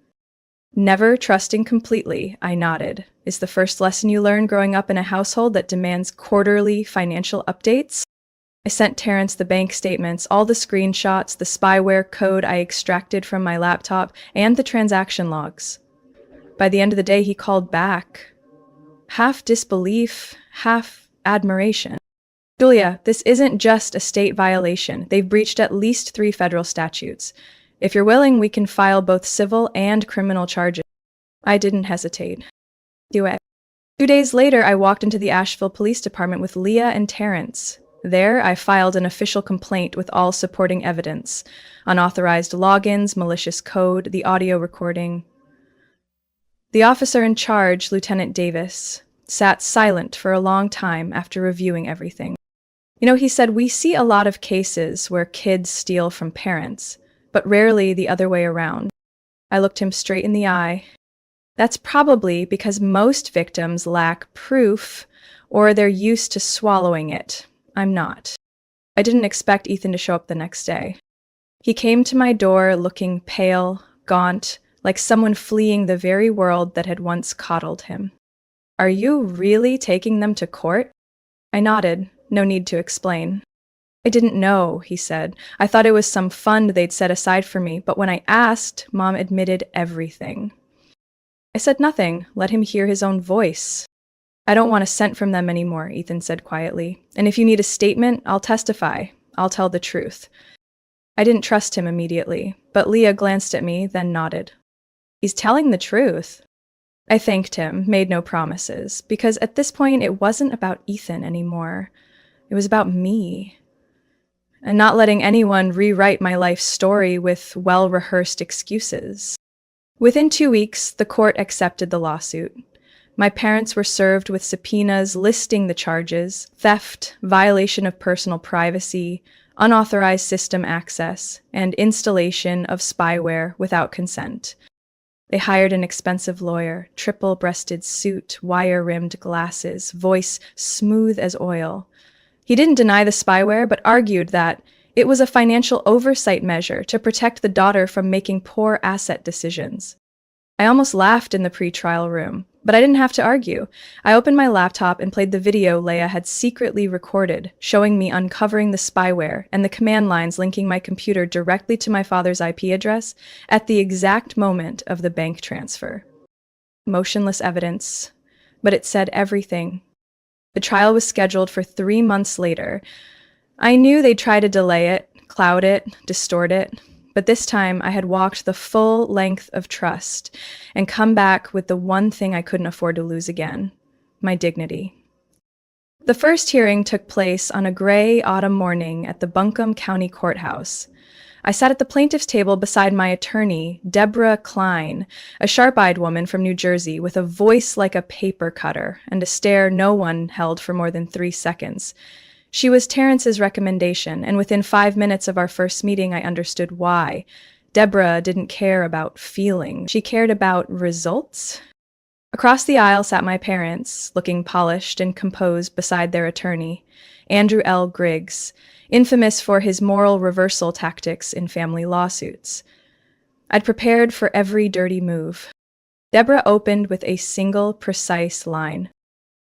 "Never trusting completely," I nodded. "Is the first lesson you learn growing up in a household that demands quarterly financial updates?" I sent Terrence the bank statements, all the screenshots, the spyware code I extracted from my laptop, and the transaction logs. By the end of the day, he called back. Half disbelief, half admiration. "Julia, this isn't just a state violation. They've breached at least 3 federal statutes. If you're willing, we can file both civil and criminal charges." I didn't hesitate. Do it. 2 days later, I walked into the Asheville Police Department with Leah and Terrence. There, I filed an official complaint with all supporting evidence: unauthorized logins, malicious code, the audio recording. The officer in charge, Lieutenant Davis, sat silent for a long time after reviewing everything. He said, "We see a lot of cases where kids steal from parents, but rarely the other way around." I looked him straight in the eye. "That's probably because most victims lack proof, or they're used to swallowing it. I'm not." I didn't expect Ethan to show up the next day. He came to my door looking pale, gaunt, like someone fleeing the very world that had once coddled him. "Are you really taking them to court?" I nodded. No need to explain. "I didn't know," he said. "I thought it was some fund they'd set aside for me, but when I asked, Mom admitted everything." I said nothing, let him hear his own voice. "I don't want a cent from them anymore," Ethan said quietly. "And if you need a statement, I'll testify. I'll tell the truth." I didn't trust him immediately, but Leah glanced at me, then nodded. "He's telling the truth." I thanked him, made no promises, because at this point it wasn't about Ethan anymore. It was about me. And not letting anyone rewrite my life story with well-rehearsed excuses. Within 2 weeks, the court accepted the lawsuit. My parents were served with subpoenas listing the charges: theft, violation of personal privacy, unauthorized system access, and installation of spyware without consent. They hired an expensive lawyer, triple-breasted suit, wire-rimmed glasses, voice smooth as oil. He didn't deny the spyware, but argued that it was a financial oversight measure to protect the daughter from making poor asset decisions. I almost laughed in the pre-trial room, but I didn't have to argue. I opened my laptop and played the video Leah had secretly recorded, showing me uncovering the spyware and the command lines linking my computer directly to my father's IP address at the exact moment of the bank transfer. Motionless evidence, but it said everything. The trial was scheduled for 3 months later. I knew they'd try to delay it, cloud it, distort it, but this time I had walked the full length of trust and come back with the one thing I couldn't afford to lose again: my dignity. The first hearing took place on a gray autumn morning at the Buncombe County Courthouse. I sat at the plaintiff's table beside my attorney, Deborah Klein, a sharp-eyed woman from New Jersey with a voice like a paper cutter and a stare no one held for more than 3 seconds. She was Terrence's recommendation, and within 5 minutes of our first meeting, I understood why. Deborah didn't care about feeling. She cared about results. Across the aisle sat my parents, looking polished and composed beside their attorney, Andrew L. Griggs, infamous for his moral reversal tactics in family lawsuits. I'd prepared for every dirty move. Deborah opened with a single, precise line.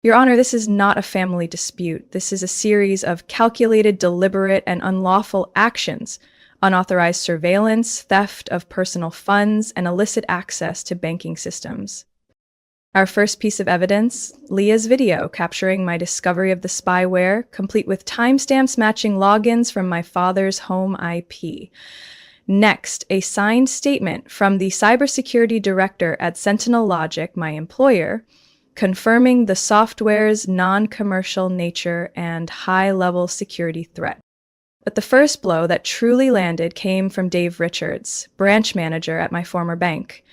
Your Honor, this is not a family dispute. This is a series of calculated, deliberate, and unlawful actions, unauthorized surveillance, theft of personal funds, and illicit access to banking systems. Our first piece of evidence, Leah's video capturing my discovery of the spyware, complete with timestamps matching logins from my father's home IP. Next, a signed statement from the cybersecurity director at Sentinel Logic, my employer, confirming the software's non-commercial nature and high-level security threat. But the first blow that truly landed came from Dave Richards, branch manager at my former bank.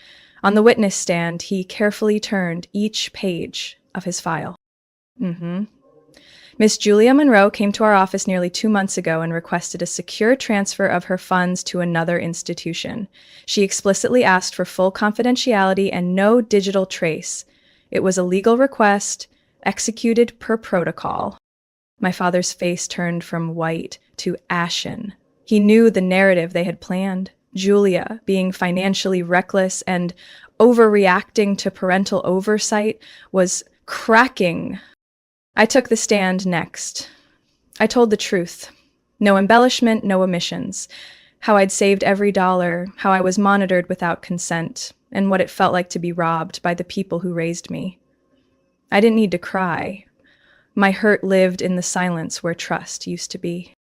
On the witness stand, he carefully turned each page of his file. Miss Julia Monroe came to our office nearly 2 months ago and requested a secure transfer of her funds to another institution. She explicitly asked for full confidentiality and no digital trace. It was a legal request, executed per protocol. My father's face turned from white to ashen. He knew the narrative they had planned. Julia, being financially reckless and overreacting to parental oversight, was cracking. I took the stand next. I told the truth. No embellishment, no omissions. How I'd saved every dollar, how I was monitored without consent, and what it felt like to be robbed by the people who raised me. I didn't need to cry. My hurt lived in the silence where trust used to be.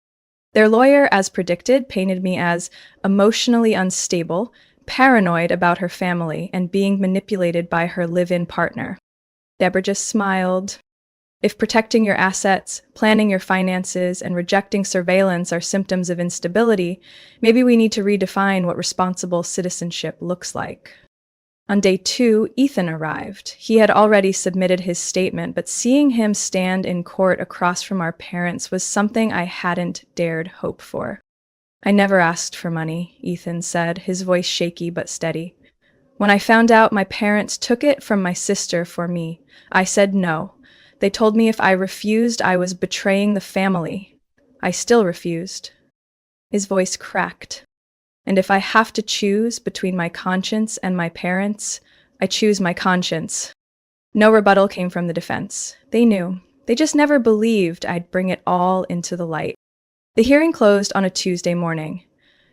Their lawyer, as predicted, painted me as emotionally unstable, paranoid about her family, and being manipulated by her live-in partner. Deborah just smiled. If protecting your assets, planning your finances, and rejecting surveillance are symptoms of instability, maybe we need to redefine what responsible citizenship looks like. On day 2, Ethan arrived. He had already submitted his statement, but seeing him stand in court across from our parents was something I hadn't dared hope for. I never asked for money, Ethan said, his voice shaky but steady. When I found out my parents took it from my sister for me, I said no. They told me if I refused, I was betraying the family. I still refused. His voice cracked. And if I have to choose between my conscience and my parents, I choose my conscience. No rebuttal came from the defense. They knew. They just never believed I'd bring it all into the light. The hearing closed on a Tuesday morning.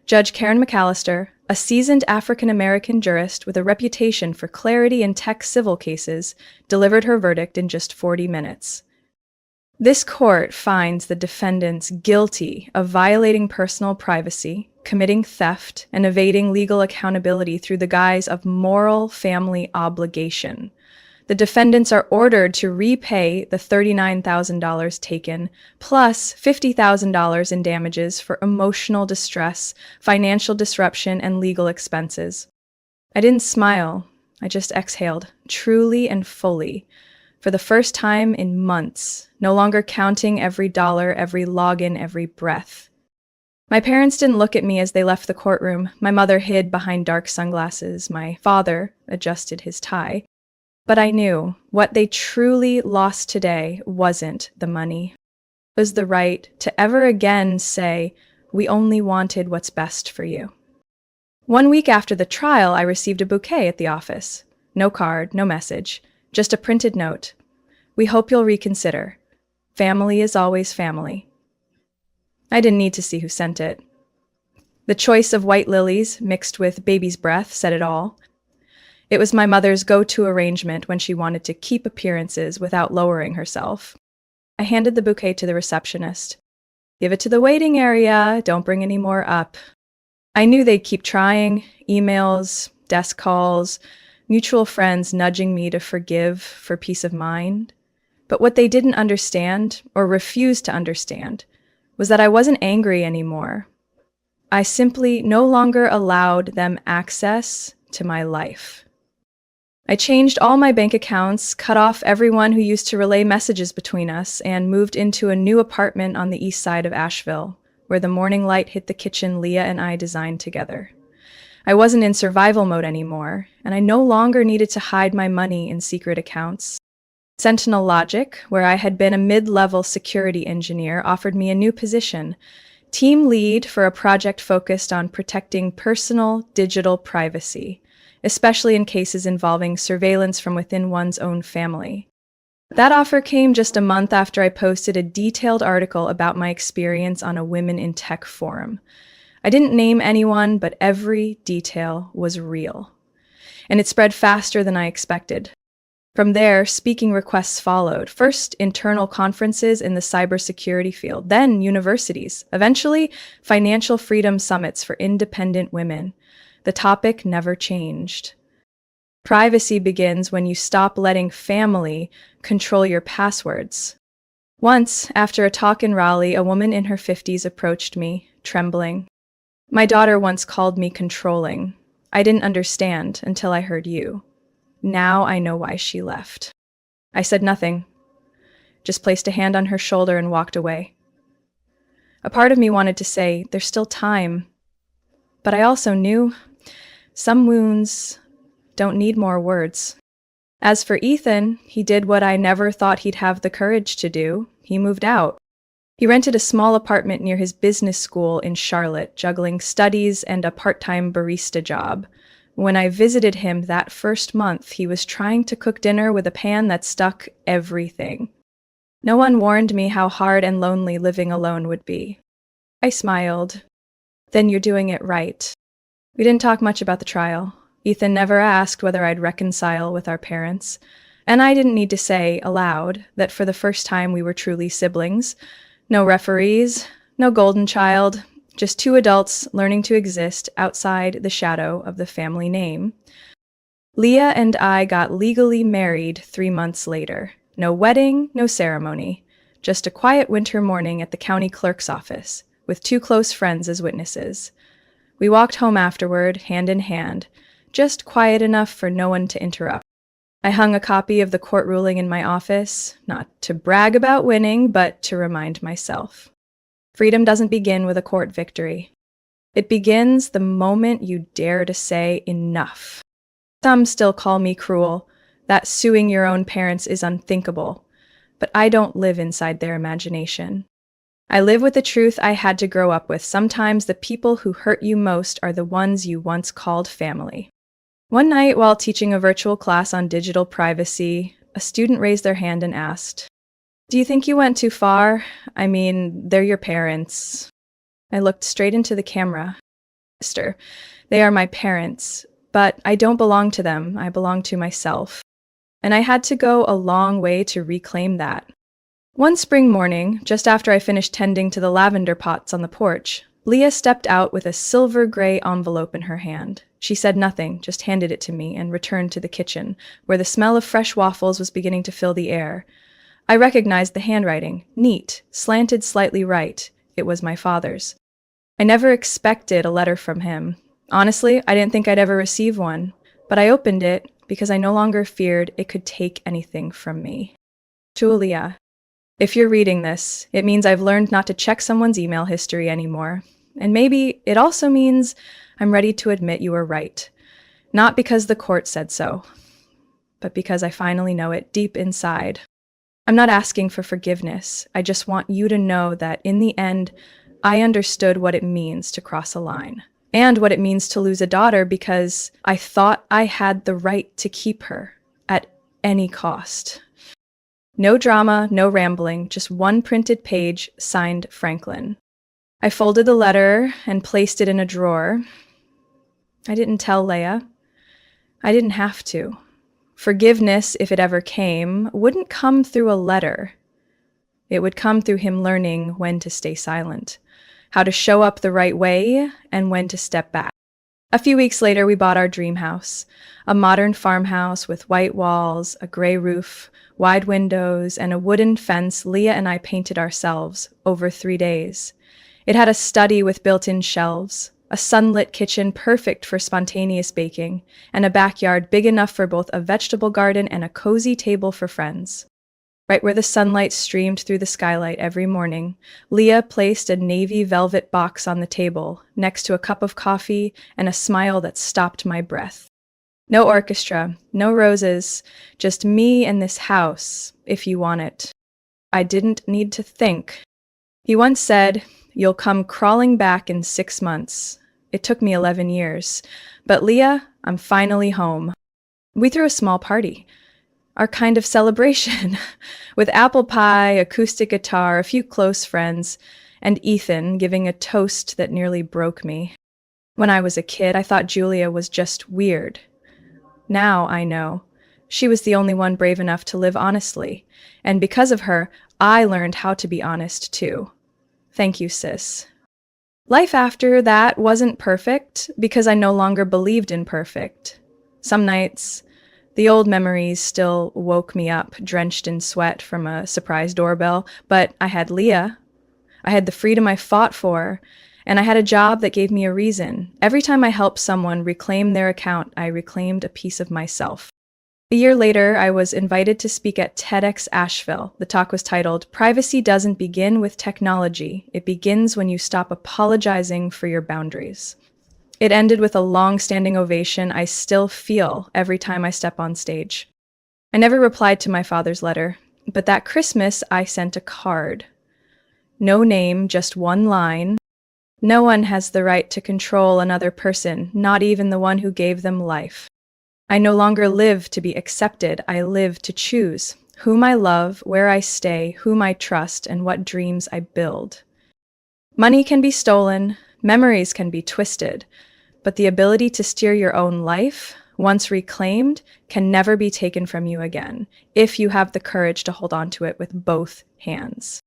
Judge Karen McAllister, a seasoned African-American jurist with a reputation for clarity in tech civil cases, delivered her verdict in just 40 minutes. This court finds the defendants guilty of violating personal privacy, committing theft, and evading legal accountability through the guise of moral family obligation. The defendants are ordered to repay the $39,000 taken, plus $50,000 in damages for emotional distress, financial disruption, and legal expenses. I didn't smile. I just exhaled, truly and fully. For the first time in months, no longer counting every dollar, every login, every breath. My parents didn't look at me as they left the courtroom. My mother hid behind dark sunglasses. My father adjusted his tie. But I knew what they truly lost today wasn't the money. It was the right to ever again say, "We only wanted what's best for you." 1 week after the trial, I received a bouquet at the office. No card, no message. Just a printed note. "We hope you'll reconsider. Family is always family." I didn't need to see who sent it. The choice of white lilies mixed with baby's breath said it all. It was my mother's go-to arrangement when she wanted to keep appearances without lowering herself. I handed the bouquet to the receptionist. "Give it to the waiting area. Don't bring any more up." I knew they'd keep trying. Emails, desk calls, mutual friends nudging me to forgive for peace of mind. But what they didn't understand, or refused to understand, was that I wasn't angry anymore. I simply no longer allowed them access to my life. I changed all my bank accounts, cut off everyone who used to relay messages between us, and moved into a new apartment on the east side of Asheville, where the morning light hit the kitchen Leah and I designed together. I wasn't in survival mode anymore, and I no longer needed to hide my money in secret accounts. Sentinel Logic, where I had been a mid-level security engineer, offered me a new position, team lead for a project focused on protecting personal digital privacy, especially in cases involving surveillance from within one's own family. That offer came just a month after I posted a detailed article about my experience on a Women in Tech forum. I didn't name anyone, but every detail was real. And it spread faster than I expected. From there, speaking requests followed. First, internal conferences in the cybersecurity field, then universities, eventually financial freedom summits for independent women. The topic never changed. Privacy begins when you stop letting family control your passwords. Once, after a talk in Raleigh, a woman in her 50s approached me, trembling. My daughter once called me controlling. I didn't understand until I heard you. Now I know why she left. I said nothing, just placed a hand on her shoulder and walked away. A part of me wanted to say, there's still time. But I also knew some wounds don't need more words. As for Ethan, he did what I never thought he'd have the courage to do. He moved out. He rented a small apartment near his business school in Charlotte, juggling studies and a part-time barista job. When I visited him that first month, he was trying to cook dinner with a pan that stuck everything. No one warned me how hard and lonely living alone would be. I smiled. Then you're doing it right. We didn't talk much about the trial. Ethan never asked whether I'd reconcile with our parents. And I didn't need to say aloud that for the first time we were truly siblings. No referees, no golden child, just two adults learning to exist outside the shadow of the family name. Leah and I got legally married 3 months later. No wedding, no ceremony. Just a quiet winter morning at the county clerk's office, with 2 close friends as witnesses. We walked home afterward, hand in hand, just quiet enough for no one to interrupt. I hung a copy of the court ruling in my office, not to brag about winning, but to remind myself. Freedom doesn't begin with a court victory. It begins the moment you dare to say enough. Some still call me cruel, that suing your own parents is unthinkable, but I don't live inside their imagination. I live with the truth I had to grow up with. Sometimes the people who hurt you most are the ones you once called family. One night, while teaching a virtual class on digital privacy, a student raised their hand and asked, "Do you think you went too far? I mean, they're your parents." I looked straight into the camera. "Sister, they are my parents, but I don't belong to them. I belong to myself." And I had to go a long way to reclaim that. One spring morning, just after I finished tending to the lavender pots on the porch, Leah stepped out with a silver gray envelope in her hand. She said nothing, just handed it to me and returned to the kitchen, where the smell of fresh waffles was beginning to fill the air. I recognized the handwriting, neat, slanted slightly right. It was my father's. I never expected a letter from him. Honestly, I didn't think I'd ever receive one, but I opened it because I no longer feared it could take anything from me. To Aaliyah, if you're reading this, it means I've learned not to check someone's email history anymore. And maybe it also means I'm ready to admit you were right. Not because the court said so, but because I finally know it deep inside. I'm not asking for forgiveness. I just want you to know that in the end, I understood what it means to cross a line and what it means to lose a daughter because I thought I had the right to keep her at any cost. No drama, no rambling, just one printed page signed Franklin. I folded the letter and placed it in a drawer. I didn't tell Leah. I didn't have to. Forgiveness, if it ever came, wouldn't come through a letter. It would come through him learning when to stay silent, how to show up the right way, and when to step back. A few weeks later, we bought our dream house, a modern farmhouse with white walls, a gray roof, wide windows, and a wooden fence Leah and I painted ourselves over 3 days. It had a study with built-in shelves, a sunlit kitchen perfect for spontaneous baking, and a backyard big enough for both a vegetable garden and a cozy table for friends. Right where the sunlight streamed through the skylight every morning, Leah placed a navy velvet box on the table, next to a cup of coffee and a smile that stopped my breath. No orchestra, no roses, just me and this house, if you want it. I didn't need to think. He once said, You'll come crawling back in 6 months. It took me 11 years. But Leah, I'm finally home. We threw a small party, our kind of celebration, with apple pie, acoustic guitar, a few close friends, and Ethan giving a toast that nearly broke me. When I was a kid, I thought Julia was just weird. Now I know. She was the only one brave enough to live honestly, and because of her, I learned how to be honest too. Thank you, sis. Life after that wasn't perfect because I no longer believed in perfect. Some nights, the old memories still woke me up, drenched in sweat from a surprise doorbell, but I had Leah. I had the freedom I fought for, and I had a job that gave me a reason. Every time I helped someone reclaim their account, I reclaimed a piece of myself. A year later, I was invited to speak at TEDx Asheville. The talk was titled, "Privacy Doesn't Begin with Technology. It Begins When You Stop Apologizing for Your Boundaries." It ended with a long-standing ovation I still feel every time I step on stage. I never replied to my father's letter, but that Christmas I sent a card. No name, just one line. No one has the right to control another person, not even the one who gave them life. I no longer live to be accepted, I live to choose whom I love, where I stay, whom I trust, and what dreams I build. Money can be stolen, memories can be twisted, but the ability to steer your own life, once reclaimed, can never be taken from you again, if you have the courage to hold on to it with both hands.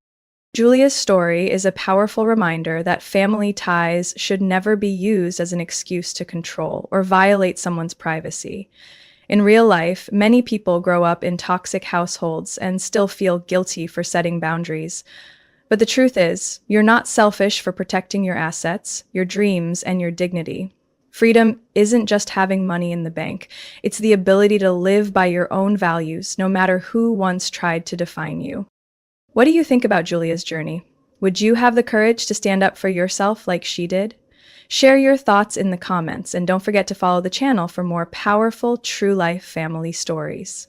Julia's story is a powerful reminder that family ties should never be used as an excuse to control or violate someone's privacy. In real life, many people grow up in toxic households and still feel guilty for setting boundaries. But the truth is, you're not selfish for protecting your assets, your dreams, and your dignity. Freedom isn't just having money in the bank. It's the ability to live by your own values, no matter who once tried to define you. What do you think about Julia's journey? Would you have the courage to stand up for yourself like she did? Share your thoughts in the comments, and don't forget to follow the channel for more powerful, true-life family stories.